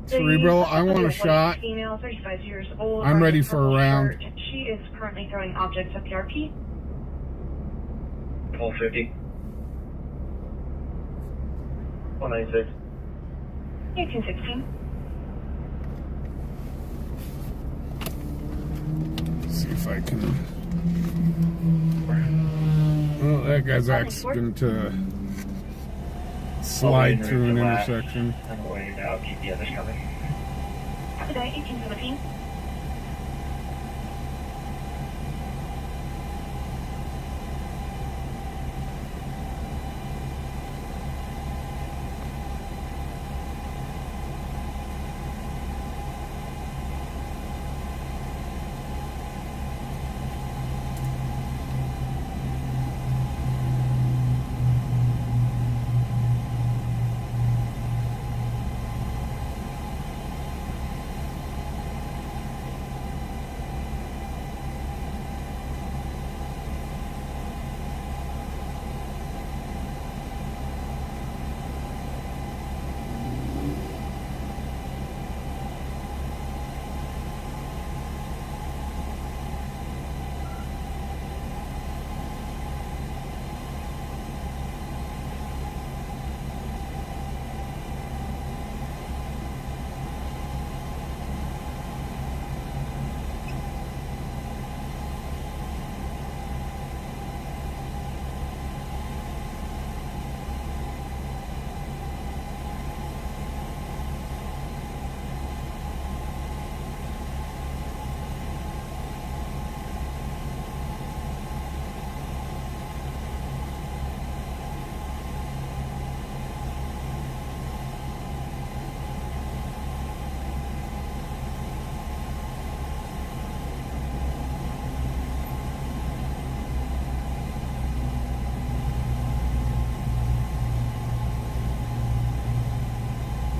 Cerebral, I want a shot. Female, 35 years old. I'm ready wearing for a purple round. shirt. She is currently throwing objects at PRP. Call 50. Call 96. 1816. See if I can. Oh, that guy's accident to slide through an intersection. I'm a ways out. Keep the others coming. Copy that, 1817.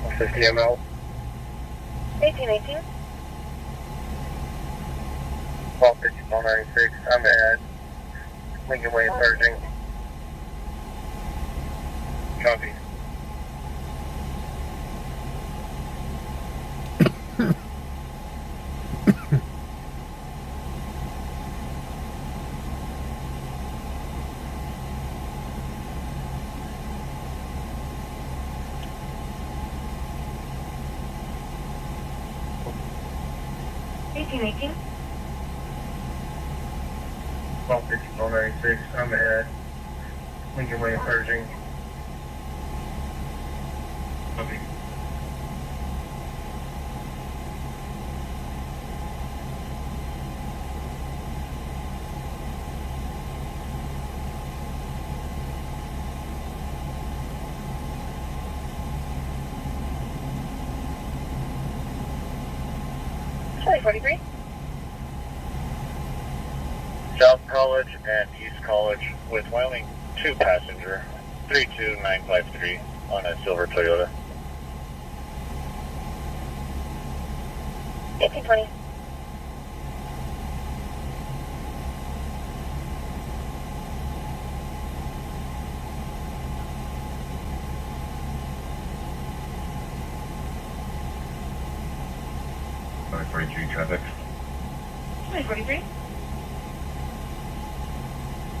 Call 50 ML. 1818. Call 50. Call 96. I'm ahead. Lincoln Way approaching. Copy. Call 50. Call 96. I'm ahead. Lincoln Way approaching. Copy. Charlie 43. South College and East College with Wyoming 2 passenger 32953 on a silver Toyota. 1820. 2043 traffic. 2043.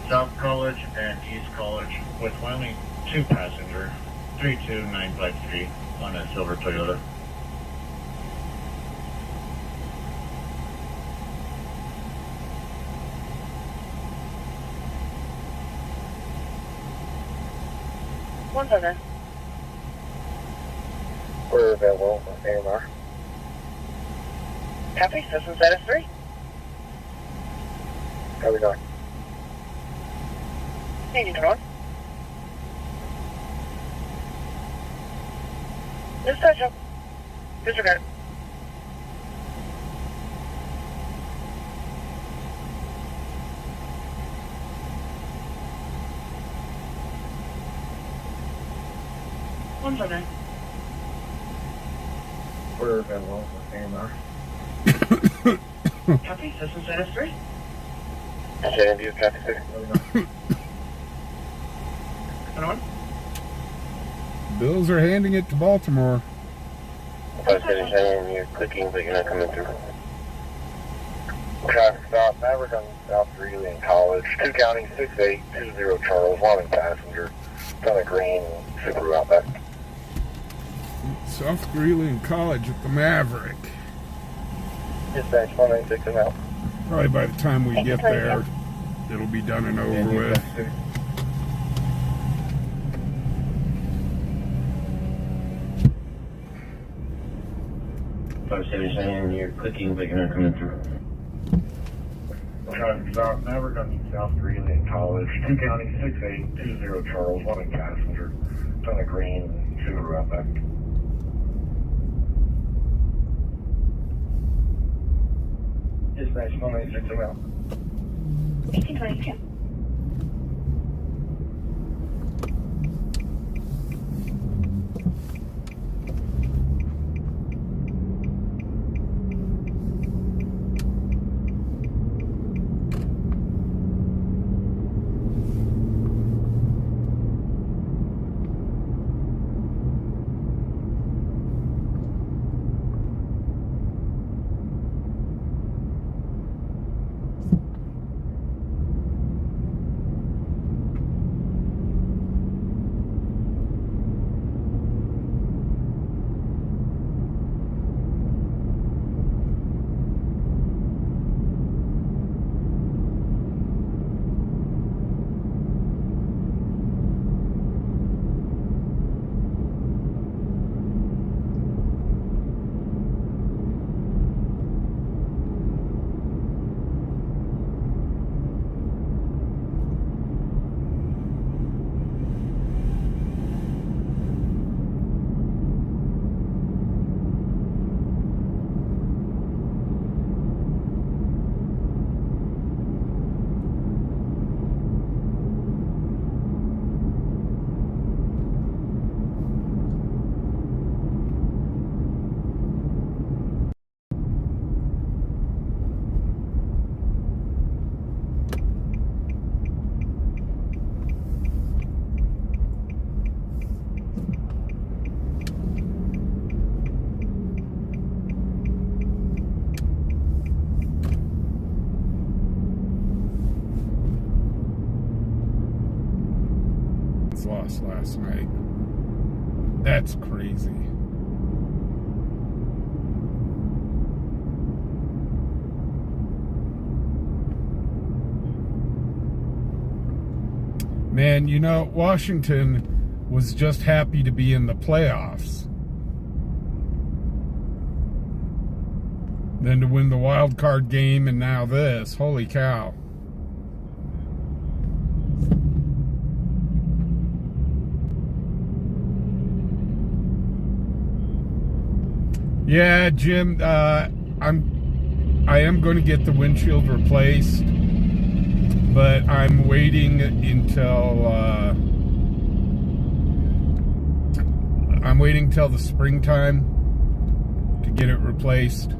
South College and East College with Wyoming 2 passenger 32953 on a silver Toyota. One seven. We're available with AMR. Copy, system status 3. How we going? Engine turn on. Dispatch up. Disregard. One seven. We're available with AMR. Copy, system status 3. J&D is traffic 6. How we going? Turn on. Bills are handing it to Baltimore. 577, you're clicking, but you're not coming through. Traffic stop, Maverick on South Greeley in College, 2 County, 6820 Charles, Wyoming passenger, on a green Subaru Outback. South Greeley and College at the Maverick. Dispatch 196 and out. Probably by the time we get there, it'll be done and over with. 577, you're clicking, but you're not coming through. Traffic stop, Maverick on South Greeley in College, 2 County, 6820 Charles, Wyoming passenger, on a green Subaru Outback. Dispatch 196 and out. 1822. Lost last night. That's crazy. Man, you know, Washington was just happy to be in the playoffs. Then to win the wild card game and now this. Holy cow. Yeah, Jim, I am going to get the windshield replaced, but I'm waiting until the springtime to get it replaced.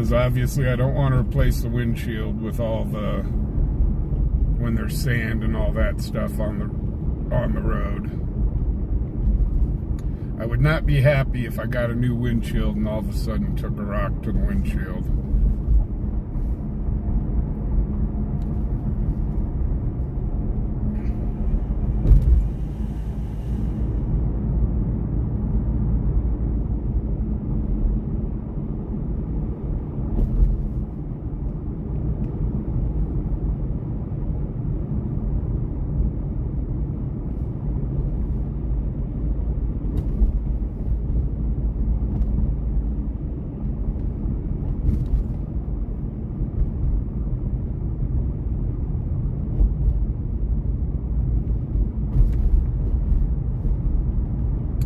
because obviously I don't want to replace the windshield with all the, when there's sand and all that stuff on the road. I would not be happy if I got a new windshield and all of a sudden took a rock to the windshield.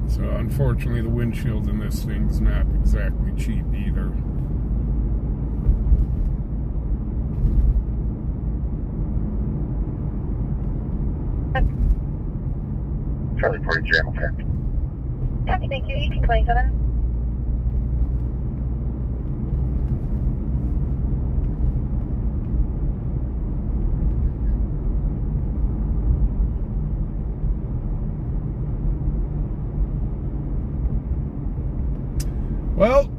So unfortunately the windshield in this thing's not exactly cheap either. Charlie 43, I'm okay. Copy, thank you. 1827. Well,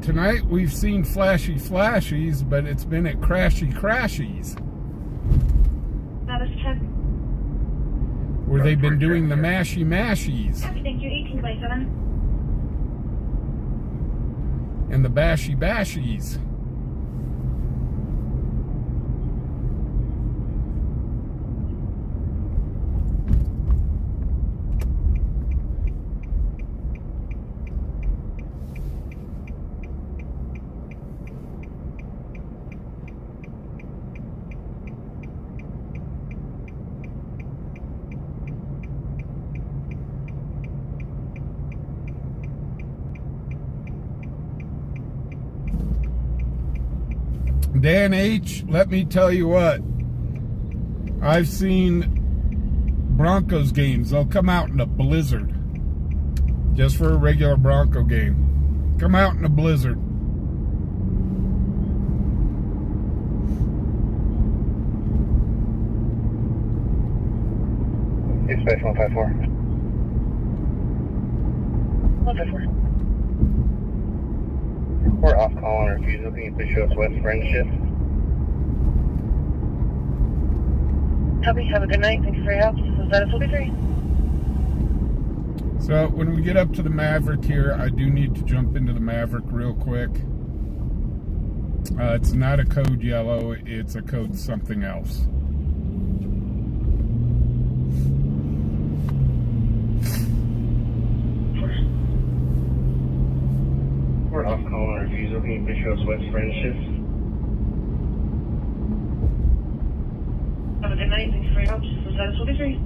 tonight we've seen flashy flashies, but it's been at crashy crashies. That is 10. Where they've been doing the mashy mashies. Copy, thank you. 1827. And the bashy bashies. Dan H., let me tell you what, I've seen Broncos games. They'll come out in a blizzard just for a regular Bronco game. Come out in a blizzard. Space 154. 154. We're off call on refusal. Can you please show us west for end shift? Copy, have a good night. Thanks for your help. This is Dennis 43. So when we get up to the Maverick here, I do need to jump into the Maverick real quick. It's not a code yellow, it's a code something else. We're off call on refusal. Can you please show us west for end shift? Have a good night. Thanks for your help. This is Dennis 43.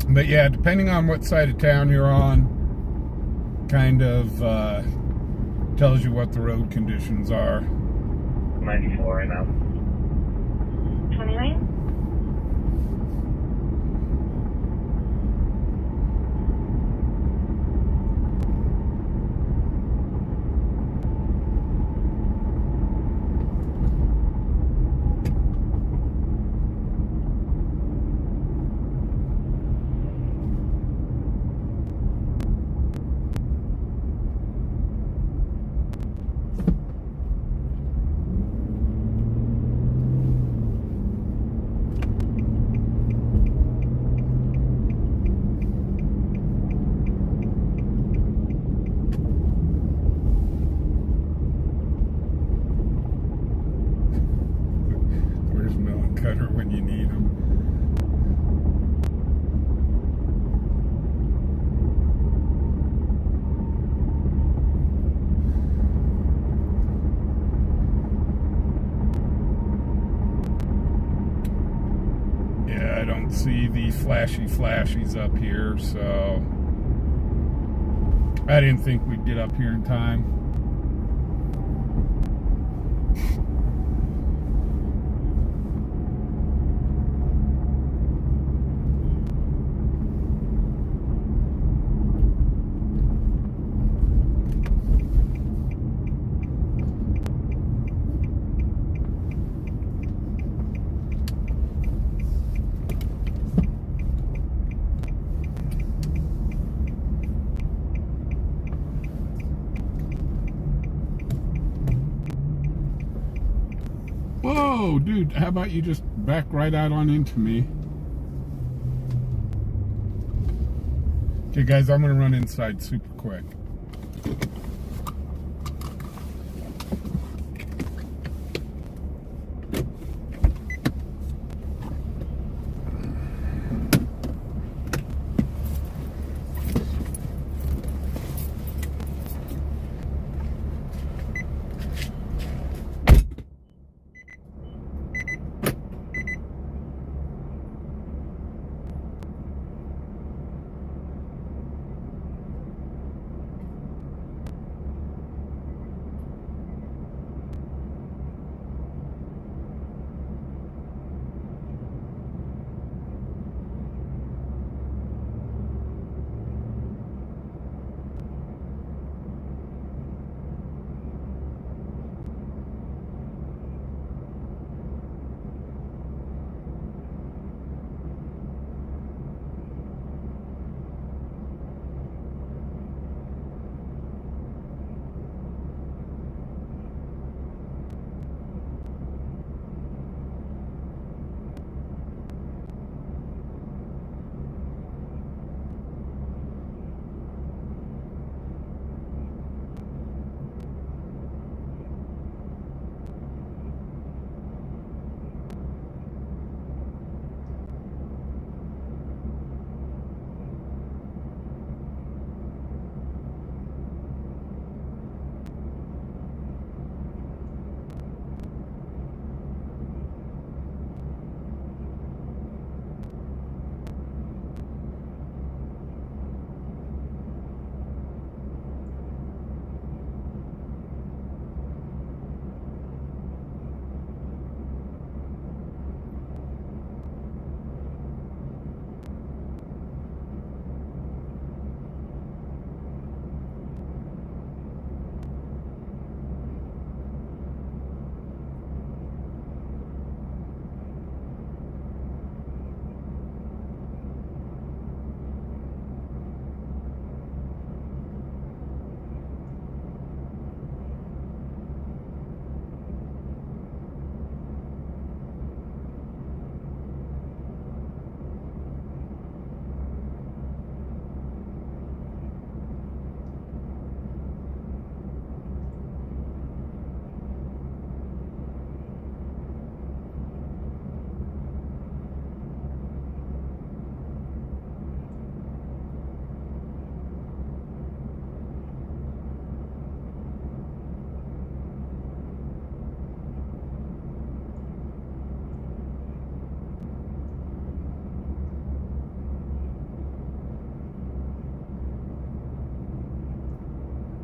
But yeah, depending on what side of town you're on, kind of tells you what the road conditions are. 94 right now. 29. Where's Melon Cutter when you need him? Yeah, I don't see the flashy flashies up here, so I didn't think we'd get up here in time. Whoa, dude, how about you just back right out on into me? Okay, guys, I'm gonna run inside super quick.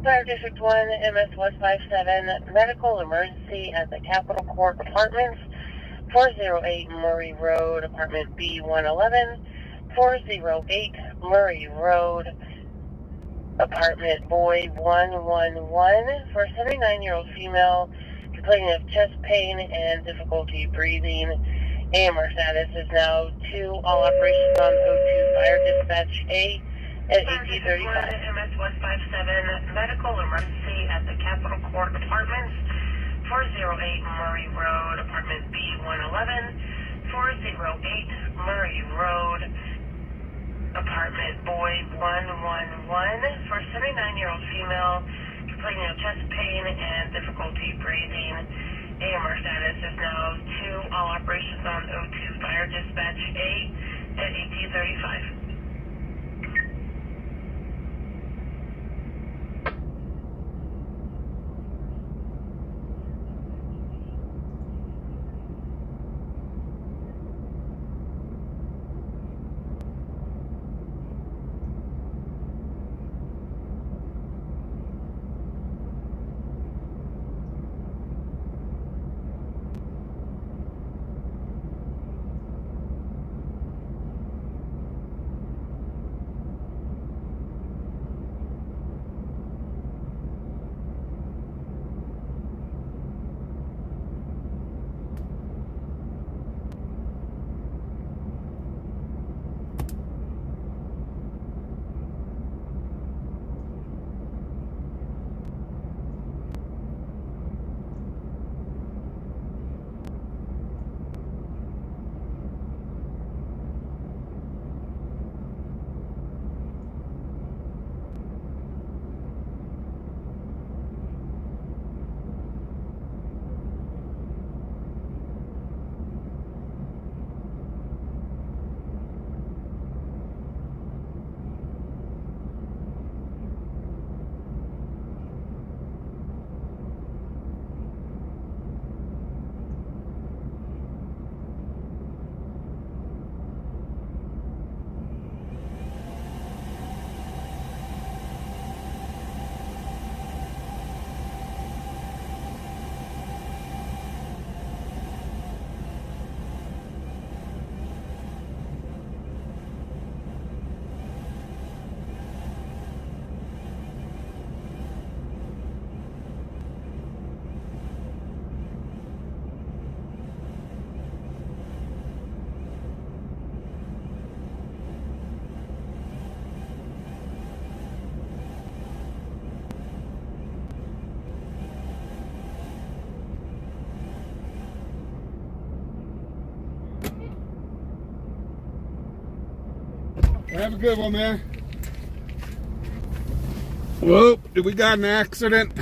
Fire District 1, MS 157, medical emergency at the Capitol Court Apartments, 408 Murray Road, apartment B111, 408 Murray Road, apartment Boy 111, for a 79-year-old female complaining of chest pain and difficulty breathing. AMR status is now 2, all operations on O2 Fire Dispatch A at 1835. MS 157, medical emergency at the Capitol Court Apartments, 408 Murray Road, apartment B111, 408 Murray Road, apartment Boy 111, for a 79-year-old female complaining of chest pain and difficulty breathing. AMR status is now 2, all operations on O2 Fire Dispatch A at 1835. Have a good one, man. Whoa, did we got an accident?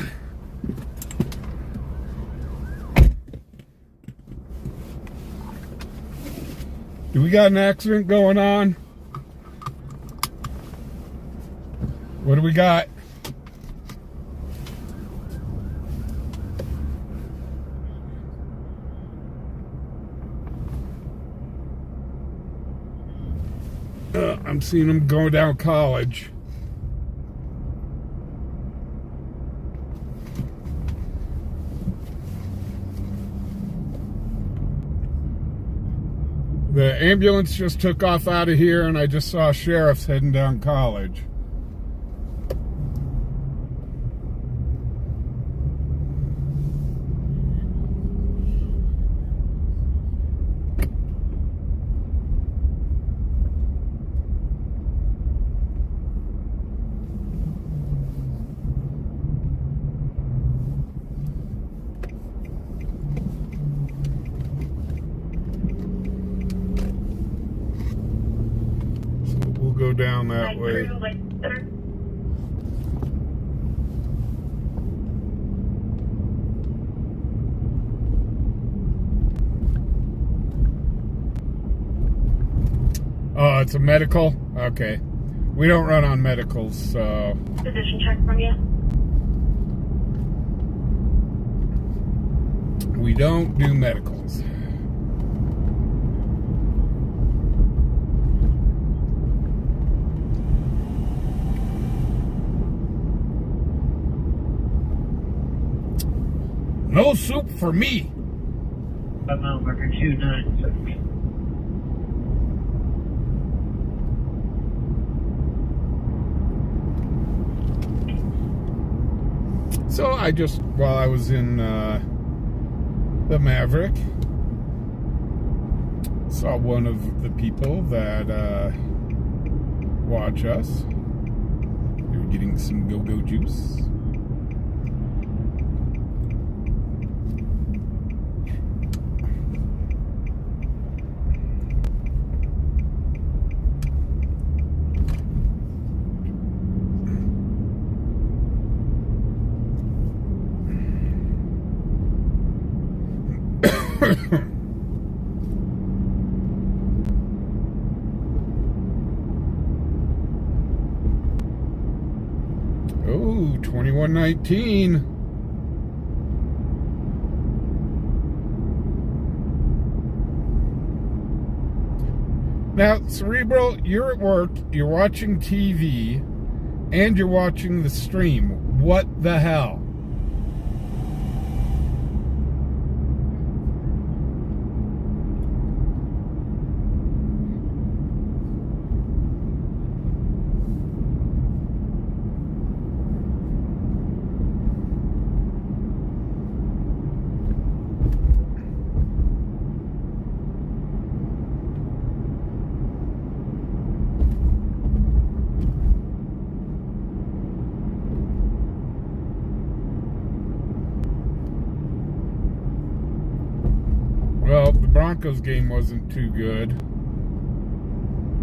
Do we got an accident going on? What do we got? I'm seeing them going down College. The ambulance just took off out of here, and I just saw sheriffs heading down College. Go down that way. Oh, it's a medical? Okay. We don't run on medicals, so... Position check from you. We don't do medicals. No soup for me. Mile marker 296. So I just, while I was in the Maverick, saw one of the people that watch us. They were getting some go-go juice. Oh, 2119. Now, Cerebral, you're at work, you're watching TV, and you're watching the stream. What the hell? Well, the Broncos game wasn't too good.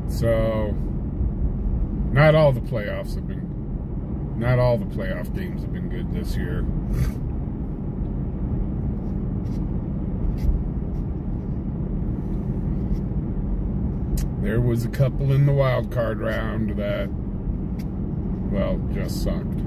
So, not all the playoff games have been good this year. There was a couple in the wild card round that, well, just sucked.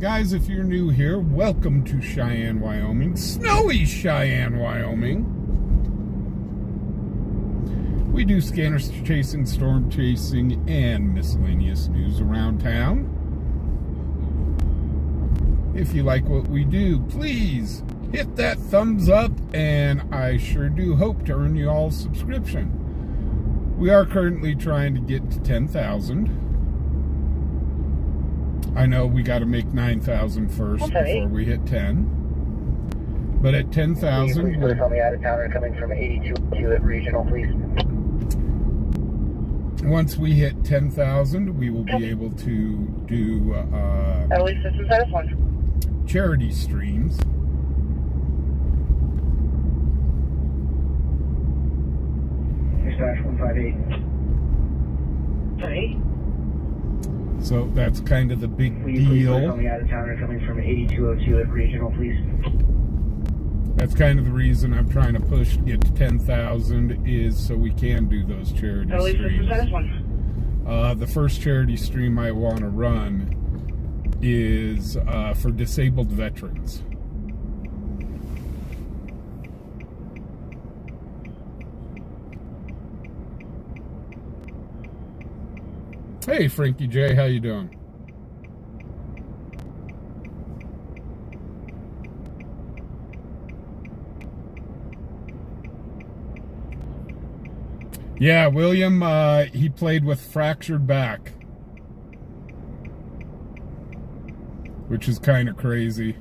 Guys, if you're new here, welcome to Cheyenne, Wyoming. Snowy Cheyenne, Wyoming. We do scanner chasing, storm chasing, and miscellaneous news around town. If you like what we do, please hit that thumbs up, and I sure do hope to earn you all a subscription. We are currently trying to get to 10,000. I know we got to make 9,000 first before we hit 10. But at 10,000, please tell me out of towner coming from 82 at regional, please. Once we hit 10,000, we will be able to do charity streams. Dispatch 158. Sorry. So that's kind of the big Will you please deal. tell me out of towner coming from 8202 at regional, please? That's kind of the reason I'm trying to push to get to 10,000 is so we can do those charity streams. The first charity stream I want to run is for disabled veterans. Hey, Frankie J, how you doing? Yeah, William, he played with fractured back, which is kind of crazy.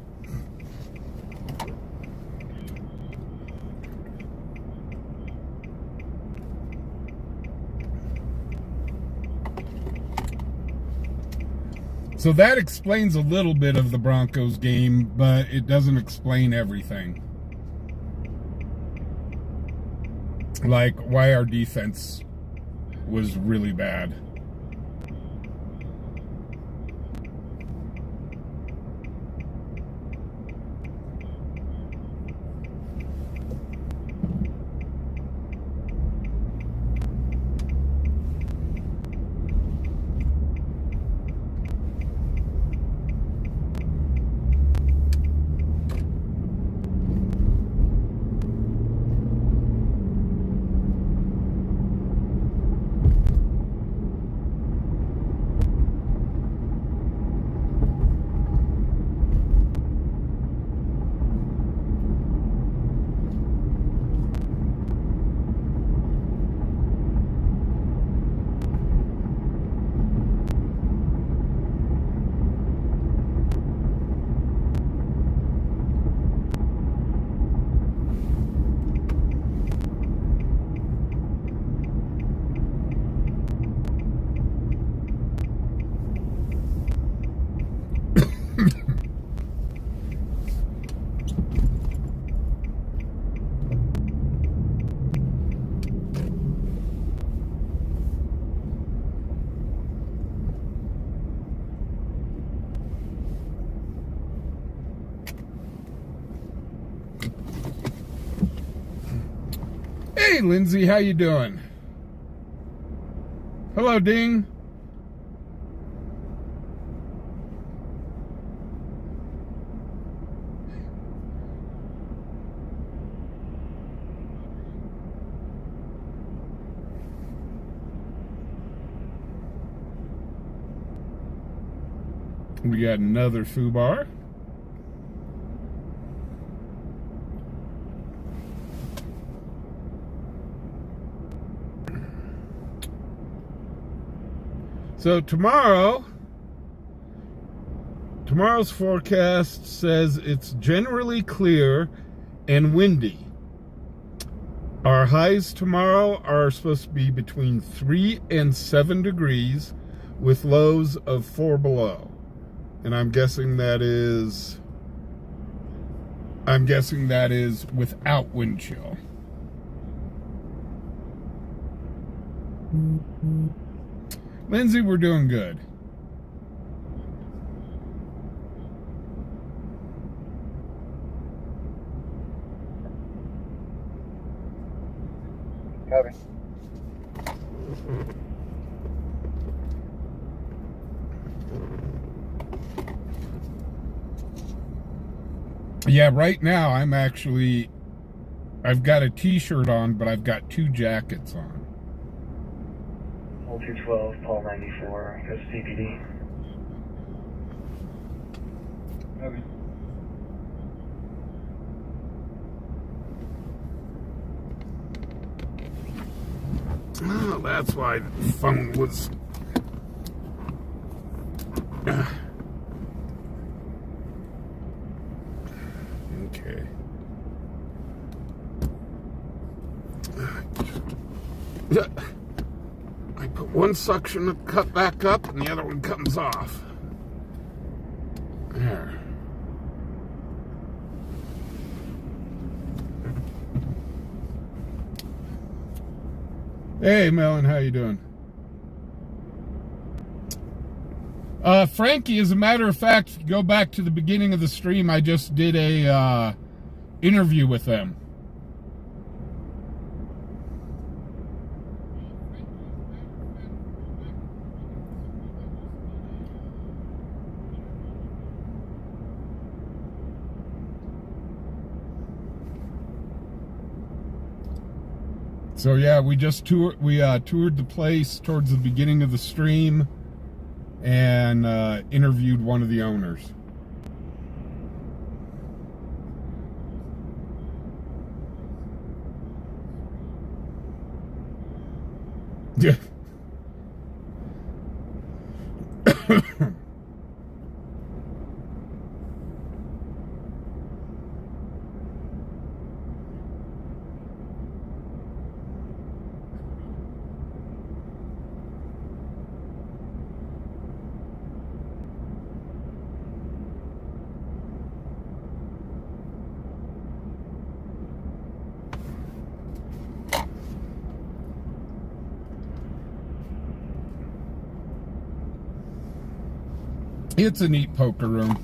So that explains a little bit of the Broncos game, but it doesn't explain everything. Like why our defense was really bad. Hey, Lindsay, how you doing? Hello, Ding. We got another fubar. So tomorrow's forecast says it's generally clear and windy. Our highs tomorrow are supposed to be between 3 and 7 degrees with lows of 4 below. And I'm guessing that is without wind chill. Lindsay, we're doing good. Copy. Yeah, right now I've got a t-shirt on, but I've got 2 jackets on. Hold 212, Paul 94, SCPD. Okay. Oh, that's why the phone was... Okay. I put one suction cut back up and the other one comes off. There. Hey, Melon, how you doing? Frankie, as a matter of fact, if you go back to the beginning of the stream, I just did a interview with them. So yeah, we just toured the place towards the beginning of the stream and interviewed one of the owners. Yeah. It's a neat poker room.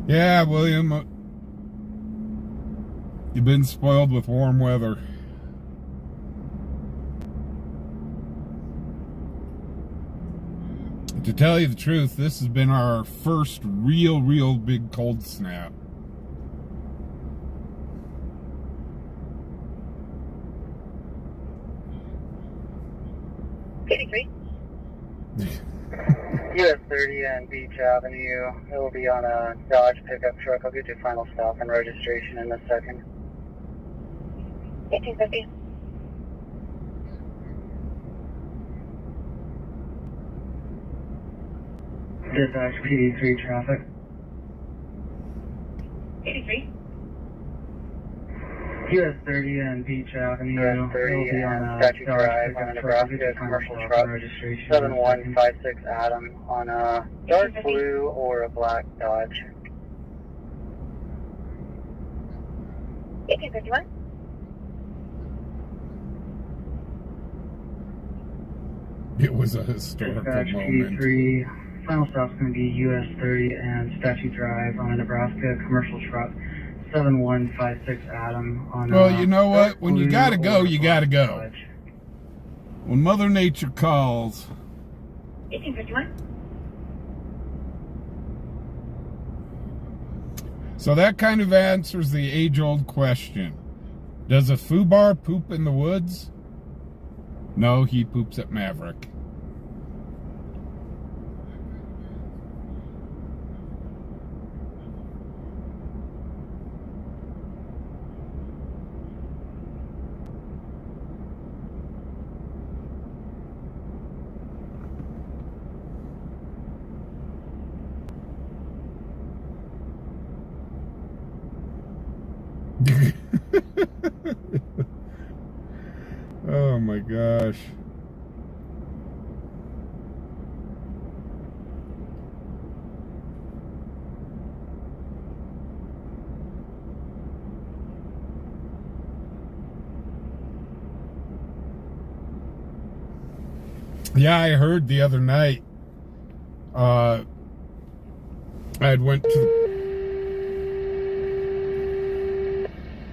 Yeah, William, you've been spoiled with warm weather. To tell you the truth, this has been our first real big cold snap. US 30 and Beach Avenue. It will be on a Dodge pickup truck. I'll get your final stop and registration in a second. 1850. Dispatch PD3 traffic. 83. US 30 and Beach Avenue. US 30 It'll be on a Statue Dodge Drive pickup on a truck. Nebraska I'll get your final commercial stop truck. and registration in a second. 7156 Adam on a dark blue or a black Dodge. 1851. It was a historical Dispatch moment. PD3. Final stop's going to be US 30 and Statue Drive on a Nebraska commercial truck. 7156 Adam on Well, a you know what? dark When you blue gotta go, or you black gotta go. Dodge. When Mother Nature calls. 1851. So that kind of answers the age-old question. Does a fubar poop in the woods? No, he poops at Maverick. Oh my gosh. Yeah, I heard the other night. I had went to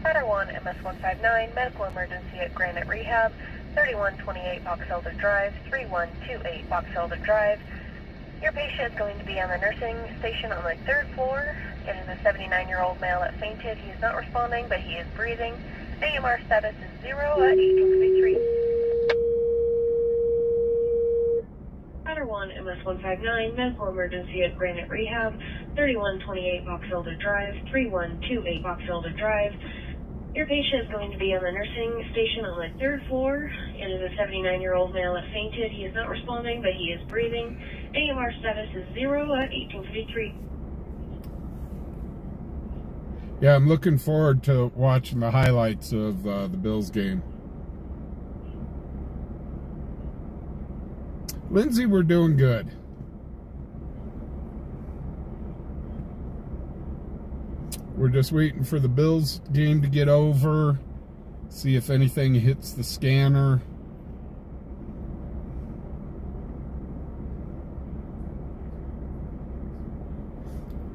Pader 1 MS159, medical emergency at Granite Rehab, 3128 Box Elder Drive, 3128 Box Elder Drive. Your patient is going to be on the nursing station on the 3rd floor. It is a 79-year-old male that fainted. He is not responding, but he is breathing. AMR status is 0 at 1853. Ladder 1, MS-159, medical emergency at Granite Rehab, 3128 Box Elder Drive, 3128 Box Elder Drive. Your patient is going to be on the nursing station on the 3rd floor. It is a 79-year-old male that fainted. He is not responding, but he is breathing. AMR status is 0 at 1853. Yeah, I'm looking forward to watching the highlights of the Bills game. Lindsay, we're doing good. We're just waiting for the Bills game to get over, see if anything hits the scanner.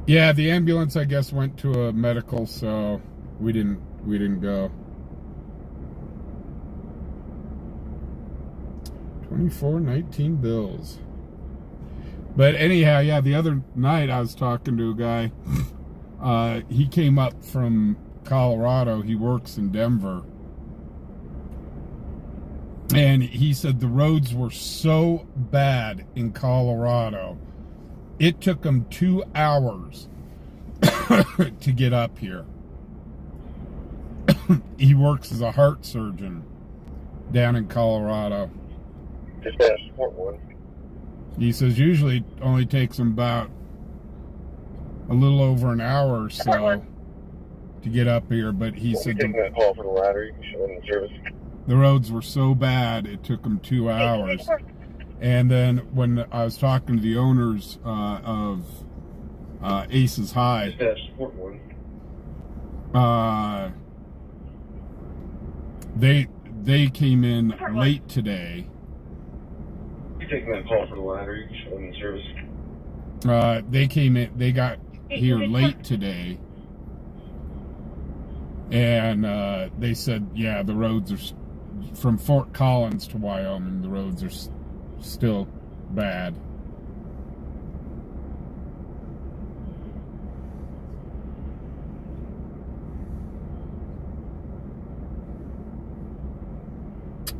Yeah, the ambulance, I guess, went to a medical, so we didn't go. 24-19 Bills. But anyhow, yeah, the other night I was talking to a guy. He came up from Colorado. He works in Denver. And he said the roads were so bad in Colorado, it took him 2 hours to get up here. He works as a heart surgeon down in Colorado. Dispatch, support 1. He says usually it only takes him about a little over an hour or so to get up here, but he said taking that call for the ladder. You should in service. The roads were so bad it took him 2 hours. And then when I was talking to the owners of Aces High, Dispatch, support 1. they came in late today. You're taking that call for the ladder. You should in service. They came in. They got here late today, and they said, yeah, the roads are from Fort Collins to Wyoming. The roads are still bad.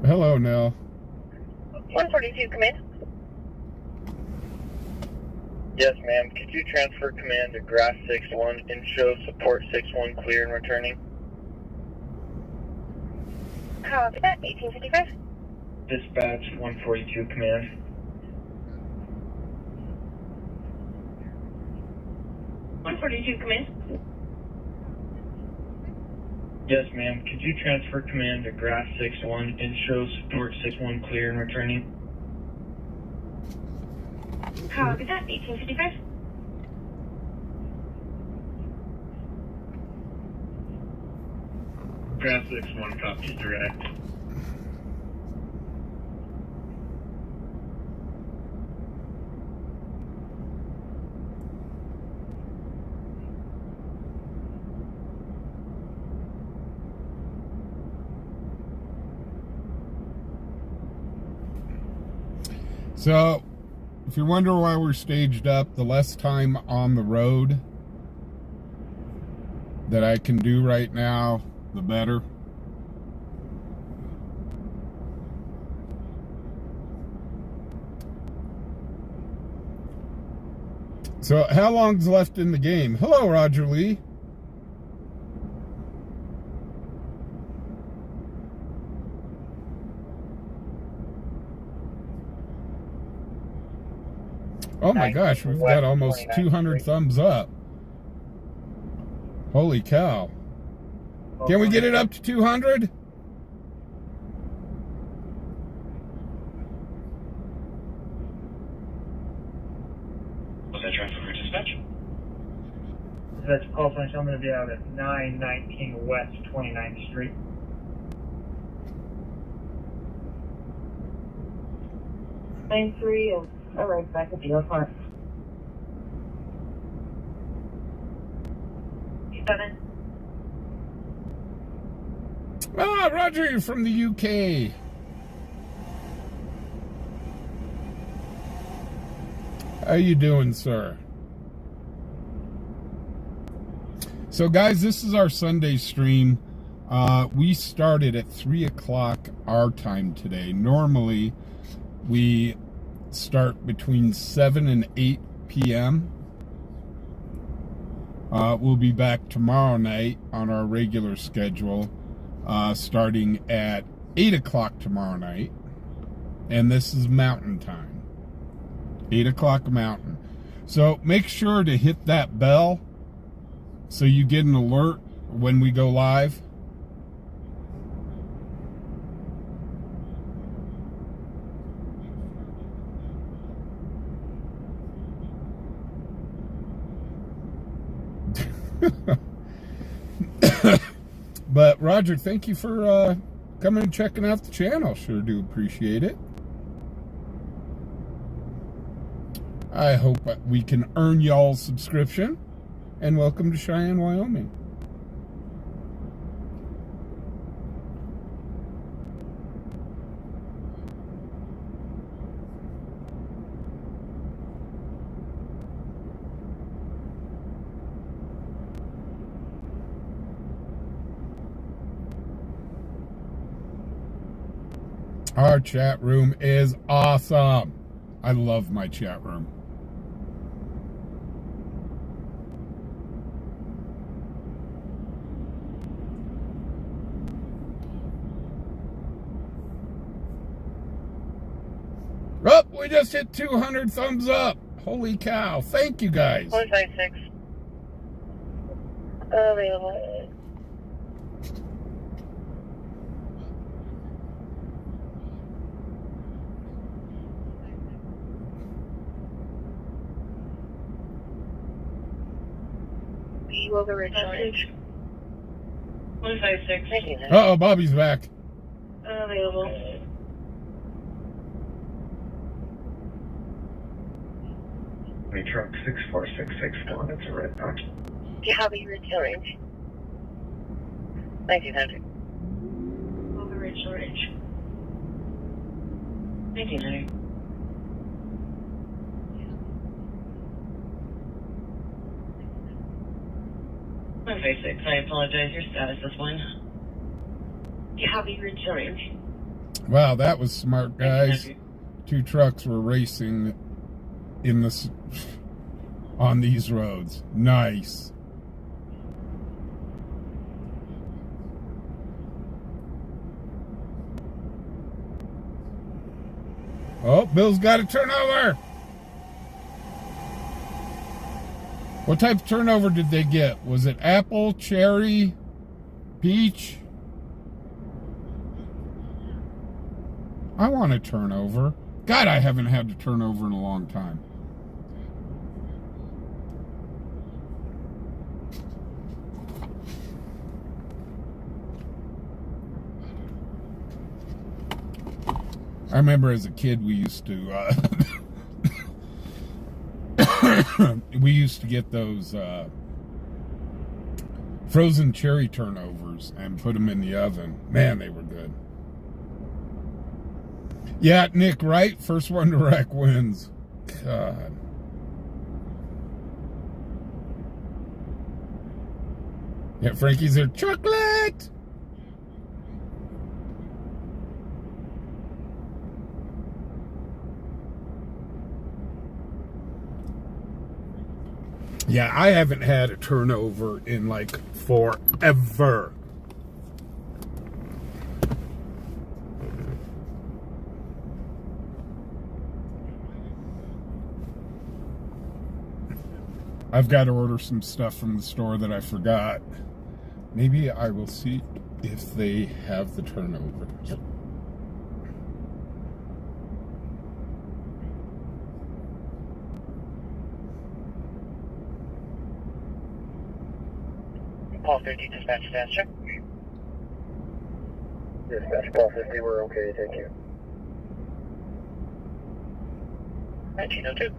Hello, Nell. 142 command. Yes, ma'am. Could you transfer command to Grass 6-1 and show support 6-1 clear and returning? Copy that, 1855. Dispatch 142 command. Command. Yes, ma'am. Could you transfer command to Grass 6-1 and show support 6-1 clear and returning? Copy that, 1855. Grass 6-1 copies direct. So, if you're wondering why we're staged up, the less time on the road that I can do right now, the better. So, how long's left in the game? Hello, Roger Lee. Oh my gosh, we've got almost 200 thumbs up. Holy cow. Can we get it up to 200? Was that transfer for dispatch? Dispatch, call sign, I'm going to be out at 919 West 29th Street. Line 3 is alright, back at the airport. 7. Ah, Roger, you're from the UK. How you doing, sir? So, guys, this is our Sunday stream. We started at 3 o'clock our time today. Normally, we start between 7 and 8 p.m. We'll be back tomorrow night on our regular schedule, starting at 8 o'clock tomorrow night. And this is Mountain Time. 8 o'clock Mountain. So make sure to hit that bell so you get an alert when we go live. But Roger, thank you for coming and checking out the channel. Sure do appreciate it. I hope we can earn y'all's subscription. And welcome to Cheyenne, Wyoming. Our chat room is awesome. I love my chat room. Oh, we just hit 200 thumbs up. Holy cow. Thank you, guys. 156. Available. Wilbur Ridge Orange. 156. Uh-oh, Bobby's back. Available. My truck 6466 it's a red box. Copy Ridge Orange. 1900. Wilbur Ridge Orange. 1900. I apologize. Your status is 1. Copy Ridge Orange. Wow, that was smart, guys. 2 trucks were racing in this on these roads. Nice. Oh, Bill's got a turnover. What type of turnover did they get? Was it apple, cherry, peach? I want a turnover. God, I haven't had a turnover in a long time. I remember as a kid we used to we used to get those frozen cherry turnovers and put them in the oven. Man, they were good. Yeah, Nick, right? First one to wreck wins. God. Yeah, Frankie's there. Chocolate! Yeah, I haven't had a turnover in like forever. I've got to order some stuff from the store that I forgot. Maybe I will see if they have the turnover. Yep. Paul 50, dispatch status check. Dispatch Paul 50, we're okay, thank you. 1902.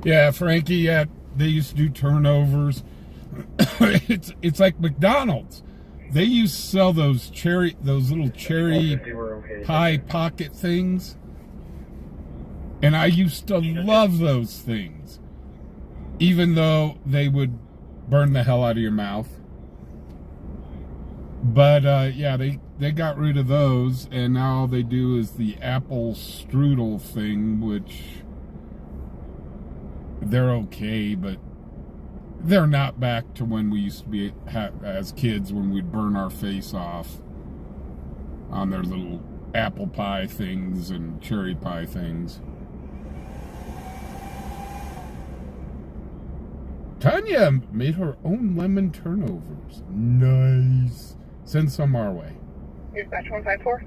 Yeah, Frankie, yeah, they used to do turnovers. It's like McDonald's. they used to sell those little cherry pie pocket things. And I used to love those things. Even though they would burn the hell out of your mouth. But yeah, they got rid of those, and now all they do is the apple strudel thing, which they're okay, but they're not back to when we used to be as kids, when we'd burn our face off on their little apple pie things and cherry pie things. Tanya made her own lemon turnovers. Nice. Send some our way. Dispatch 154.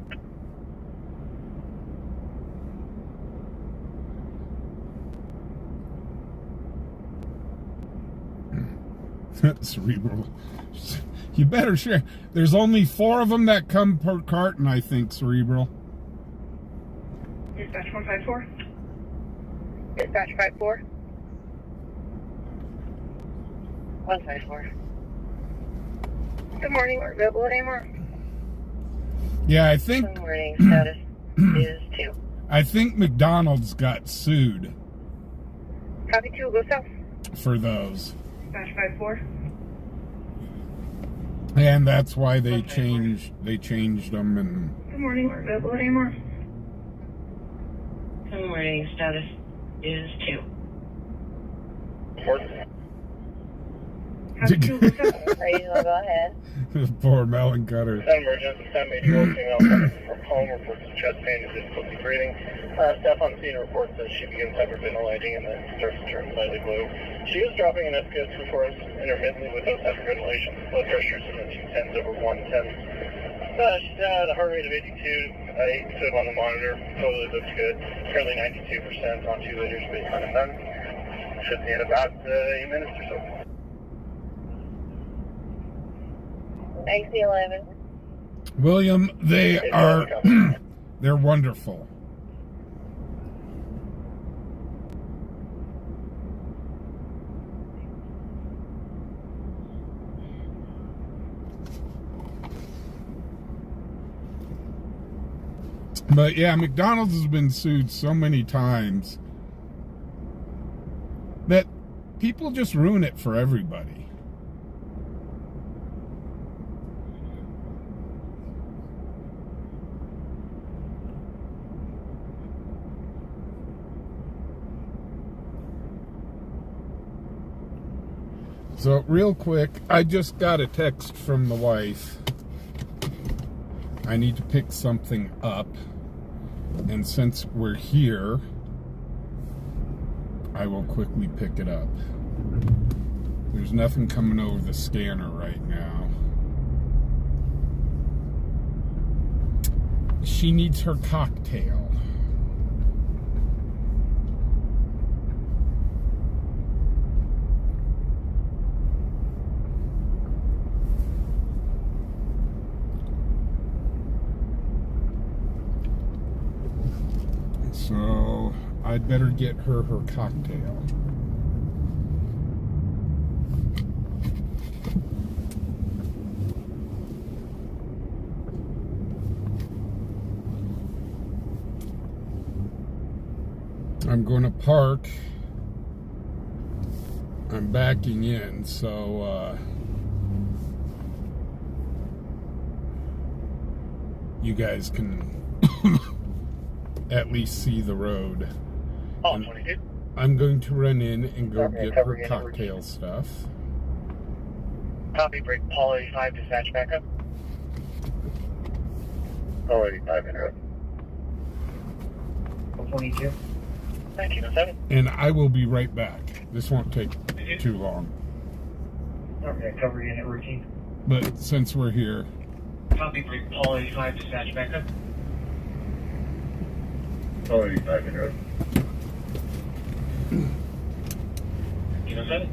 Cerebral. You better share. There's only 4 of them that come per carton, I think, Cerebral. Dispatch 154. Dispatch 54. 154. Good morning, we're available anymore. Yeah, I think. Good morning, status is 2. I think McDonald's got sued Copy 2, go south. for those. Dispatch 54. And that's why they changed them. And Good morning, we're available anymore. Good morning, status is 2. Copy 2, go south. Ready to go ahead. Poor melon cutter. Emergency, 10-8-year-old female coming from home reports chest pain and difficulty breathing. Staff on scene reports that she begins hyperventilating and then starts to turn slightly blue. She is dropping an SpO2 for us intermittently without hyperventilation. Blood pressure is in the 210s over 110. She's at a heart rate of 82. I stood on the monitor. Totally looks good. Currently 92% on 2 liters baseline and none. Should be in about 8 minutes or so. AC-11. William, they are, they're wonderful. But yeah, McDonald's has been sued so many times that people just ruin it for everybody. So real quick, I just got a text from the wife. I need to pick something up. And since we're here, I will quickly pick it up. There's nothing coming over the scanner right now. She needs her cocktail. So I'd better get her cocktail. I'm going to park. I'm backing in, so you guys can at least see the road. I'm going to run in and go get her cocktail stuff. Copy, break, Paul 85, dispatch backup. Paul 85, interrupt. 22. 1907. And I will be right back. This won't take too long. Okay, cover unit routine. But since we're here, Copy, break, Paul 85, dispatch backup. Paul 85, interrupt. 1907.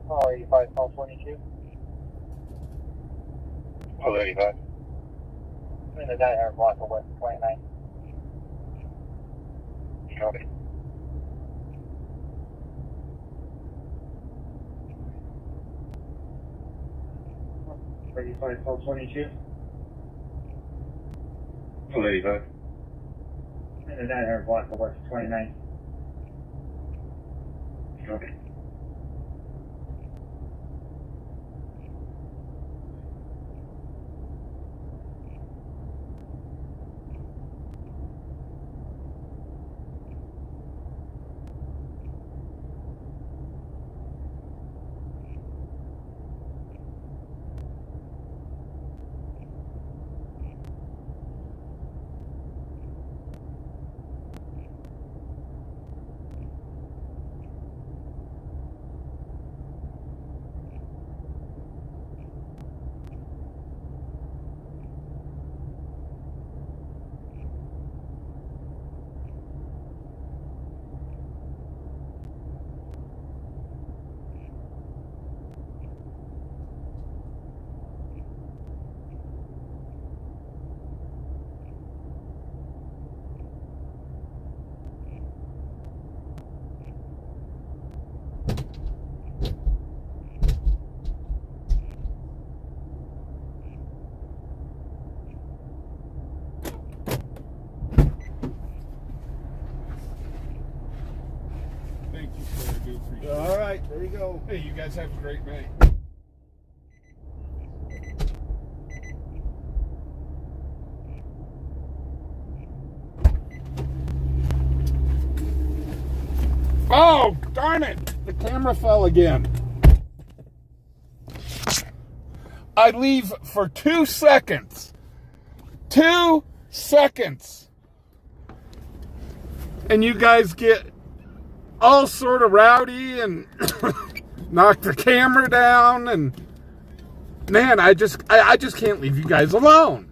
Call 85, call 22. Call 85. I'm in the 900 block of West 29. Copy. 35, call 22. Call 85. I'm in the 900 block of West 29. Copy. Thank you, sir. I do appreciate it. All right, there you go. Hey, you guys have a great night. Oh, darn it! The camera fell again. I leave for 2 seconds. 2 seconds. And you guys get all sort of rowdy and knock the camera down, and man, I just can't leave you guys alone.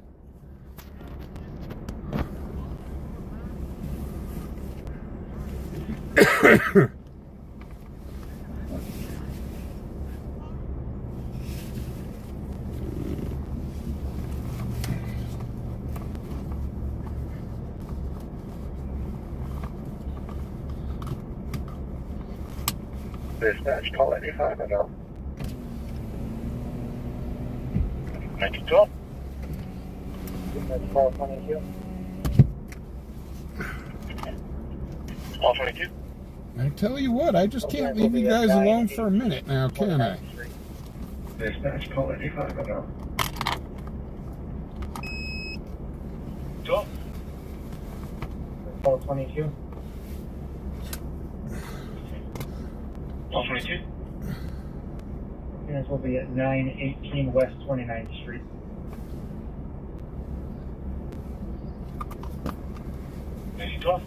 Dispatch, call 85, I know. 1912. Dispatch, call 22. Call 22. I tell you what, I just can't leave you guys alone for a minute now, can I? Dispatch, call 85, I know. 12. Call 22. Call 22. Units will be at 918 West 29th Street. Maybe 12.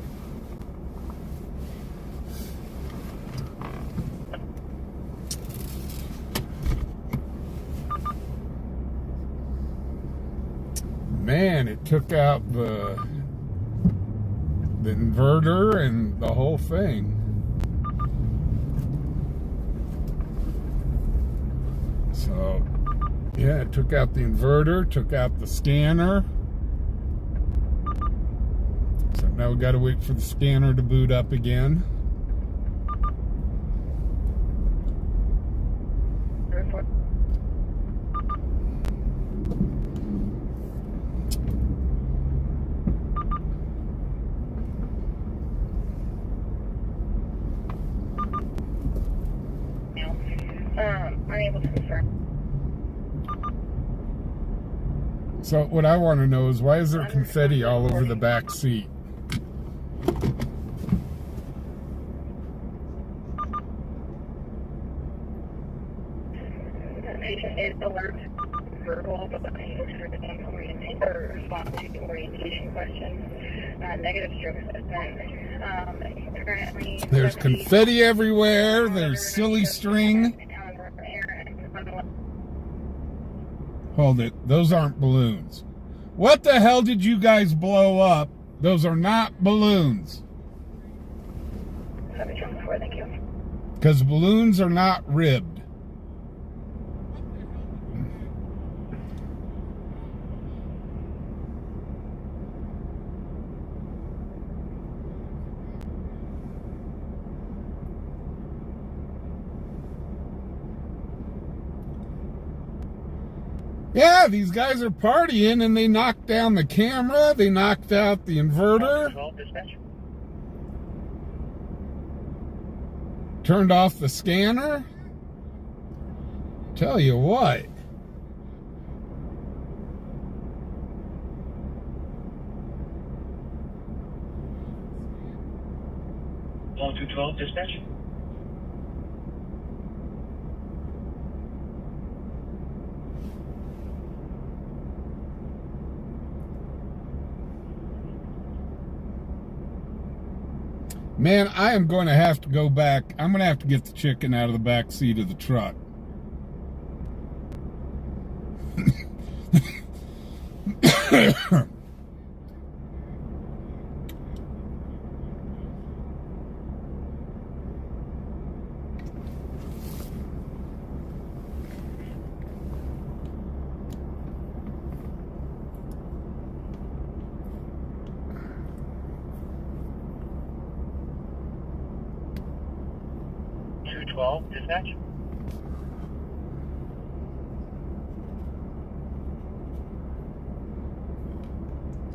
Man, it took out the inverter and the whole thing. So, yeah, it took out the inverter, took out the scanner. So now we got to wait for the scanner to boot up again. Unable to confirm. So what I want to know is, why is there confetti all over the back seat? Patient is alert, verbal, but response to orientation questions. Negative stroke assessment. Currently, There's confetti everywhere. There's silly string. Hold it. Those aren't balloons. What the hell did you guys blow up? Those are not balloons. Thank you. Because balloons are not ribbed. Yeah, these guys are partying and they knocked down the camera, they knocked out the inverter, 12 dispatch. turned off the scanner. Tell you what. Call 212 dispatch. Man, I am going to have to go back. I'm going to have to get the chicken out of the back seat of the truck. Dispatch.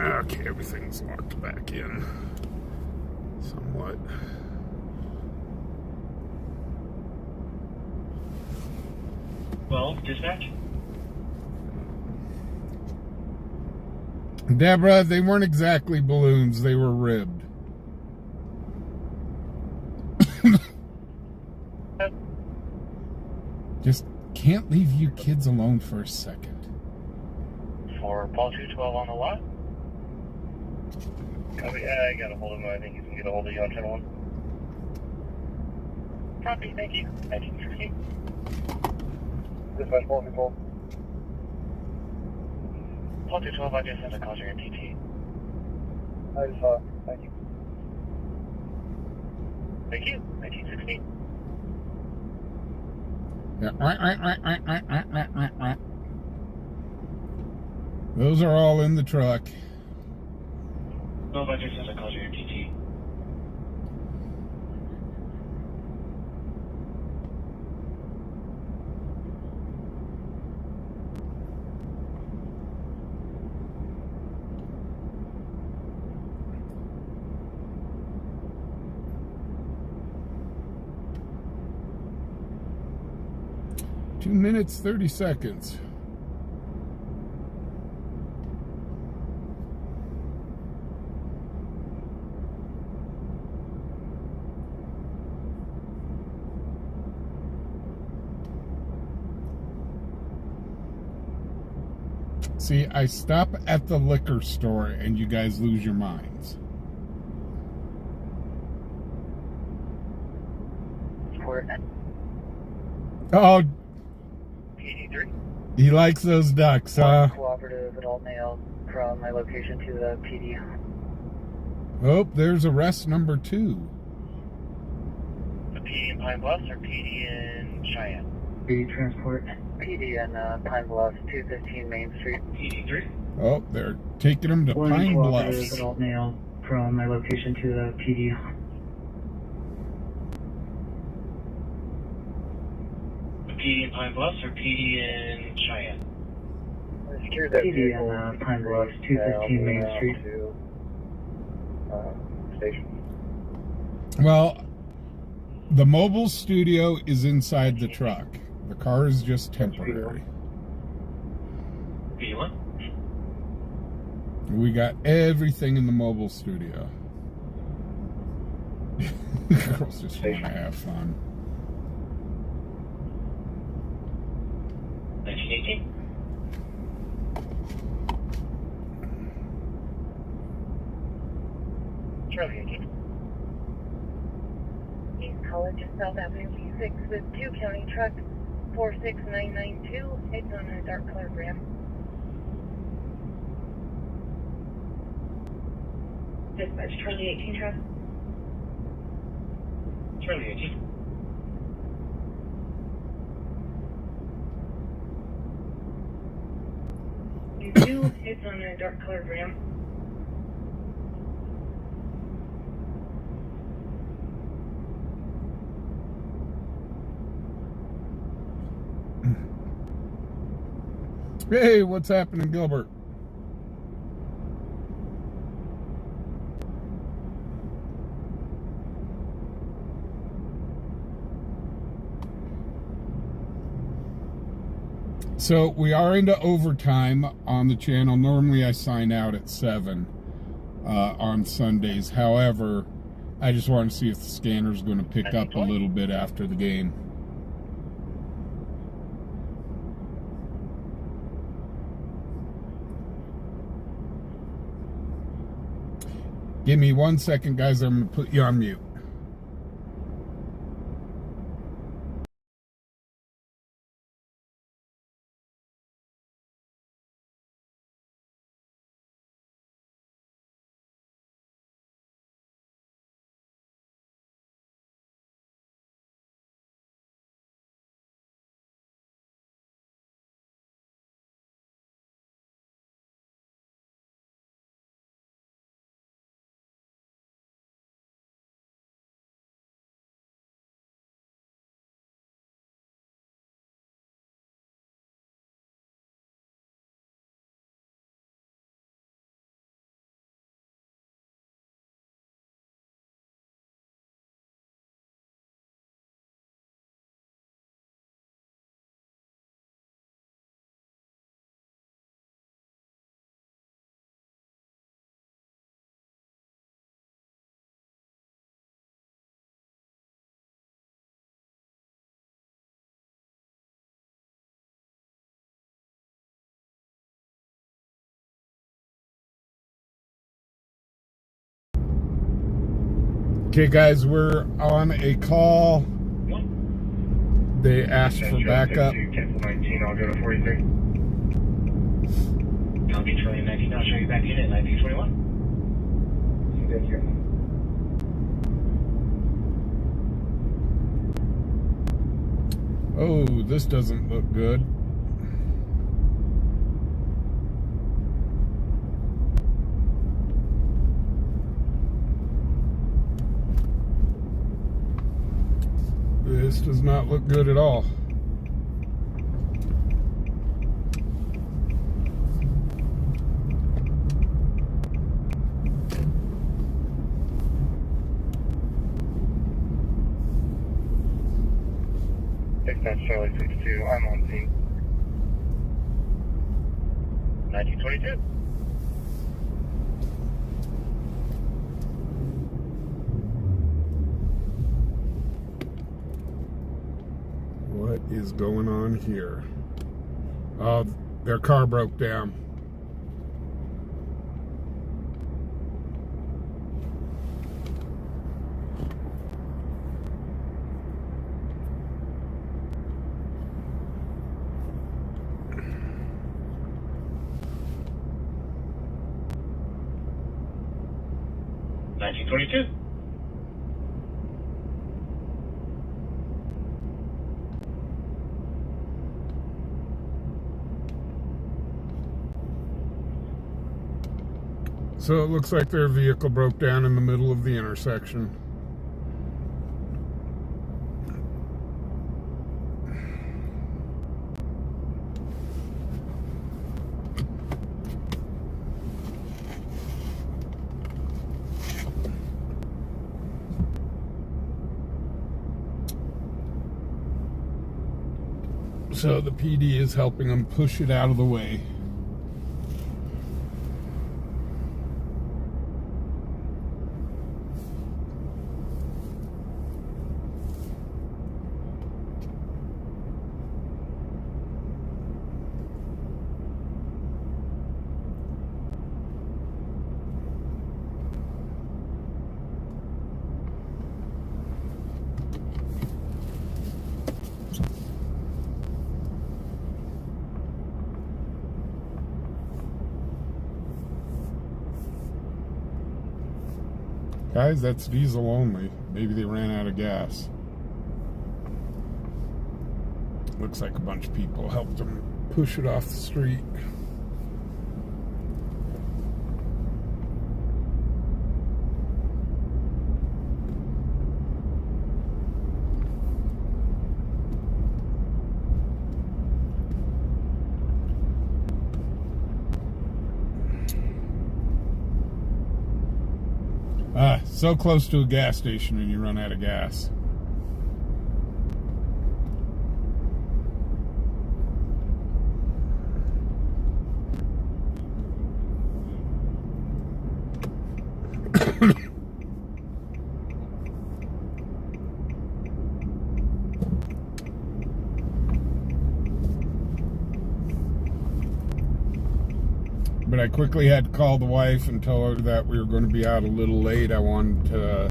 Okay, everything's locked back in. Somewhat. Well, dispatch. Deborah, they weren't exactly balloons, they were ribbed. Just can't leave you kids alone for a second. For Paul 212 on the lot. Copy. I got a hold of him. I think he's going to get a hold of you on channel 1. Copy. Thank you. 1960. Dispatch, Paul 212. Paul 212, I just sent a call to your MTT. I just saw it. Thank you. Thank you. 1960. Yeah. Those are all in the truck. No, I just sent a call to your MTT. Two minutes, 30 seconds. See, I stop at the liquor store and you guys lose your minds. Oh, PD3. he likes those ducks, huh? Cooperative adult male from my location to the PD. Oh, there's arrest number 2. The PD in Pine Bluffs or PD in Cheyenne? PD transport. PD in Pine Bluffs, 215 Main Street. PD3. Oh, they're taking him to Pine Cooperative Bluffs. adult male from my location to the PD. The PD in Pine Bluffs or PD in Cheyenne? PD in Pine Bluffs, 215 Main Street. Station. Well, the mobile studio is inside the truck. The car is just temporary. PD1. We got everything in the mobile studio. Girls just want to have fun. 1918. Charlie 18. East College and South Avenue B6 with 2 county truck 46992. It's on a dark colored Ram. Dispatch Charlie 18 truck. Charlie 18. You do. It's on a dark colored Ram. Hey, what's happening, Gilbert? So we are into overtime on the channel. Normally I sign out at 7 on Sundays. However, I just want to see if the scanner's going to pick up a little bit after the game. Give me 1 second, guys. I'm going to put you on mute. Okay, guys, we're on a call. They asked for backup. Cancel 19, I'll go to 43. I'll be trying 19, I'll show you back in at 1921. Thank you. Oh, this doesn't look good. This does not look good at all. That's Charlie 62, I'm on scene. 1922. What is going on here? Oh, their car broke down. So it looks like their vehicle broke down in the middle of the intersection. So the PD is helping them push it out of the way. Guys, that's diesel only. Maybe they ran out of gas. Looks like a bunch of people helped them push it off the street. So close to a gas station and you run out of gas. But I quickly had to call the wife and tell her that we were going to be out a little late. I wanted to...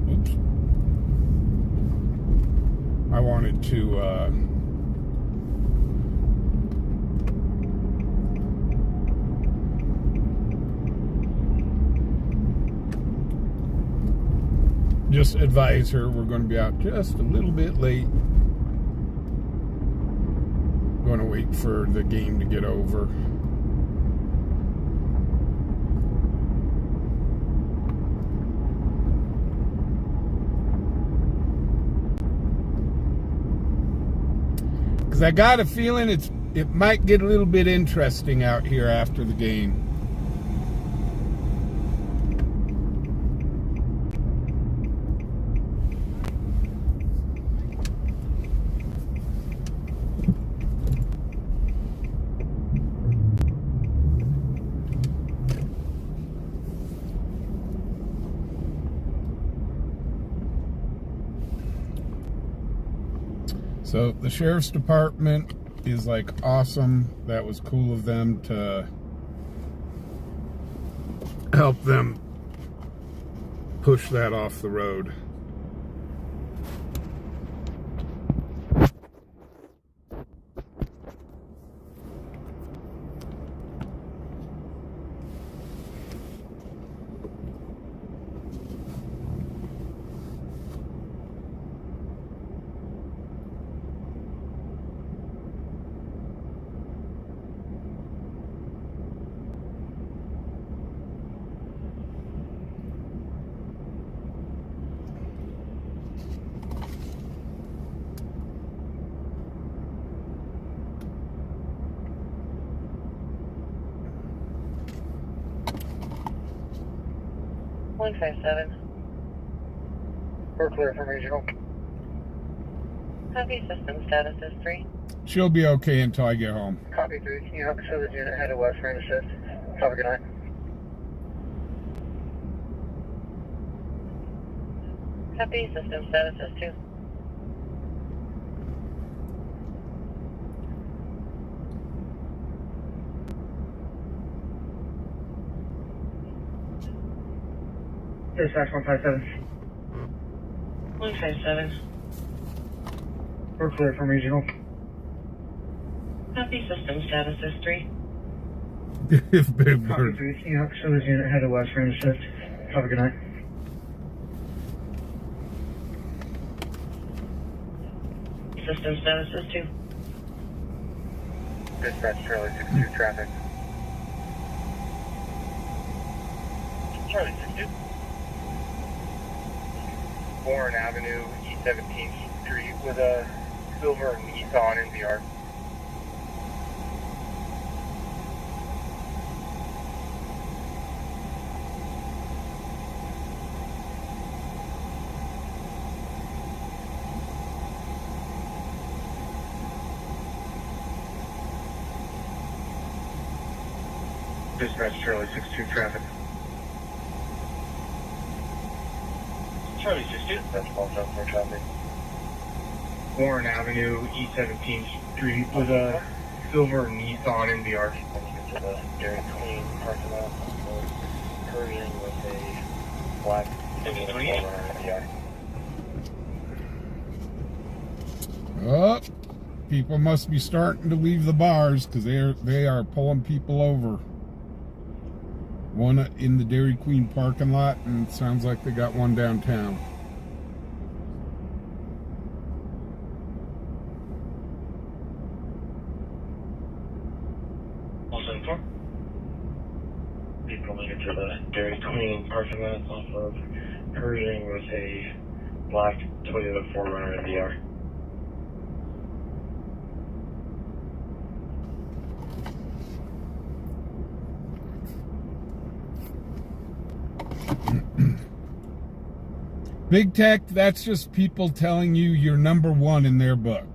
Oops. I wanted to... just advise her we're going to be out just a little bit late. Going to wait for the game to get over. Because I got a feeling it might get a little bit interesting out here after the game. So the sheriff's department is like awesome. That was cool of them to help them push that off the road. We're clear from regional. Copy, system status is 3. She'll be okay until I get home. Copy 3. Can you help me show the unit headed west for an assist? Have a good night. Copy, system status is 2. Dispatch 157. 157. We're clear from regional. Copy, system status is 3. Big Copy bird. 3. Can you help show this unit headed west for an assist? Have a good night. System status is 2. Dispatch Charlie 62 traffic. Charlie 62. Warren Avenue, East 17th Street with a silver Nissan NVR. Dispatch Charlie 62 traffic. Charlie 62. That's all done for traffic. Warren Avenue, East 17th Street with a silver Nissan NVR. And you get to the Dairy Queen parking lot, hurrying with a black NVR. Oh, people must be starting to leave the bars because they are pulling people over. One in the Dairy Queen parking lot, and it sounds like they got one downtown. People make it to the Dairy Queen parking lot off of hurrying with a black Toyota 4Runner NVR. Big Tech, that's just people telling you you're number one in their book.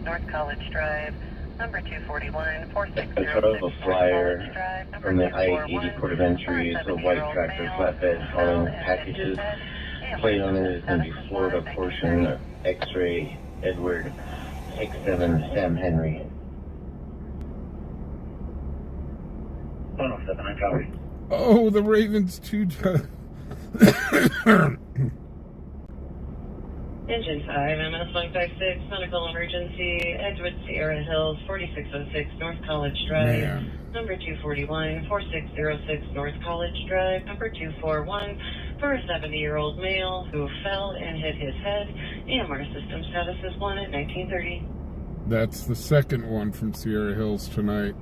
North College Drive, number 241, 4606 Control of a flyer College Drive, number from the 241, I-80 port of entry. It's a white tractor flatbed hauling packages. Plate on it is going to be Florida portion, X-ray, Edward, X7, Sam Henry. 107, I copy. Oh, the Ravens too. Engine 5, MS 156, medical emergency, Edgewood, Sierra Hills, 4606 North College Drive, Man. number 241, 4606 North College Drive, number 241, for a 70-year-old male who fell and hit his head. EMR system status is 1 at 1930. That's the second one from Sierra Hills tonight.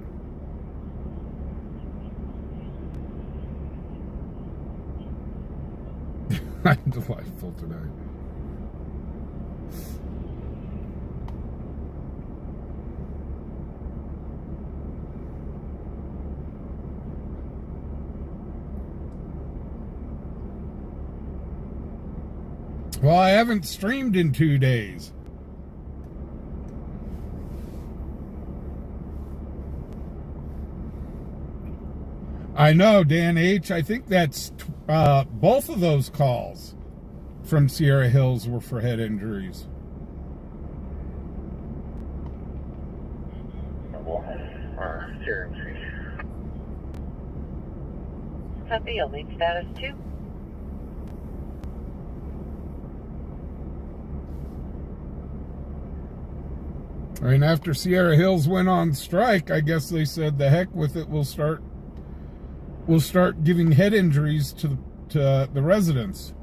I'm delightful tonight. Well, I haven't streamed in 2 days. I know, Dan H. I think that's both of those calls from Sierra Hills were for head injuries. Copy, you'll need status 2. I mean, after Sierra Hills went on strike, I guess they said the heck with it. We'll start giving head injuries to the residents.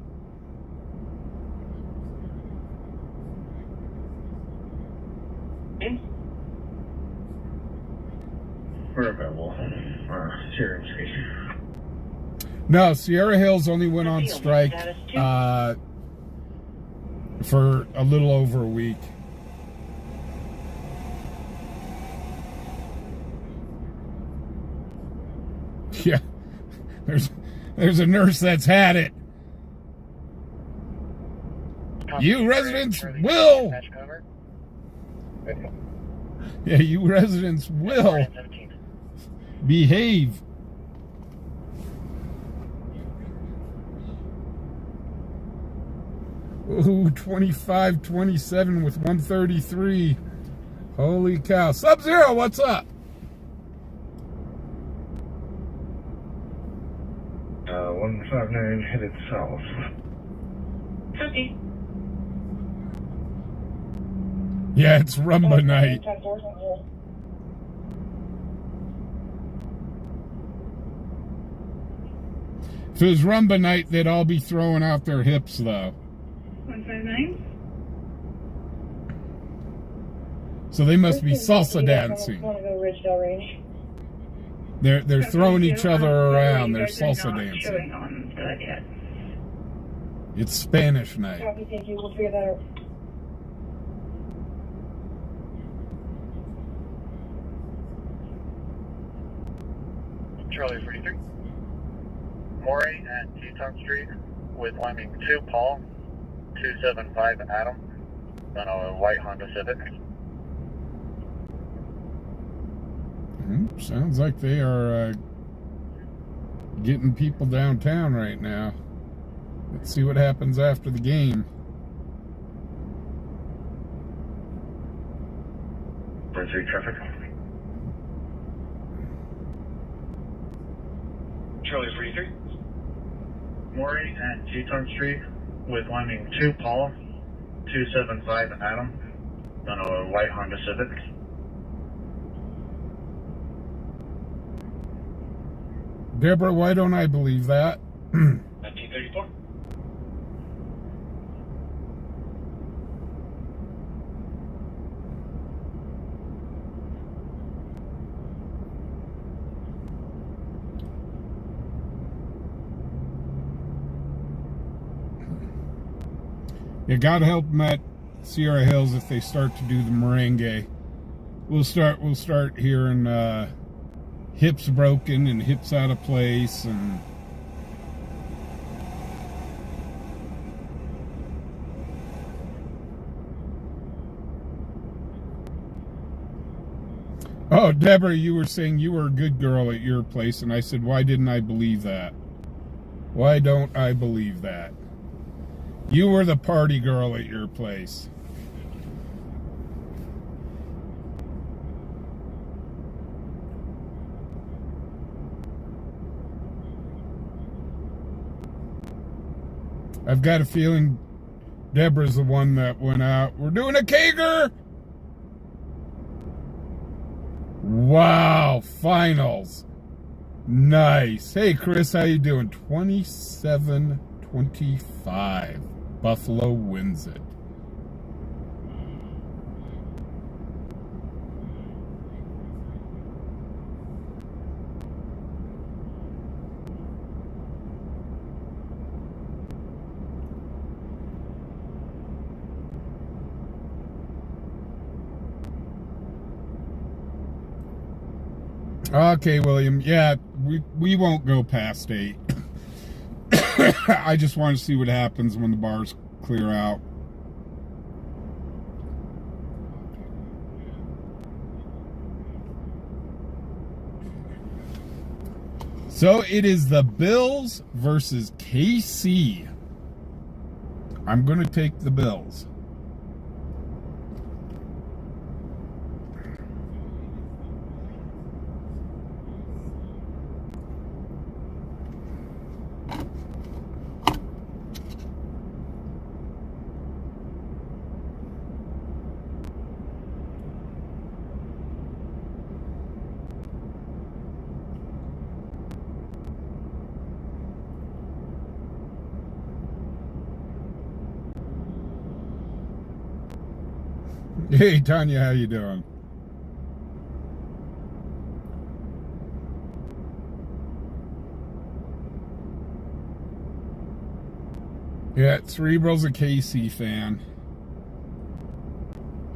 We're available. Sierra Street. No, Sierra Hills only went on strike for a little over a week. Yeah, there's a nurse that's had it. You residents will. Yeah, you residents will behave. Ooh, 25-27 with 133. Holy cow. Sub-Zero, what's up? 159 headed south. Copy. Yeah, it's Rumba night. If it was Rumba night, they'd all be throwing out their hips, though. 159. So they must be salsa dancing. They're throwing each other around. They're salsa dancing. It's Spanish night. Copy, thank you. We'll figure that out. Charlie 43. Maury at Teton Street with Wyoming 2, Paul, 275 Adam, on a white Honda Civic. Sounds like they are getting people downtown right now. Let's see what happens after the game. Emergency traffic. Charlie 43. Maury at Teton Street with Wyoming 2, Paul, 275 Adam, on a white Honda Civic. Deborah, why don't I believe that? 1934. You gotta help them at Sierra Hills if they start to do the merengue. We'll start hearing hips broken and hips out of place and oh, Deborah, you were saying you were a good girl at your place, and I said, why didn't I believe that? Why don't I believe that? You were the party girl at your place. I've got a feeling Deborah's the one that went out. We're doing a Kager! Wow, finals. Nice. Hey, Chris, how you doing? 27-25. Buffalo wins it. Okay, William. Yeah, we won't go past 8. I just want to see what happens when the bars clear out. So it is the Bills versus KC. I'm going to take the Bills. Hey, Tanya, how you doing? Yeah, Cerebral's a KC fan.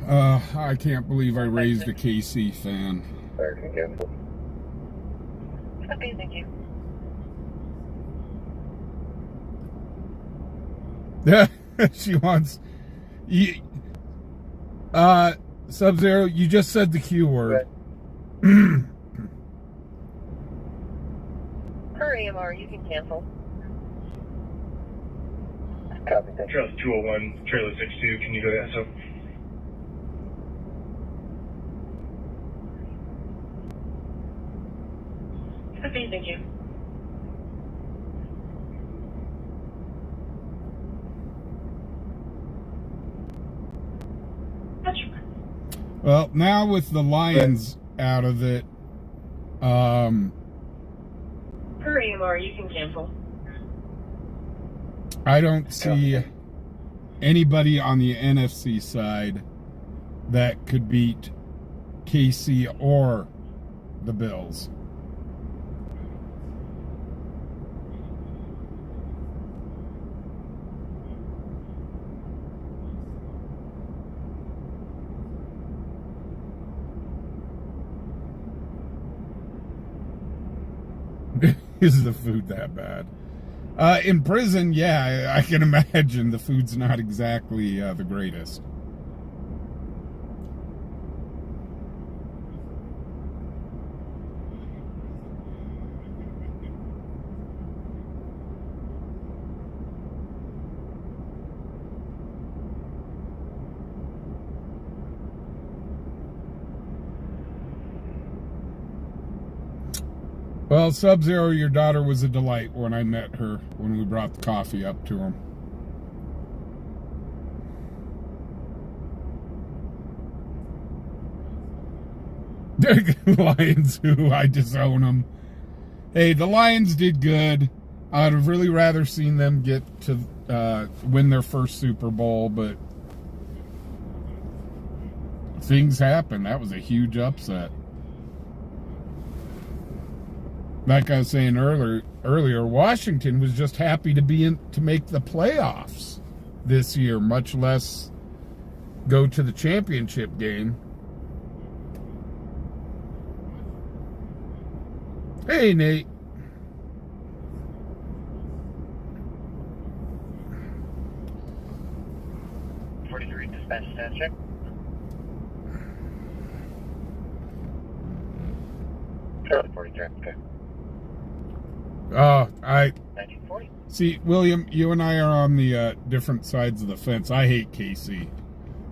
I can't believe I raised a KC fan. Okay, thank you. Yeah, she wants... Sub-Zero, you just said the Q word. Per AMR, you can cancel. Copy. Trail 201, trailer 62, can you go to SO? Okay, thank you. Well, now with the Lions out of it, Per AMR, you can cancel. I don't see anybody on the NFC side that could beat KC or the Bills. Is the food that bad? In prison, yeah, I can imagine the food's not exactly the greatest. Well, Sub-Zero, your daughter was a delight when I met her, when we brought the coffee up to him. Lions, who I disown them. Hey, the Lions did good. I'd have really rather seen them get to win their first Super Bowl, but things happen. That was a huge upset. Like I was saying earlier, Washington was just happy to be in to make the playoffs. this year, much less go to the championship game. Hey, Nate. Dispatch stand check. Charlie 43, okay. I 1940. see, William, you and I are on the different sides of the fence. I hate KC.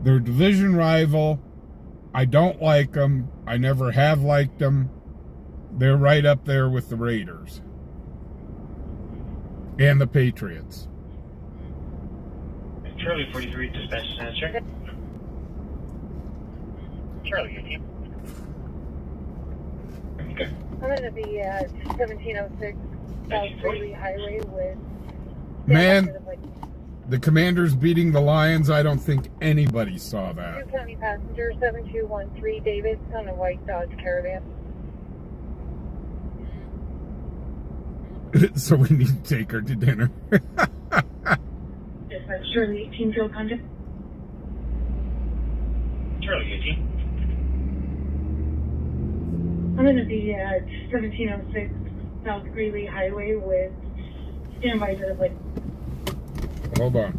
They're a division rival. I don't like them. I never have liked them. They're right up there with the Raiders and the Patriots. Charlie 43, dispatch stand check. Charlie 18. Okay. I'm going to be at 1706 South Greeley Highway with... Man, the Commanders beating the Lions, I don't think anybody saw that. 2 County Passenger 7213 David on a white Dodge Caravan. So we need to take her to dinner. Dispatch Charlie 18, field contact. Charlie 18. I'm going to be at 1706 South Greeley Highway with standby to like. Hold on.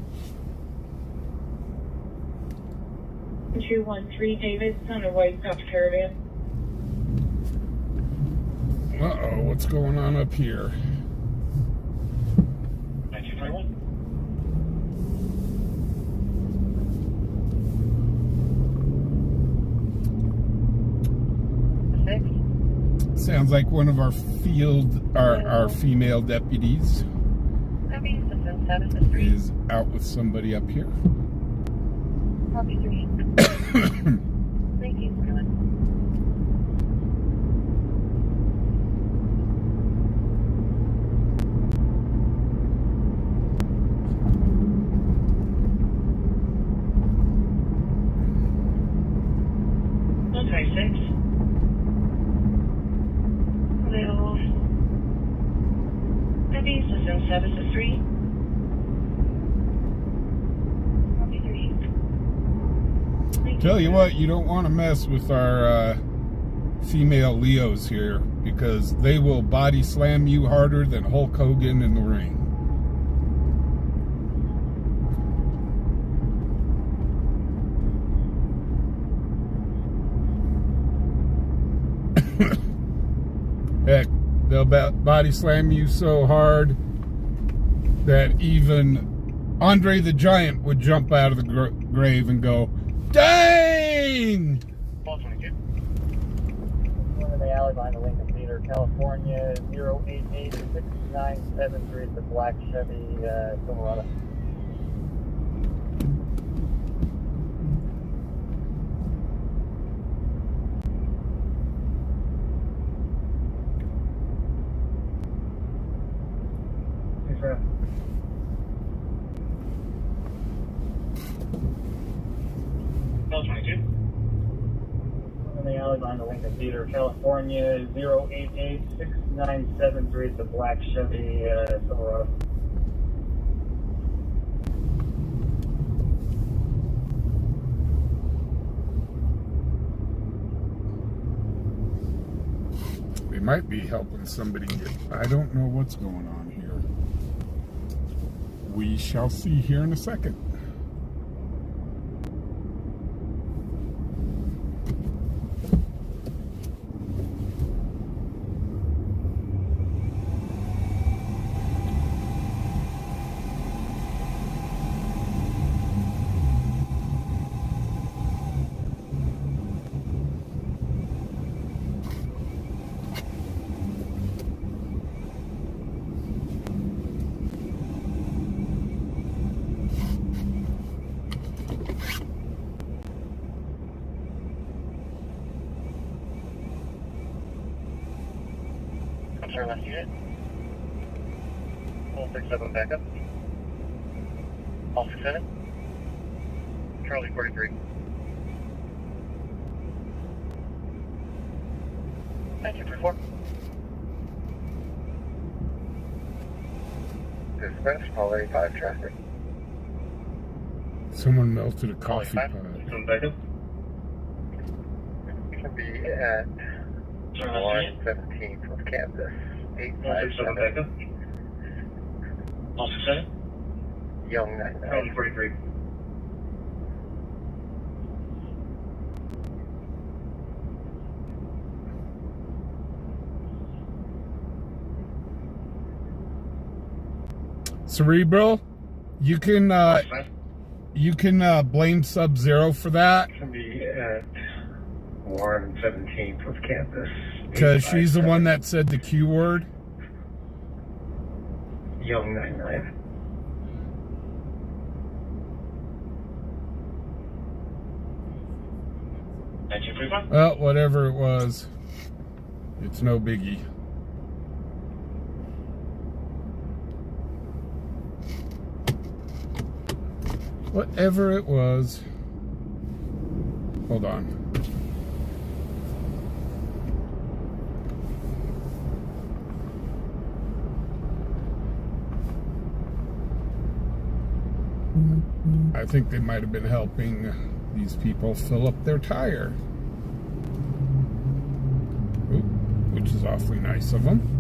213 David on a white Dodge Caravan. Uh-oh, what's going on up here? 1921. Sounds like one of our our female deputies is out with somebody up here. Copy 3. Thank you. Multi-6. Available. Heavy system 7-3. Copy 3. Tell you what, you don't want to mess with our female Leos here because they will body slam you harder than Hulk Hogan in the ring. Heck, they'll body slam you so hard that even Andre the Giant would jump out of the grave and go, "Dang!" 1222. One in the alley behind the Lincoln Theater, California, 0886973. It's a black Chevy Silverado. Thanks, Ralph. In the alley behind the Lincoln Theater, California, 0886973. It's a black Chevy Silverado. We might be helping somebody get, I don't know what's going on here. We shall see here in a second. Sir, last unit. 167 backup. All 67. Charlie 43. 1934. Dispatch, call 85 traffic. Someone melted a coffee pot. Can be at 117th of campus. 857. Young 99. 43. Cerebral, you can blame Sub-Zero for that. Can be at 117th of campus. Because she's the one that said the Q word. Young 99. Well, whatever it was, it's no biggie. Whatever it was. Hold on. I think they might have been helping these people fill up their tire. Ooh, which is awfully nice of them.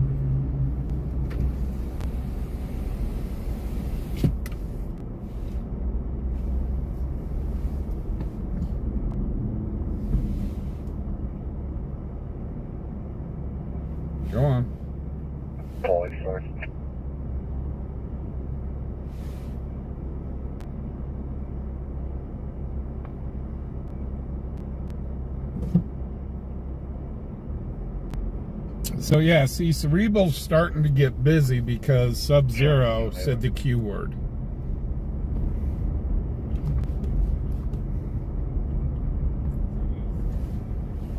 Go on. So yeah, see, Cerebral's starting to get busy because Sub-Zero said the Q word.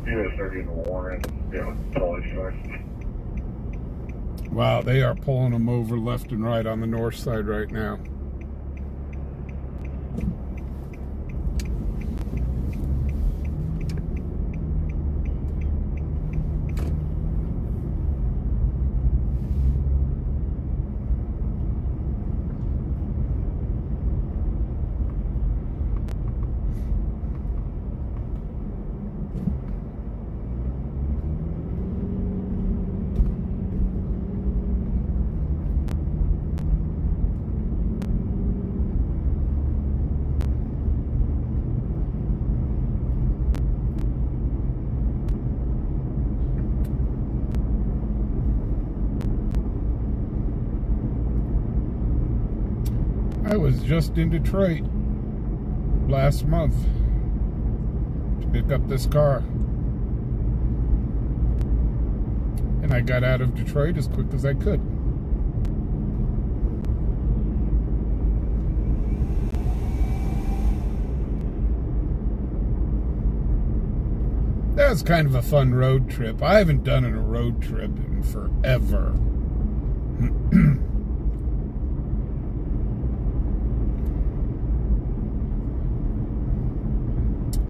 US 30 in the Warren. Yeah, totally sure. Wow, they are pulling them over left and right on the north side right now. I was just in Detroit last month to pick up this car. And I got out of Detroit as quick as I could. That was kind of a fun road trip. I haven't done a road trip in forever.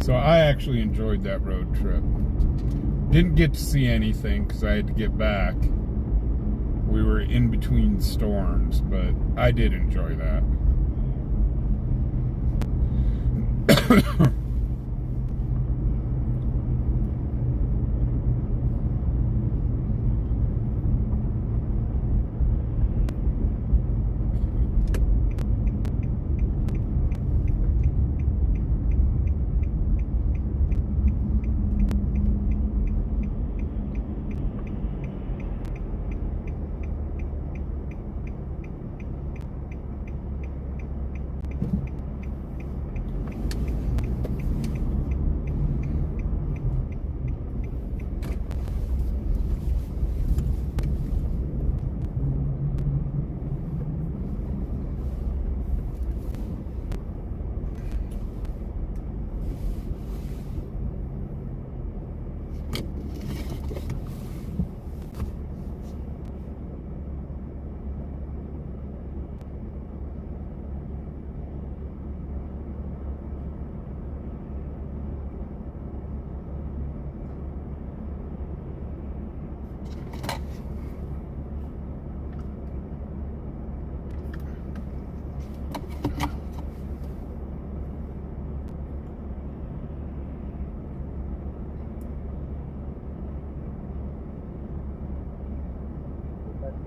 So I actually enjoyed that road trip. Didn't get to see anything because I had to get back. We were in between storms, but I did enjoy that.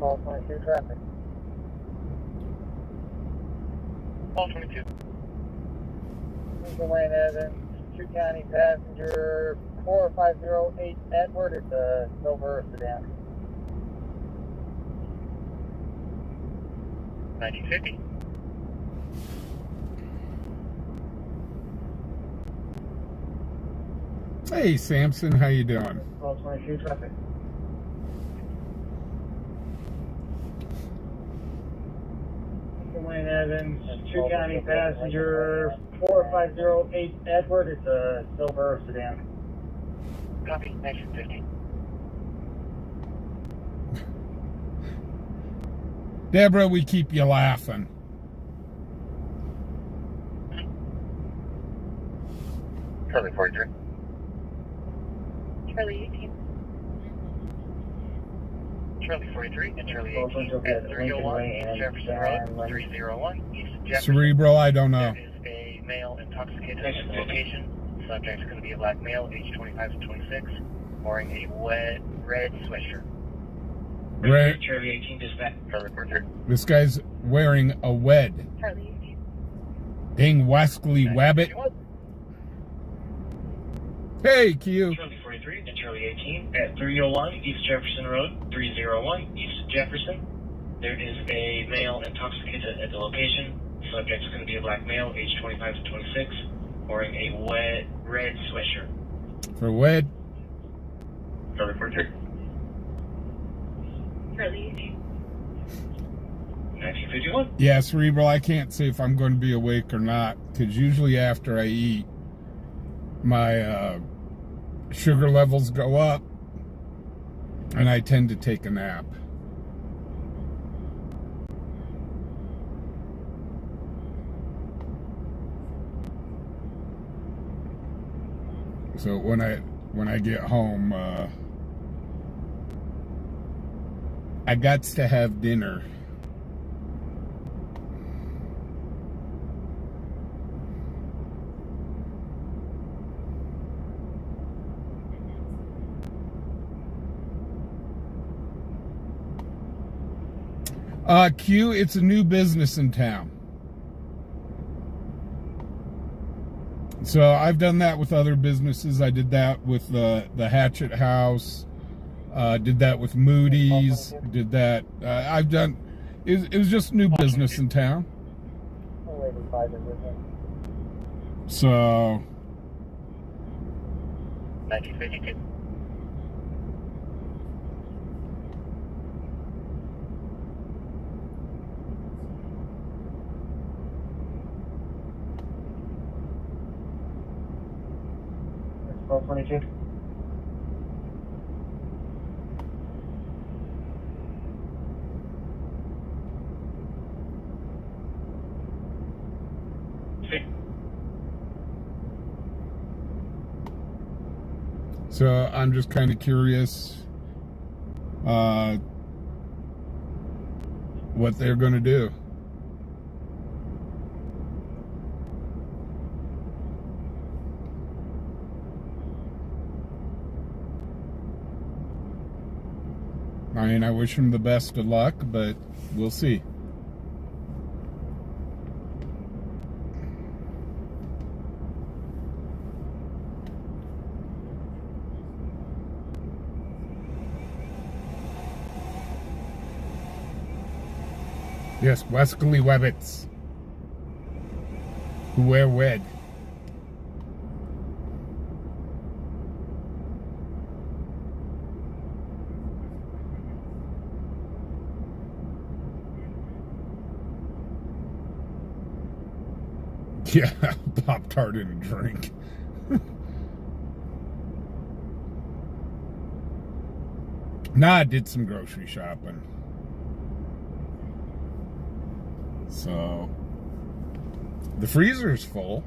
Call 22 traffic. Call 22. Wayne Evans, 2 County passenger 4508 Edward. It's a silver sedan. 1950. Hey, Samson, how you doing? Call 22 traffic. Wayne Evans, 2 County passenger 4508 Edward. It's a silver sedan. Copy, 1950. Deborah, we keep you laughing. Charlie 43. Charlie 18. Charlie 43 and Charlie 18 at 301 East Jefferson Road, 301 East Jefferson. Cerebral, I don't know. There is a male intoxicated at the location. Subject is going to be a black male, age 25 to 26, wearing a red sweatshirt. Red. Charlie 18 dispatch. Charlie 43. This guy's wearing a wed. Charlie 18. Dang Wesley Wabbit. Hey, Q. Charlie 43 and Charlie 18 at 301 East Jefferson Road, 301 East Jefferson. There is a male intoxicated at the location. Subject is going to be a black male, age 25 to 26, wearing a red sweatshirt. For wed. Charlie 43. Charlie 18. 1951. Yeah, Cerebral, I can't say if I'm going to be awake or not, because usually after I eat, my sugar levels go up, and I tend to take a nap. So when I get home, I got to have dinner. Q, it's a new business in town. So I've done that with other businesses. I did that with the Hatchet House. Did that with Moody's. Did that. I've done. It was just new business in town. So. 1952. Call 22. So I'm just kind of curious what they're going to do. I mean, I wish him the best of luck, but we'll see. Yes, Wesley Wabbits, who wear wed. Yeah, Pop-Tart and a drink. Nah, I did some grocery shopping. So, the freezer's full.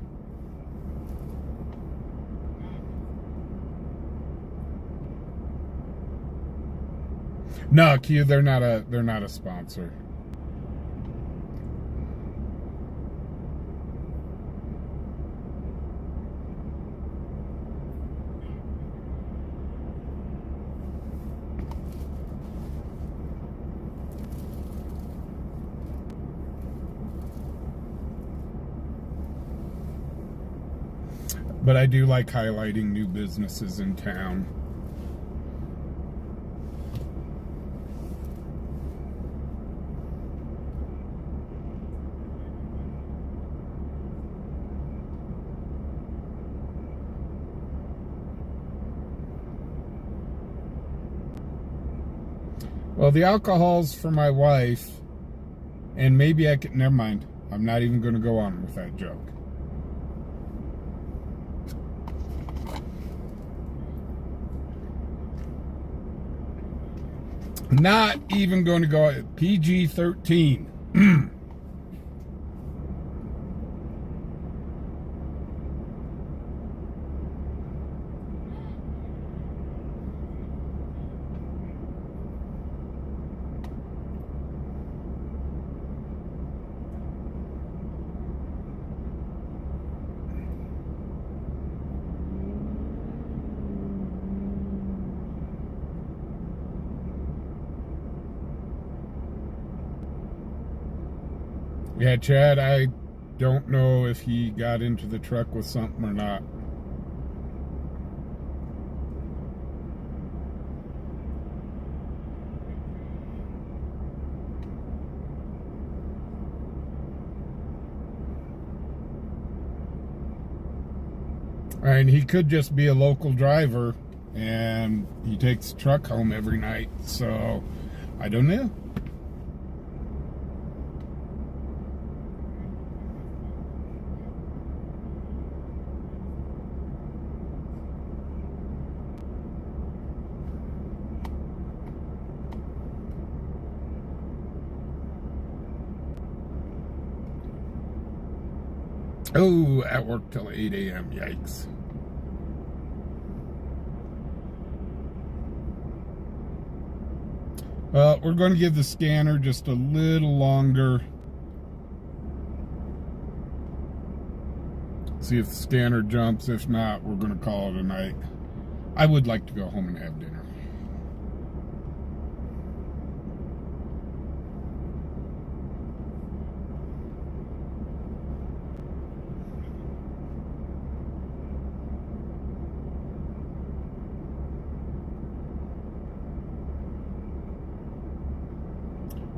No, Q, they're not a sponsor. But I do like highlighting new businesses in town. Well, the alcohol's for my wife, and maybe I can, never mind. I'm not even going to go on with that joke. Not even going to go PG-13. Yeah, Chad, I don't know if he got into the truck with something or not. And he could just be a local driver and he takes the truck home every night, so I don't know. Oh, at work till 8 a.m. Yikes. Well, we're going to give the scanner just a little longer. See if the scanner jumps. If not, we're going to call it a night. I would like to go home and have dinner.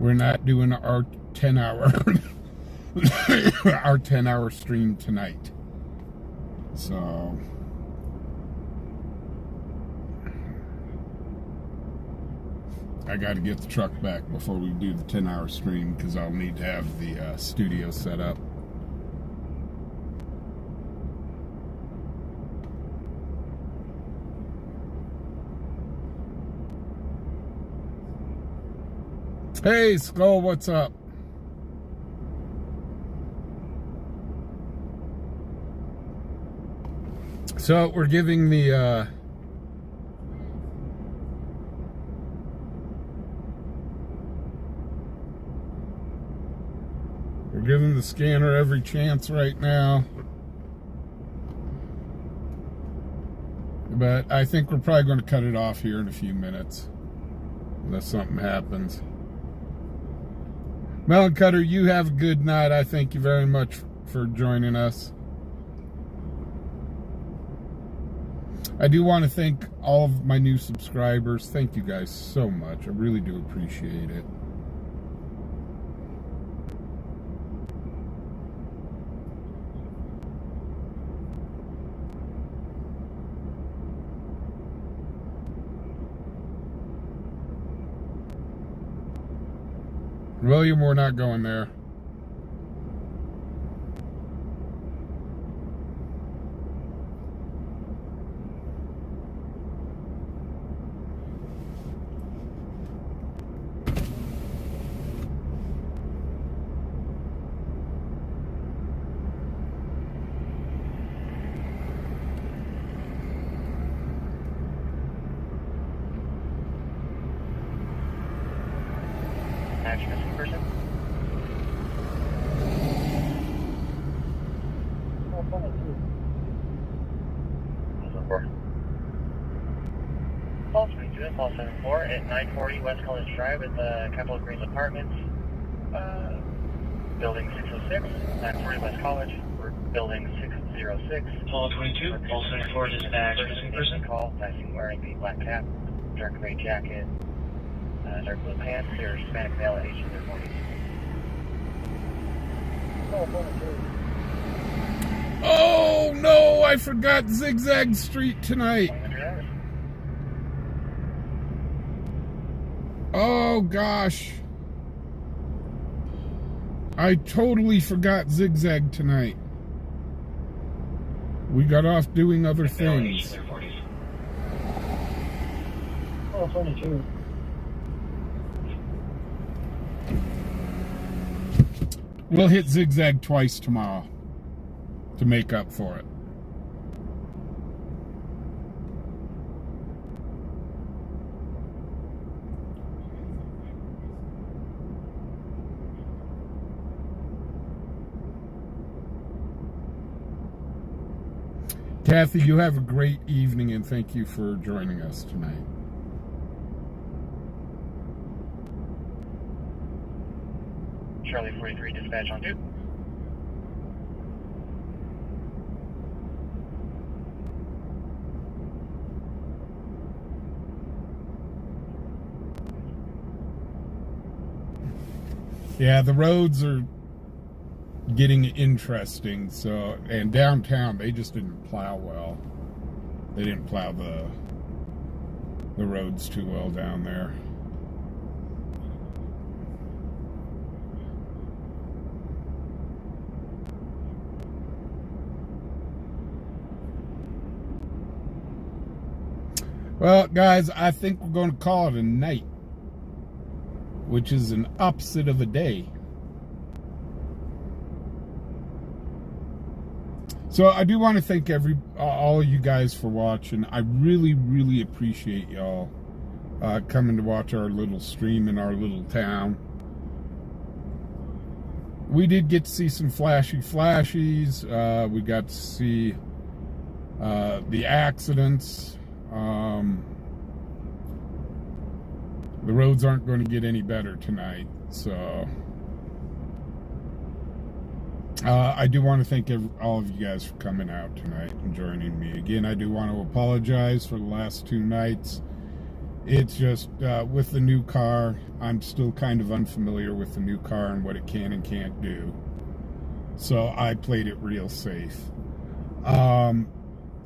We're not doing our 10-hour our 10-hour stream tonight. So I got to get the truck back before we do the 10-hour stream because I'll need to have the studio set up. Hey, Skull, what's up? So we're giving the scanner every chance right now. But I think we're probably going to cut it off here in a few minutes, unless something happens. Melon Cutter, you have a good night. I thank you very much for joining us. I do want to thank all of my new subscribers. Thank you guys so much. I really do appreciate it. William, we're not going there. Missing person? Call 32 and call 74 at 940 West College Drive at the Capitol Greens Apartments, building 606, 940 West College, building 4606. Paul 22, Paul 74 dispatch, missing person. Call, passing wearing the black cap, dark gray jacket, dark blue pants, or Hispanic male at age in their 40s. Oh no, I forgot Zigzag Street tonight. Oh gosh. I totally forgot Zigzag tonight. We got off doing other things. Oh, 22. We'll hit Zigzag twice tomorrow to make up for it. Kathy, you have a great evening, and thank you for joining us tonight. Charlie 43, dispatch on 2. Yeah, the roads are getting interesting, so, and downtown they just didn't plow well. They didn't plow the roads too well down there. Well, guys, I think we're going to call it a night, which is an opposite of a day. So I do want to thank all of you guys for watching. I really, really appreciate y'all coming to watch our little stream in our little town. We did get to see some flashies. We got to see the accidents. The roads aren't going to get any better tonight, so I do want to thank all of you guys for coming out tonight and joining me. Again, I do want to apologize for the last 2 nights. It's just with the new car, I'm still kind of unfamiliar with the new car and what it can and can't do, so I played it real safe.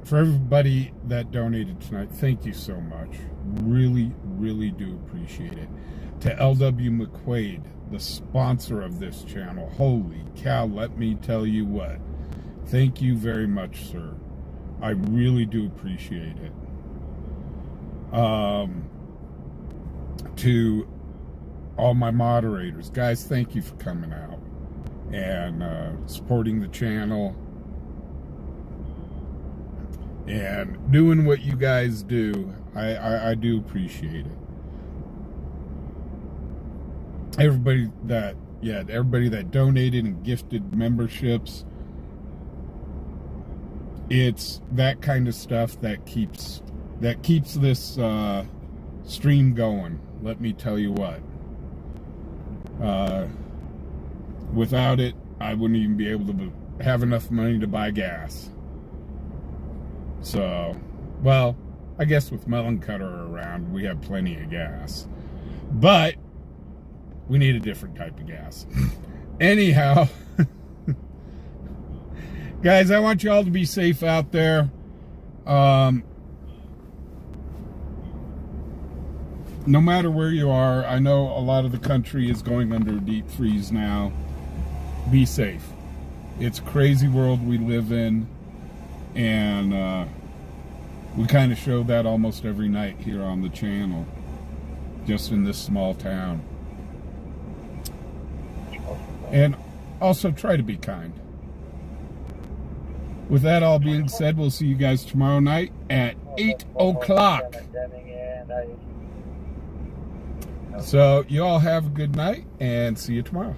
For everybody that donated tonight, thank you so much. Really, really do appreciate it. To LW McQuaid, the sponsor of this channel, holy cow, let me tell you what. Thank you very much, sir. I really do appreciate it. To all my moderators, guys, thank you for coming out and supporting the channel and doing what you guys do. I do appreciate it. Everybody that donated and gifted memberships, it's that kind of stuff that keeps this stream going. Let me tell you what. Without it, I wouldn't even be able to have enough money to buy gas. So, well, I guess with Melon Cutter around, we have plenty of gas. But we need a different type of gas. Anyhow, guys, I want you all to be safe out there. No matter where you are, I know a lot of the country is going under a deep freeze now. Be safe. It's a crazy world we live in. And we kind of show that almost every night here on the channel, just in this small town. And also try to be kind. With that all being said, we'll see you guys tomorrow night at 8 o'clock. So you all have a good night and see you tomorrow.